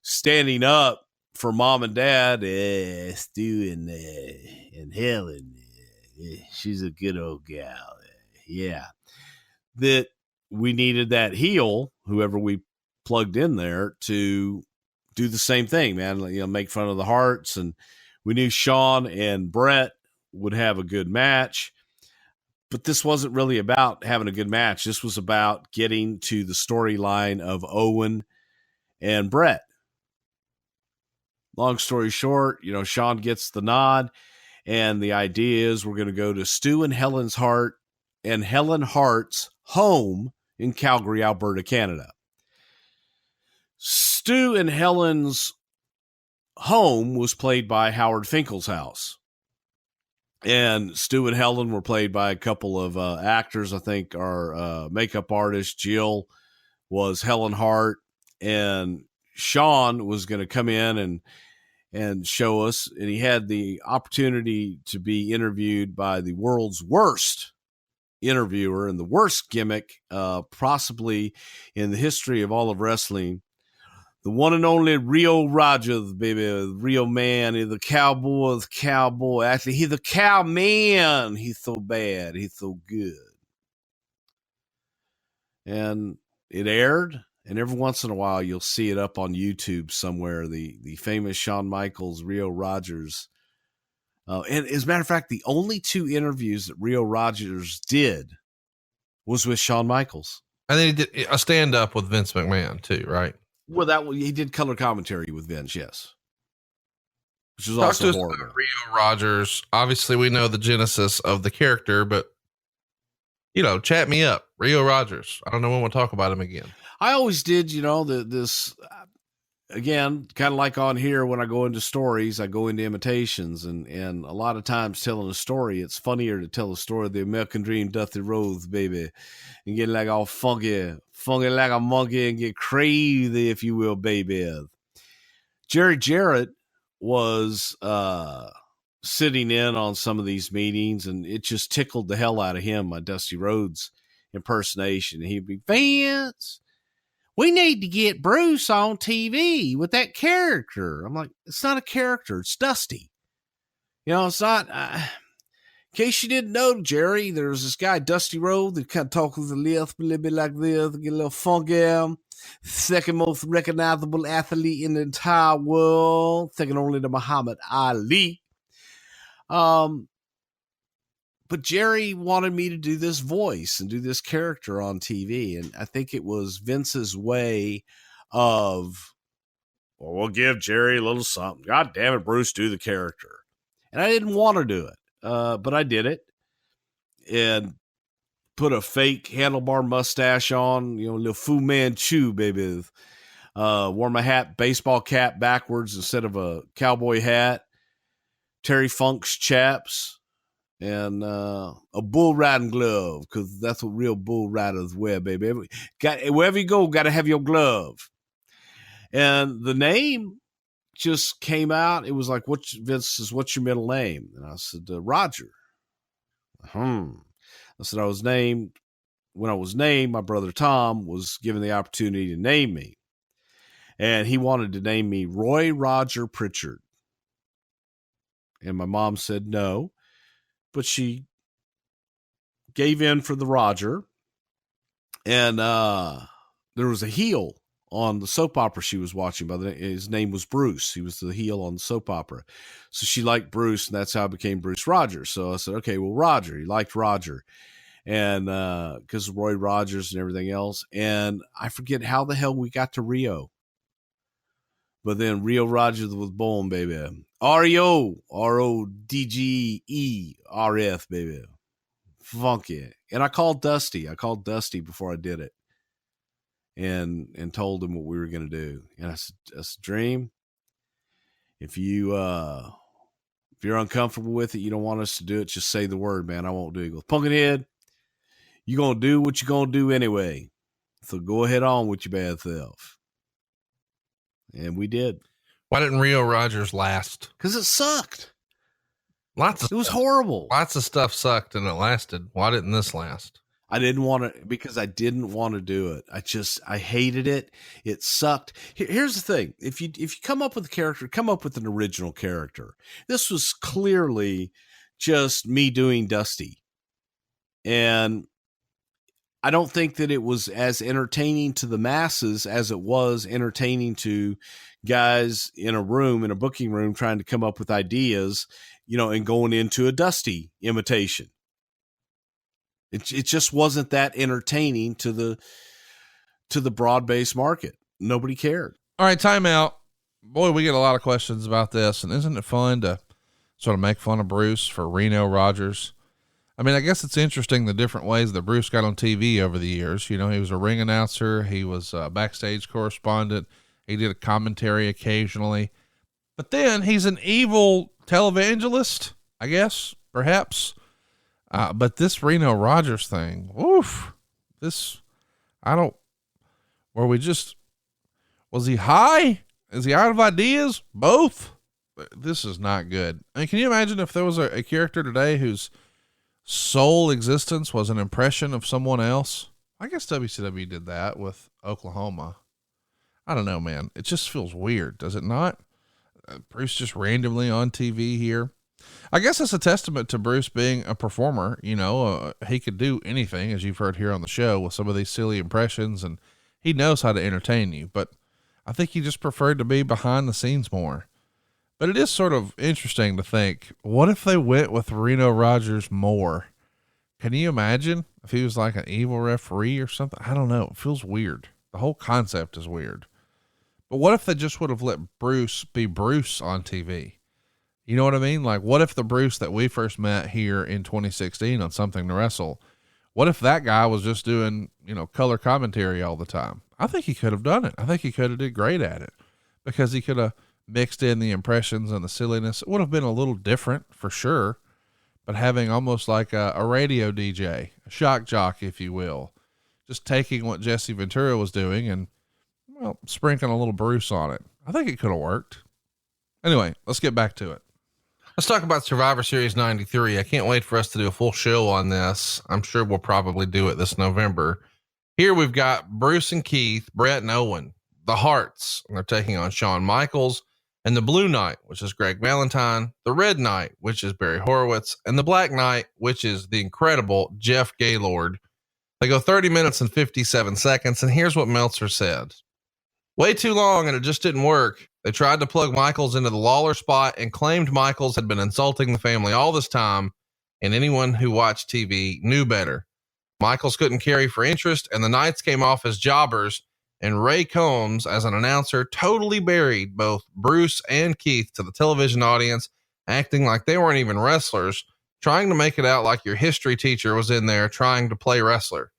standing up for mom and dad, Stu and Helen, she's a good old gal. Yeah. That we needed that heel, whoever we plugged in there, to do the same thing, man. Make fun of the Harts. And we knew Shawn and Brett would have a good match. But this wasn't really about having a good match. This was about getting to the storyline of Owen and Brett. Long story short, Shawn gets the nod, and the idea is we're going to go to Stu and Helen Hart's home in Calgary, Alberta, Canada. Stu and Helen's home was played by Howard Finkel's house. And Stu and Helen were played by a couple of actors. I think our makeup artist, Jill, was Helen Hart. And Shawn was going to come in and show us. And he had the opportunity to be interviewed by the world's worst interviewer and the worst gimmick possibly in the history of all of wrestling. The one and only Rio Rogers, baby, the real man. He's the cowboy. Actually, he's the cow man. He's so bad. He's so good. And it aired, and every once in a while you'll see it up on YouTube somewhere, the famous Shawn Michaels, Rio Rogers. And as a matter of fact, the only two interviews that Rio Rogers did was with Shawn Michaels. And then he did a stand-up with Vince McMahon too, right? Well, he did color commentary with Vince, yes. Which was Talk also to us horrible. about Rio Rogers. Obviously, we know the genesis of the character, but chat me up. Rio Rogers. I don't know when we'll talk about him again. I always did, this again, kind of like on here when I go into stories, I go into imitations, and a lot of times telling a story, it's funnier to tell a story of the American Dream, Dusty Rhodes, baby, and get like all funky like a monkey and get crazy, if you will, baby. Jerry Jarrett was sitting in on some of these meetings, and it just tickled the hell out of him, my Dusty Rhodes impersonation. He'd be, Vince, we need to get Bruce on TV with that character. I'm like, it's not a character. It's Dusty. It's not. In case you didn't know, Jerry, there's this guy, Dusty Rhodes, that kind of talks with a lisp a little bit like this, get a little funky. Second most recognizable athlete in the entire world, second only to Muhammad Ali. But Jerry wanted me to do this voice and do this character on TV. And I think it was Vince's way of, well, we'll give Jerry a little something. God damn it, Bruce, do the character. And I didn't want to do it, but I did it. And put a fake handlebar mustache on, little Fu Manchu, baby. Wore my hat, baseball cap backwards instead of a cowboy hat. Terry Funk's chaps. And a bull riding glove, because that's what real bull riders wear, baby. Wherever you go, got to have your glove. And the name just came out. It was like, Vince says, what's your middle name? And I said, Roger. I said, when I was named, my brother Tom was given the opportunity to name me. And he wanted to name me Roy Roger Prichard. And my mom said no. But she gave in for the Roger. And there was a heel on the soap opera she was watching. His name was Bruce. He was the heel on the soap opera. So she liked Bruce, and that's how it became Bruce Rogers. So I said, okay, well, Roger. He liked Roger. And because of Roy Rogers and everything else. And I forget how the hell we got to Rio. But then Rio Rogers was born, baby. R-E-O, R-O-D-G-E-R-F, baby. Funky. And I called Dusty. Before I did it. And told him what we were going to do. And I said, Dream, if you're uncomfortable with it, you don't want us to do it, just say the word, man. I won't do it. He goes, Pumpkinhead, you're going to do what you're going to do anyway. So go ahead on with your bad self. And we did. Why didn't Rio Rogers last? Because it sucked. It was horrible. Lots of stuff sucked and it lasted. Why didn't this last? I didn't want to, because I didn't want to do it. I hated it. It sucked. Here's the thing. If you come up with a character, come up with an original character. This was clearly just me doing Dusty. And I don't think that it was as entertaining to the masses as it was entertaining to guys in a booking room trying to come up with ideas, and going into a Dusty imitation. It just wasn't that entertaining to the broad-based market. Nobody cared. All right, timeout. Boy, we get a lot of questions about this, and isn't it fun to sort of make fun of Bruce for Reno Rogers? I mean, I guess it's interesting the different ways that Bruce got on TV over the years. He was a ring announcer. He was a backstage correspondent. He did a commentary occasionally. But then he's an evil televangelist, I guess, perhaps. But this Reno Rogers thing, was he high? Is he out of ideas? Both? This is not good. I mean, can you imagine if there was a character today whose sole existence was an impression of someone else? I guess WCW did that with Oklahoma. I don't know, man. It just feels weird, does it not? Bruce just randomly on TV here. I guess it's a testament to Bruce being a performer. He could do anything, as you've heard here on the show, with some of these silly impressions, and he knows how to entertain you. But I think he just preferred to be behind the scenes more. But it is sort of interesting to think, what if they went with Reno Rogers more? Can you imagine if he was like an evil referee or something? I don't know. It feels weird. The whole concept is weird. But what if they just would have let Bruce be Bruce on TV? You know what I mean? Like, what if the Bruce that we first met here in 2016 on Something to Wrestle, what if that guy was just doing, color commentary all the time? I think he could have done it. I think he could have did great at it, because he could have mixed in the impressions and the silliness. It would have been a little different for sure, but having almost like a radio DJ, a shock jock, if you will, just taking what Jesse Ventura was doing and, sprinkling a little Bruce on it. I think it could have worked. Anyway, let's get back to it. Let's talk about Survivor Series 93. I can't wait for us to do a full show on this. I'm sure we'll probably do it this November. Here we've got Bruce and Keith, Brett and Owen, the Hearts, and they're taking on Shawn Michaels, and the Blue Knight, which is Greg Valentine, the Red Knight, which is Barry Horowitz, and the Black Knight, which is the incredible Jeff Gaylord. They go 30 minutes and 57 seconds, and here's what Meltzer said. Way too long, and it just didn't work. They tried to plug Michaels into the Lawler spot and claimed Michaels had been insulting the family all this time, and anyone who watched TV knew better. Michaels couldn't carry for interest, and the Knights came off as jobbers, and Ray Combs, as an announcer, totally buried both Bruce and Keith to the television audience, acting like they weren't even wrestlers, trying to make it out like your history teacher was in there trying to play wrestler.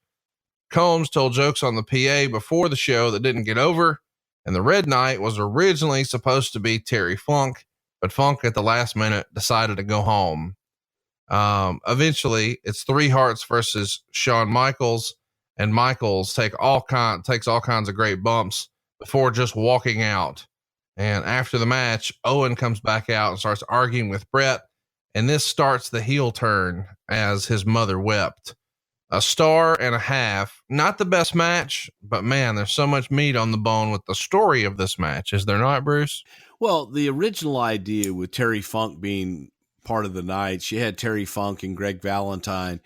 Combs told jokes on the PA before the show that didn't get over, and the Red Knight was originally supposed to be Terry Funk, but Funk at the last minute decided to go home. Eventually it's Three Hearts versus Shawn Michaels, and Michaels takes all kinds of great bumps before just walking out. And after the match, Owen comes back out and starts arguing with Brett, and this starts the heel turn as his mother wept. A star and a half. Not the best match, but man, there's so much meat on the bone with the story of this match. Is there not, Bruce? Well, the original idea with Terry Funk being part of the Knights, you had Terry Funk and Greg Valentine.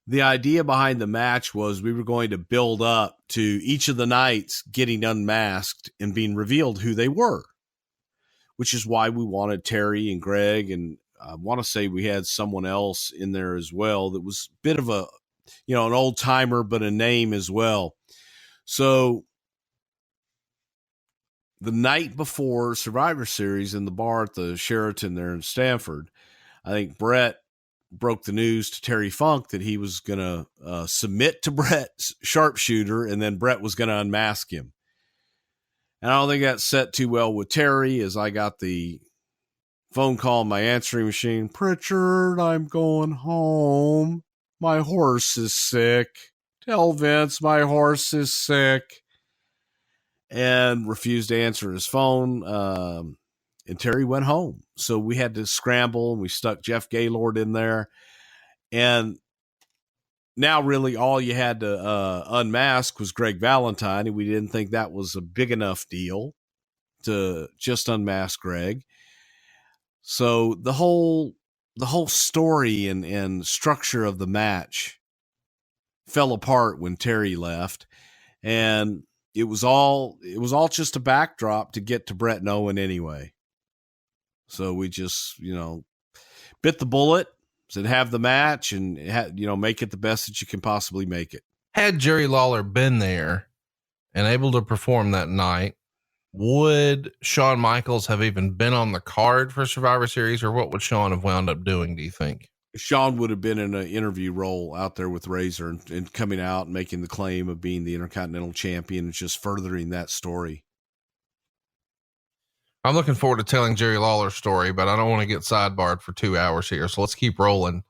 The idea behind the match was we were going to build up to each of the Knights getting unmasked and being revealed who they were, which is why we wanted Terry and Greg. And I want to say we had someone else in there as well that was a bit of a, an old timer, but a name as well. So the night before Survivor Series in the bar at the Sheraton there in Stanford, I think Brett broke the news to Terry Funk that he was going to submit to Brett's sharpshooter, and then Brett was going to unmask him. And I don't think that set too well with Terry, as I got the phone call on my answering machine. Prichard, I'm going home. My horse is sick. Tell Vince my horse is sick. And refused to answer his phone. And Terry went home. So we had to scramble, and we stuck Jeff Gaylord in there. And now really all you had to unmask was Greg Valentine, and we didn't think that was a big enough deal to just unmask Greg. So the whole story and structure of the match fell apart when Terry left, and it was all just a backdrop to get to Brett and Owen anyway. So we just, bit the bullet, said have the match, and make it the best that you can possibly make it. Had Jerry Lawler been there and able to perform that night, would Shawn Michaels have even been on the card for Survivor Series, or what would Shawn have wound up doing, do you think? Shawn would have been in an interview role out there with Razor and coming out and making the claim of being the Intercontinental Champion and just furthering that story. I'm looking forward to telling Jerry Lawler's story, but I don't want to get sidebarred for 2 hours here. So let's keep rolling.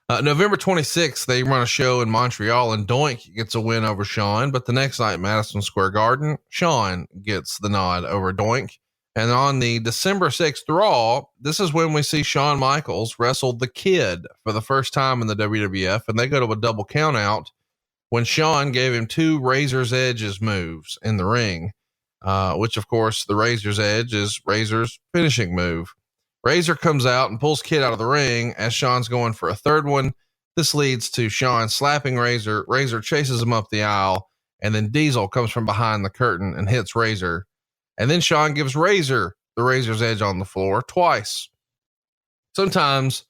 November 26th, they run a show in Montreal, and Doink gets a win over Shawn. But the next night, Madison Square Garden, Shawn gets the nod over Doink. And on the December 6th Raw, this is when we see Shawn Michaels wrestle the Kid for the first time in the WWF, and they go to a double count out when Shawn gave him 2 Razor's Edges moves in the ring, which of course the Razor's Edge is Razor's finishing move. Razor comes out and pulls Kid out of the ring as Shawn's going for a third one. This leads to Shawn slapping Razor. Razor chases him up the aisle, and then Diesel comes from behind the curtain and hits Razor. And then Shawn gives Razor the Razor's Edge on the floor twice. Sometimes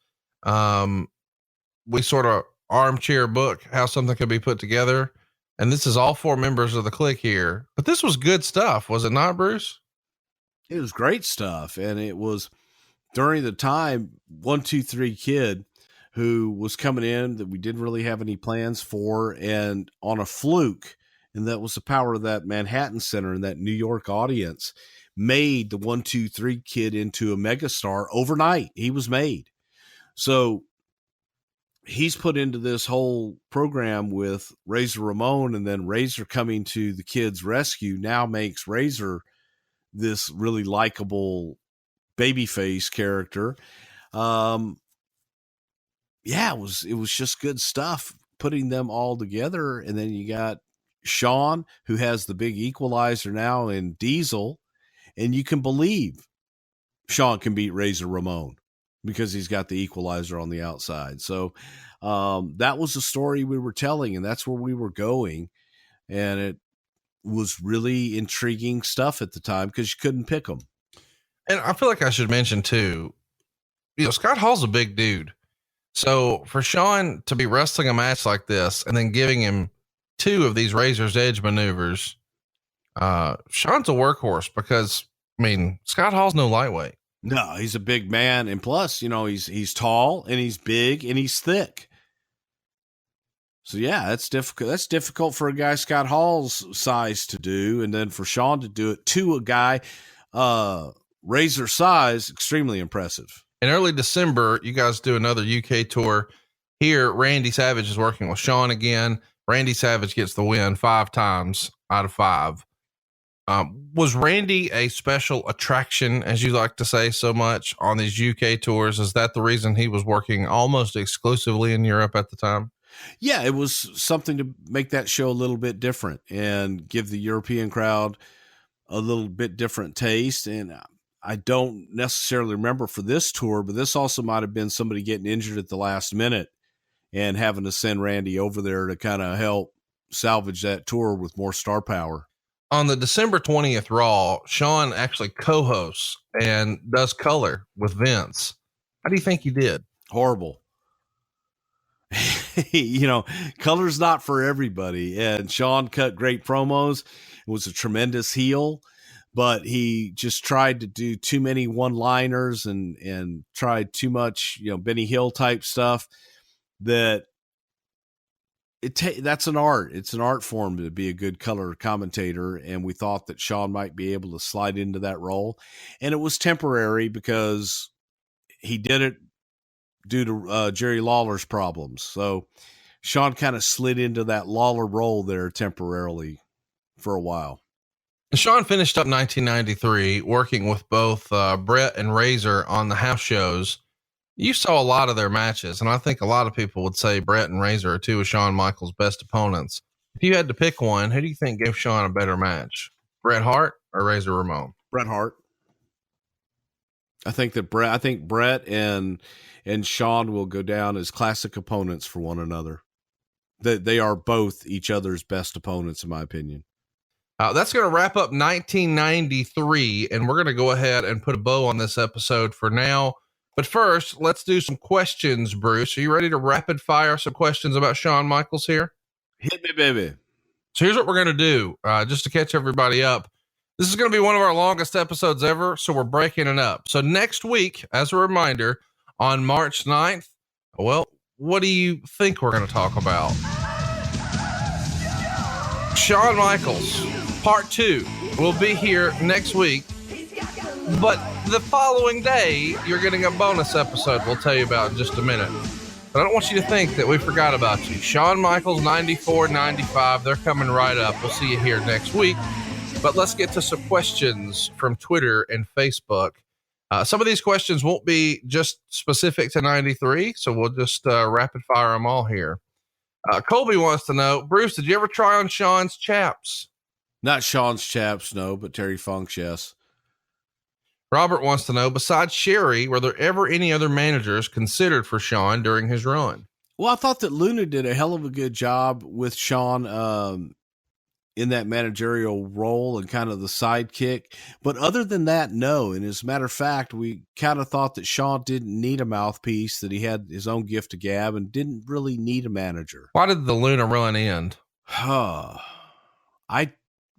we sort of armchair book how something could be put together. And this is all 4 members of the clique here. But this was good stuff, was it not, Bruce? It was great stuff. And it was during the time 1-2-3 Kid, who was coming in that we didn't really have any plans for, and on a fluke. And that was the power of that Manhattan Center and that New York audience made the 1-2-3 Kid into a megastar overnight. He was made. So he's put into this whole program with Razor Ramon, and then Razor coming to the Kid's rescue now makes Razor this really likable babyface character. It was just good stuff putting them all together. And then you got Shawn, who has the big equalizer now in Diesel, and you can believe Shawn can beat Razor Ramon because he's got the equalizer on the outside. So that was the story we were telling, and that's where we were going. And it was really intriguing stuff at the time because you couldn't pick them. And I feel like I should mention too, Scott Hall's a big dude. So for Shawn to be wrestling a match like this and then giving him 2 of these Razor's Edge maneuvers, Shawn's a workhorse because, Scott Hall's no lightweight. No, he's a big man. And plus, he's tall and he's big and he's thick. So yeah, that's difficult. That's difficult for a guy Scott Hall's size to do. And then for Shawn to do it to a guy, Razor size, extremely impressive. In early December, you guys do another UK tour. Here, Randy Savage is working with Shawn again. Randy Savage gets the win 5 times out of 5. Was Randy a special attraction, as you like to say so much, on these UK tours? Is that the reason he was working almost exclusively in Europe at the time? Yeah, it was something to make that show a little bit different and give the European crowd a little bit different taste. And I don't necessarily remember for this tour, but this also might have been somebody getting injured at the last minute and having to send Randy over there to kind of help salvage that tour with more star power. On the December 20th Raw, Shawn actually co-hosts and does color with Vince. How do you think he did? Horrible. Color's not for everybody. And Shawn cut great promos. It was a tremendous heel. but he just tried to do too many one-liners and tried too much, Benny Hill type stuff. That's an art. It's an art form to be a good color commentator, and we thought that Shawn might be able to slide into that role, and it was temporary because he did it due to Jerry Lawler's problems. So Shawn kind of slid into that Lawler role there temporarily for a while. Shawn finished up 1993 working with both Brett and Razor on the house shows. You saw a lot of their matches, and I think a lot of people would say Brett and Razor are two of Shawn Michaels' best opponents. If you had to pick one, who do you think gave Shawn a better match? Bret Hart or Razor Ramon? Bret Hart. I think Brett and Shawn will go down as classic opponents for one another. They are both each other's best opponents, in my opinion. That's going to wrap up 1993, and we're going to go ahead and put a bow on this episode for now. But first, let's do some questions, Bruce. Are you ready to rapid fire some questions about Shawn Michaels here? Hit me, baby. So here's what we're going to do, just to catch everybody up. This is going to be one of our longest episodes ever, so we're breaking it up. So next week, as a reminder, on March 9th, well, what do you think we're going to talk about? Shawn Michaels, Part 2, will be here next week. But the following day, you're getting a bonus episode we'll tell you about in just a minute. But I don't want you to think that we forgot about you. Shawn Michaels, 94, 95, they're coming right up. We'll see you here next week. But let's get to some questions from Twitter and Facebook. Some of these questions won't be just specific to 93, so we'll just rapid fire them all here. Colby wants to know, Bruce, did you ever try on Shawn's chaps? Not Shawn's chaps, no, but Terry Funk's, yes. Robert wants to know, besides Sherry, were there ever any other managers considered for Shawn during his run? Well, I thought that Luna did a hell of a good job with Shawn in that managerial role and kind of the sidekick. But other than that, no. And as a matter of fact, we kind of thought that Shawn didn't need a mouthpiece, that he had his own gift of gab and didn't really need a manager. Why did the Luna run end? I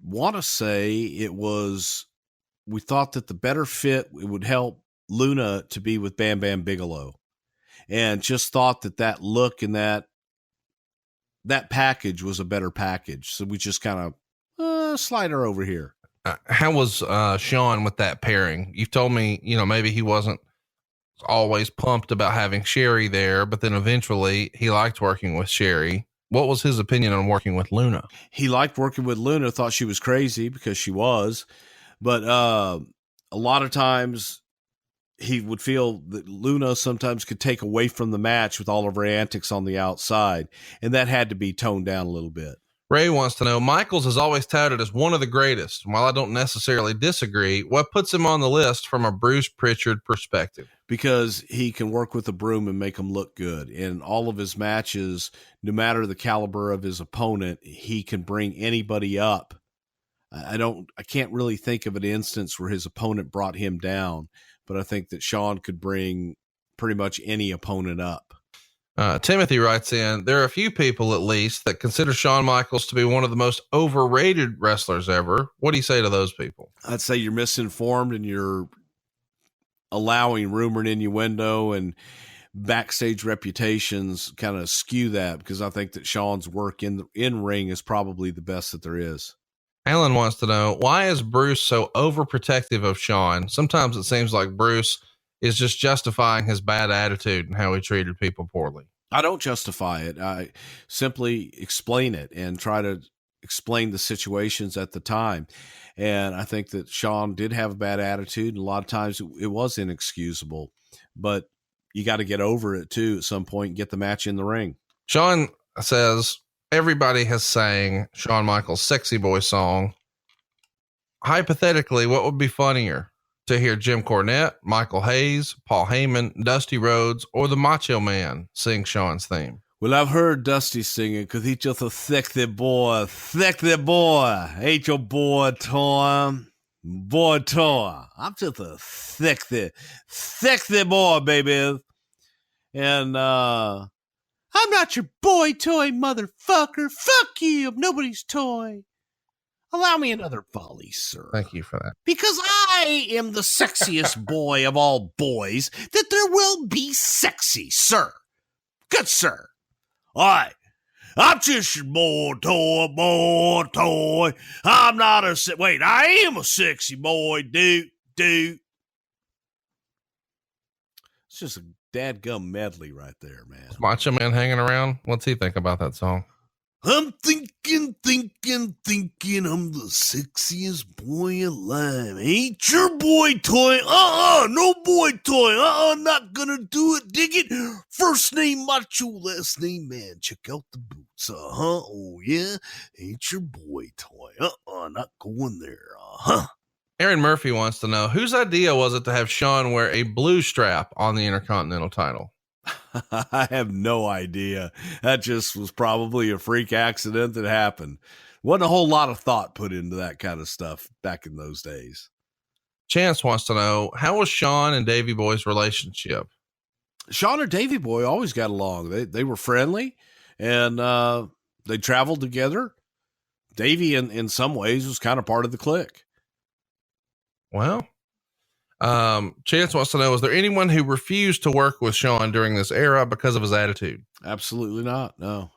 want to say it was, we thought that the better fit, it would help Luna to be with Bam Bam Bigelow, and just thought that look and that package was a better package. So we just kind of slide her over here. How was Shawn with that pairing? You've told me, maybe he wasn't always pumped about having Sherry there, but then eventually he liked working with Sherry. What was his opinion on working with Luna? He liked working with Luna, thought she was crazy because she was, but a lot of times he would feel that Luna sometimes could take away from the match with all of her antics on the outside, and that had to be toned down a little bit. Ray wants to know, Michaels is always touted as one of the greatest. While I don't necessarily disagree, what puts him on the list from a Bruce Prichard perspective? Because he can work with a broom and make them look good. In all of his matches, no matter the caliber of his opponent, he can bring anybody up. I can't really think of an instance where his opponent brought him down, but I think that Shawn could bring pretty much any opponent up. Timothy writes in, there are a few people at least that consider Shawn Michaels to be one of the most overrated wrestlers ever. What do you say to those people? I'd say you're misinformed and you're allowing rumor and innuendo and backstage reputations kind of skew that, because I think that Shawn's work in ring is probably the best that there is. Alan wants to know, why is Bruce so overprotective of Shawn? Sometimes it seems like Bruce is just justifying his bad attitude and how he treated people poorly. I don't justify it. I simply explain it and try to explain the situations at the time. And I think that Shawn did have a bad attitude, and a lot of times it was inexcusable, but you got to get over it too at some point and get the match in the ring. Sean says, everybody has sang Shawn Michaels' Sexy Boy song. Hypothetically, what would be funnier? To hear Jim Cornette, Michael Hayes, Paul Heyman, Dusty Rhodes, or the Macho Man sing Shawn's theme? Well, I've heard Dusty singing because he's just a sexy boy. Sexy boy. Ain't your boy, Tom? Boy, Tom. I'm just a sexy boy, baby. And, I'm not your boy toy, motherfucker. Fuck you. I'm nobody's toy. Allow me another volley, sir. Thank you for that. Because I am the sexiest boy of all boys that there will be sexy, sir. Good sir. I'm just your boy toy. I'm not wait, I am a sexy boy, dude. It's just a dadgum medley right there, man. Macho Man hanging around. What's he think about that song? I'm thinking I'm the sexiest boy alive. Ain't your boy toy. No boy toy. Not gonna do it. Dig it. First name macho, last name man. Check out the boots. Oh yeah. Ain't your boy toy. Not going there. Aaron Murphy wants to know, whose idea was it to have Shawn wear a blue strap on the Intercontinental title? I have no idea. That just was probably a freak accident that happened. Wasn't a whole lot of thought put into that kind of stuff back in those days. Chance wants to know, how was Shawn and Davey Boy's relationship? Shawn and Davey Boy always got along. They were friendly, and they traveled together. Davey, in some ways, was kind of part of the clique. Well, Chance wants to know, is there anyone who refused to work with Shawn during this era because of his attitude? Absolutely not. No.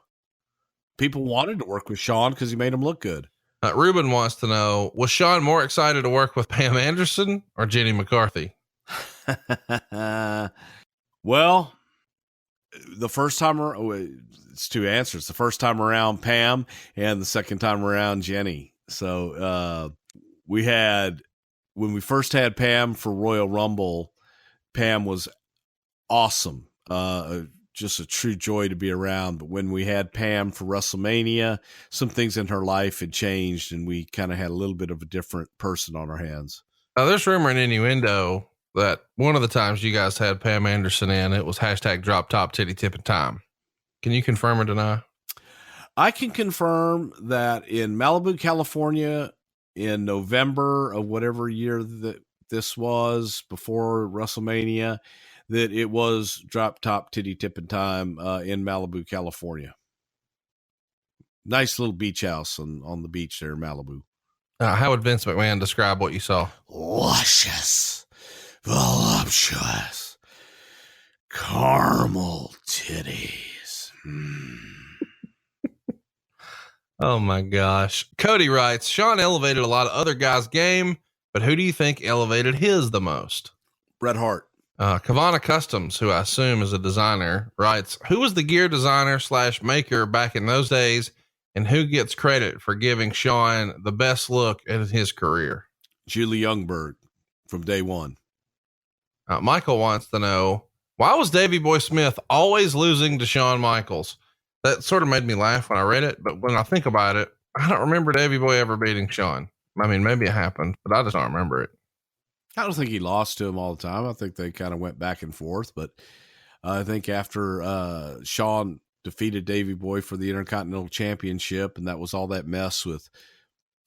People wanted to work with Shawn because he made them look good. Ruben wants to know, was Shawn more excited to work with Pam Anderson or Jenny McCarthy? Well, the first time, it's two answers. The first time around, Pam, and the second time around, Jenny. So when we first had Pam for Royal Rumble, Pam was awesome. Just a true joy to be around. But when we had Pam for WrestleMania, some things in her life had changed, and we kind of had a little bit of a different person on our hands. Now, there's rumor and innuendo that one of the times you guys had Pam Anderson in, it was hashtag drop top titty tipping time. Can you confirm or deny? I can confirm that in Malibu, California, in November of whatever year that this was, before WrestleMania, that it was drop top titty tipping time in Malibu, California. Nice little beach house on the beach there in Malibu. How would Vince McMahon describe what you saw? Luscious, voluptuous, caramel titties. Oh my gosh. Cody writes, Shawn elevated a lot of other guys' game, but who do you think elevated his the most? Bret Hart. Kavana Customs, who I assume is a designer, writes, who was the gear designer / maker back in those days, and who gets credit for giving Shawn the best look in his career? Julie Youngberg from day one. Michael wants to know, why was Davey Boy Smith always losing to Shawn Michaels? That sort of made me laugh when I read it, but when I think about it, I don't remember Davey Boy ever beating Shawn. I mean, maybe it happened, but I just don't remember it. I don't think he lost to him all the time. I think they kind of went back and forth, but I think after Shawn defeated Davey Boy for the Intercontinental Championship, and that was all that mess with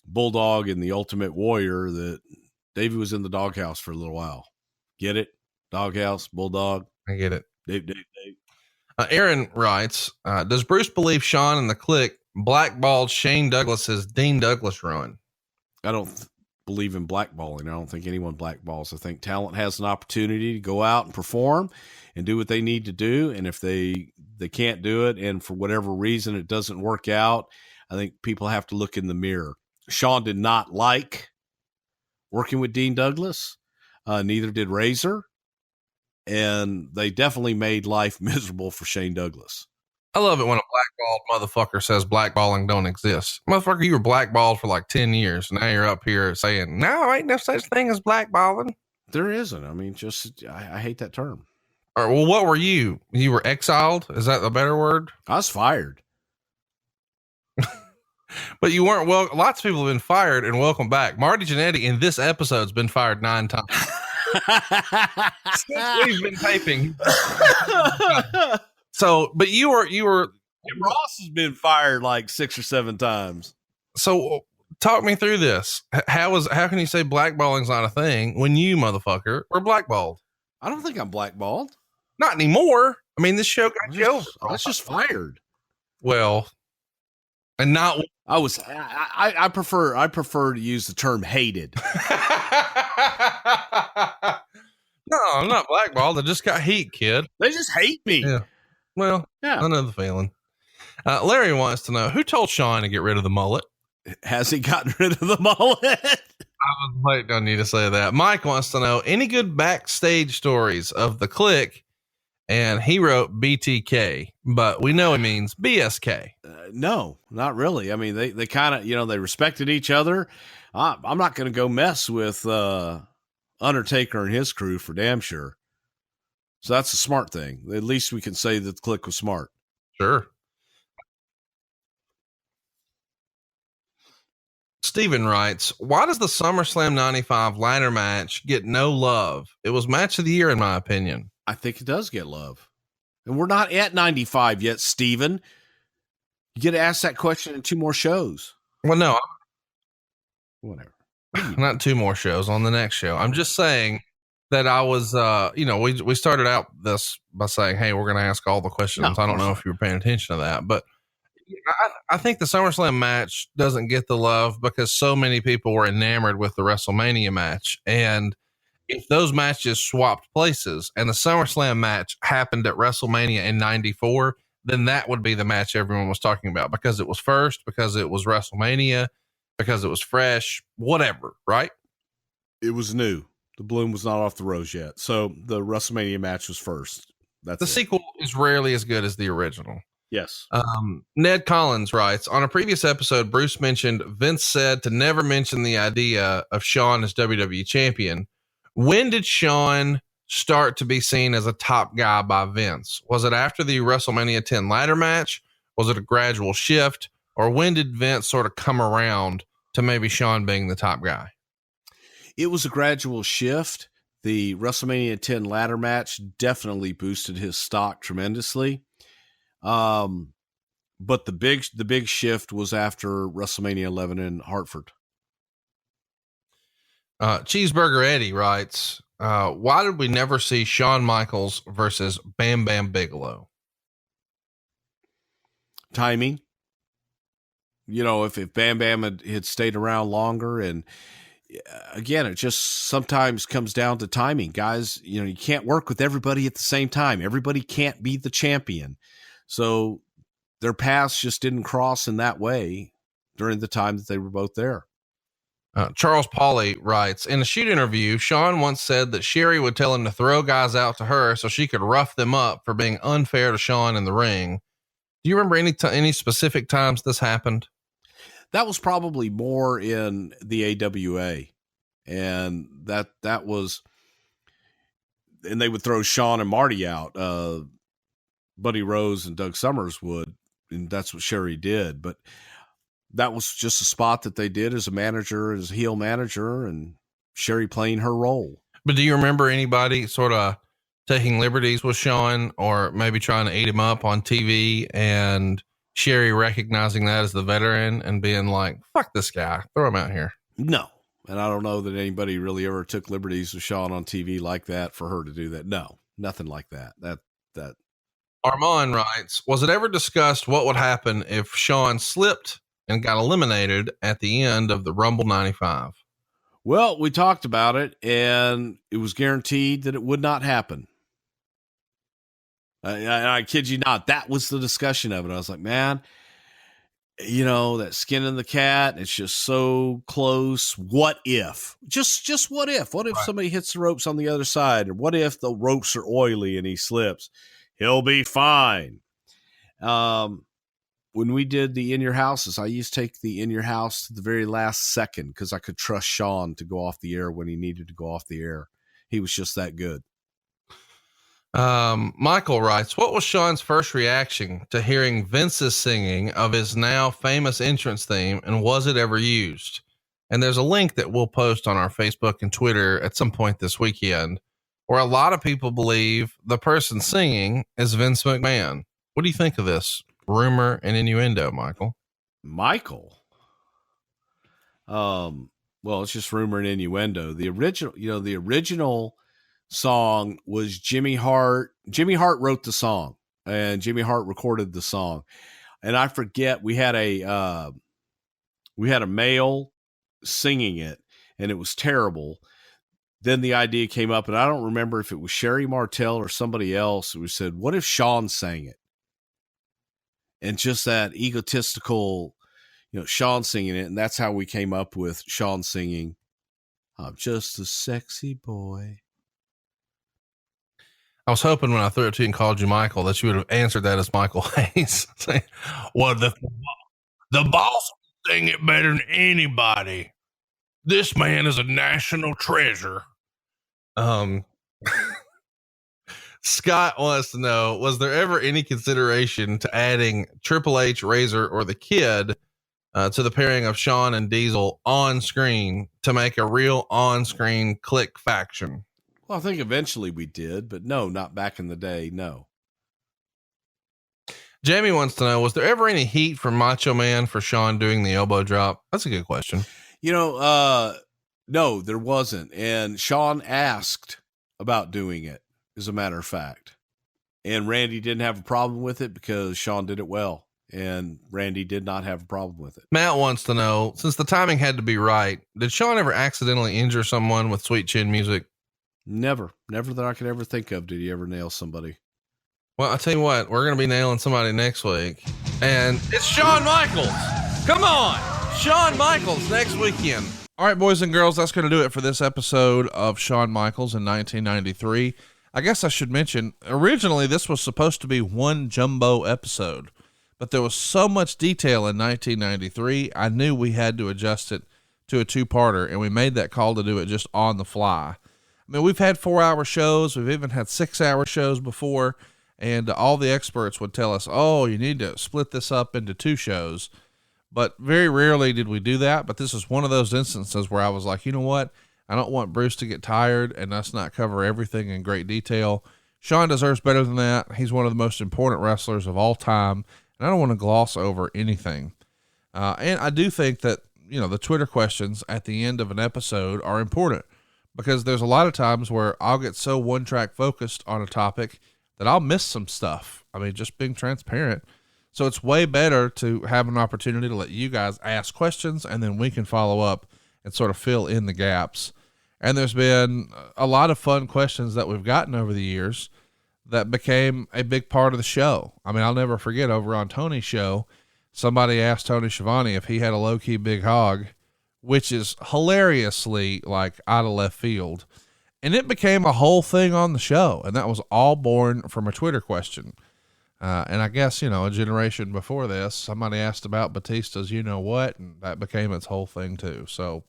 Bulldog and the Ultimate Warrior, that Davey was in the doghouse for a little while. Get it? Doghouse, Bulldog. I get it. Dave. Aaron writes, does Bruce believe Shawn and the Clique blackballed Shane Douglas's Dean Douglas run? I don't believe in blackballing. I don't think anyone blackballs. I think talent has an opportunity to go out and perform and do what they need to do. And if they can't do it, and for whatever reason it doesn't work out, I think people have to look in the mirror. Shawn did not like working with Dean Douglas. Neither did Razor. And they definitely made life miserable for Shane Douglas. I love it when a blackballed motherfucker says blackballing don't exist. Motherfucker, you were blackballed for like 10 years. Now you're up here saying, no, ain't no such thing as blackballing. There isn't. I mean, I hate that term. Or, well, what were you? You were exiled? Is that the better word? I was fired. But you weren't. Well, lots of people have been fired and welcome back. Marty Jannetty in this episode's been fired 9 times. Since we've been taping. So, but you were Ross has been fired like 6 or 7 times. So talk me through this. How can you say blackballing's not a thing when you motherfucker were blackballed? I don't think I'm blackballed. Not anymore. I mean, this show got you over. I was just fired. Well, and not I prefer to use the term hated. No, I'm not blackballed. I just got heat, kid. They just hate me. Yeah. Well, Yeah. I know the feeling. Larry wants to know, who told Shawn to get rid of the mullet? Has he gotten rid of the mullet? I was waiting on you to say that. Mike wants to know, any good backstage stories of the Click? And he wrote BTK, but we know he means BSK. No, not really. I mean, they kind of, they respected each other. I'm not going to go mess with Undertaker and his crew for damn sure. So that's a smart thing. At least we can say that the Click was smart. Sure. Steven writes, why does the SummerSlam 95 ladder match get no love? It was match of the year, in my opinion. I think it does get love. And we're not at 95 yet, Steven. You get to ask that question in 2 more shows. Well, no. Whatever. Not 2 more shows, on the next show. I'm just saying that I was, we started out this by saying, hey, we're going to ask all the questions. I don't know if you were paying attention to that, but I think the SummerSlam match doesn't get the love because so many people were enamored with the WrestleMania match. And if those matches swapped places and the SummerSlam match happened at WrestleMania in 94, then that would be the match everyone was talking about because it was first, because it was WrestleMania, because it was fresh, whatever, right? It was new. The bloom was not off the rose yet. So the WrestleMania match was first. That's the sequel is rarely as good as the original. Yes. Ned Collins writes, on a previous episode, Bruce mentioned Vince said to never mention the idea of Shawn as WWE champion. When did Shawn start to be seen as a top guy by Vince? Was it after the WrestleMania 10 ladder match? Was it a gradual shift? Or when did Vince sort of come around to maybe Shawn being the top guy? It was a gradual shift. The WrestleMania 10 ladder match definitely boosted his stock tremendously. But the big shift was after WrestleMania 11 in Hartford. Cheeseburger Eddie writes, why did we never see Shawn Michaels versus Bam Bam Bigelow? Timing. If Bam Bam had stayed around longer, and again, it just sometimes comes down to timing. Guys, you can't work with everybody at the same time. Everybody can't be the champion. So their paths just didn't cross in that way during the time that they were both there. Charles Pauly writes, in a shoot interview, Shawn once said that Sherry would tell him to throw guys out to her so she could rough them up for being unfair to Shawn in the ring. Do you remember any specific times this happened? That was probably more in the AWA. And that was, and they would throw Shawn and Marty out. Buddy Rose and Doug Summers would, and that's what Sherry did. But that was just a spot that they did as a manager, as a heel manager, and Sherry playing her role. But do you remember anybody sort of taking liberties with Shawn or maybe trying to eat him up on TV and Sherry recognizing that as the veteran and being like, fuck this guy, throw him out here? No. And I don't know that anybody really ever took liberties with Shawn on TV like that for her to do that. No, nothing like that. That Armand writes, was it ever discussed what would happen if Shawn slipped and got eliminated at the end of the Rumble 95? Well, we talked about it, and it was guaranteed that it would not happen. I kid you not. That was the discussion of it. I was like, man, that skin in the cat, it's just so close. What if? Just what if? What if somebody hits the ropes on the other side? Or what if the ropes are oily and he slips? He'll be fine. When we did the In Your Houses, I used to take the In Your House to the very last second because I could trust Shawn to go off the air when he needed to go off the air. He was just that good. Michael writes, what was Shawn's first reaction to hearing Vince's singing of his now famous entrance theme, and was it ever used? And there's a link that we'll post on our Facebook and Twitter at some point this weekend, where a lot of people believe the person singing is Vince McMahon. What do you think of this rumor and innuendo, Michael? Well, it's just rumor and innuendo. The original song was Jimmy Hart. Jimmy Hart wrote the song and Jimmy Hart recorded the song. And I forget, we had a We had a male singing it, and it was terrible. Then the idea came up, and I don't remember if it was Sherry Martell or somebody else who said, what if Shawn sang it? And just that egotistical, Shawn singing it. And that's how we came up with Shawn singing, I'm just a sexy boy. I was hoping when I threw it to you and called you Michael that you would have answered that as Michael Hayes. Well, the boss will sing it better than anybody. This man is a national treasure. Scott wants to know, was there ever any consideration to adding Triple H, Razor, or the Kid to the pairing of Shawn and Diesel on screen to make a real on-screen click faction? Well, I think eventually we did, but no, not back in the day. No. Jamie wants to know, was there ever any heat from Macho Man for Shawn doing the elbow drop? That's a good question. No, there wasn't. And Shawn asked about doing it, as a matter of fact. And Randy didn't have a problem with it because Shawn did it well. And Randy did not have a problem with it. Matt wants to know, since the timing had to be right, did Shawn ever accidentally injure someone with Sweet Chin Music? Never that I could ever think of. Did he ever nail somebody? Well, I'll tell you what, we're going to be nailing somebody next week. And it's Shawn Michaels. Come on. Shawn Michaels next weekend. All right, boys and girls, that's going to do it for this episode of Shawn Michaels in 1993. I guess I should mention, originally this was supposed to be one jumbo episode, but there was so much detail in 1993, I knew we had to adjust it to a two-parter, and we made that call to do it just on the fly. I mean, we've had 4-hour shows. We've even had 6-hour shows before, and all the experts would tell us, oh, you need to split this up into 2 shows. But very rarely did we do that. But this is one of those instances where I was like, you know what? I don't want Bruce to get tired and us not cover everything in great detail. Shawn deserves better than that. He's one of the most important wrestlers of all time, and I don't want to gloss over anything. And I do think that, the Twitter questions at the end of an episode are important, because there's a lot of times where I'll get so one-track focused on a topic that I'll miss some stuff. I mean, just being transparent. So it's way better to have an opportunity to let you guys ask questions, and then we can follow up and sort of fill in the gaps. And there's been a lot of fun questions that we've gotten over the years that became a big part of the show. I mean, I'll never forget, over on Tony's show, somebody asked Tony Schiavone if he had a low-key big hog, which is hilariously like out of left field. And it became a whole thing on the show. And that was all born from a Twitter question. And I guess, a generation before this, somebody asked about Batista's what, and that became its whole thing too. So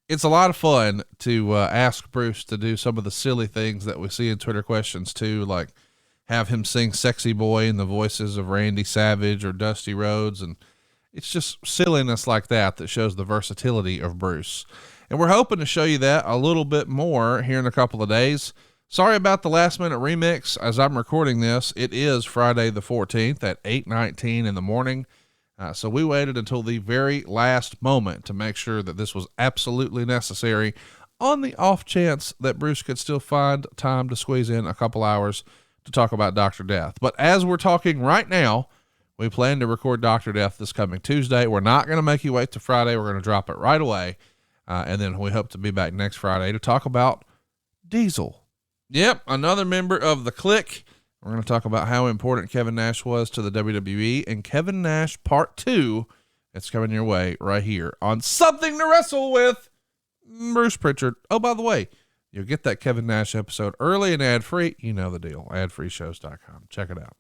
it's a lot of fun to ask Bruce to do some of the silly things that we see in Twitter questions too, like have him sing Sexy Boy in the voices of Randy Savage or Dusty Rhodes. And it's just silliness like that shows the versatility of Bruce. And we're hoping to show you that a little bit more here in a couple of days. Sorry about the last minute remix. As I'm recording this, it is Friday the 14th at 8:19 in the morning. So we waited until the very last moment to make sure that this was absolutely necessary, on the off chance that Bruce could still find time to squeeze in a couple hours to talk about Dr. Death. But as we're talking right now, we plan to record Dr. Death this coming Tuesday. We're not going to make you wait till Friday. We're going to drop it right away. And then we hope to be back next Friday to talk about Diesel. Yep, another member of the Clique. We're going to talk about how important Kevin Nash was to the WWE, and Kevin Nash Part 2. It's coming your way right here on Something to Wrestle with Bruce Prichard. Oh, by the way, you'll get that Kevin Nash episode early and ad-free. You know the deal. Adfreeshows.com. Check it out.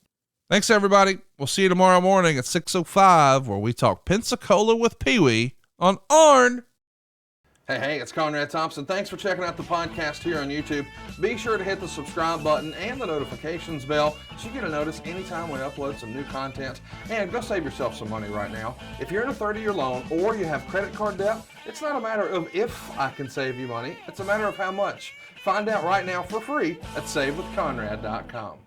Thanks, everybody. We'll see you tomorrow morning at 6:05, where we talk Pensacola with Pee-wee on Arn. Hey, it's Conrad Thompson. Thanks for checking out the podcast here on YouTube. Be sure to hit the subscribe button and the notifications bell so you get a notice anytime we upload some new content. And go save yourself some money right now. If you're in a 30-year loan or you have credit card debt, it's not a matter of if I can save you money. It's a matter of how much. Find out right now for free at SaveWithConrad.com.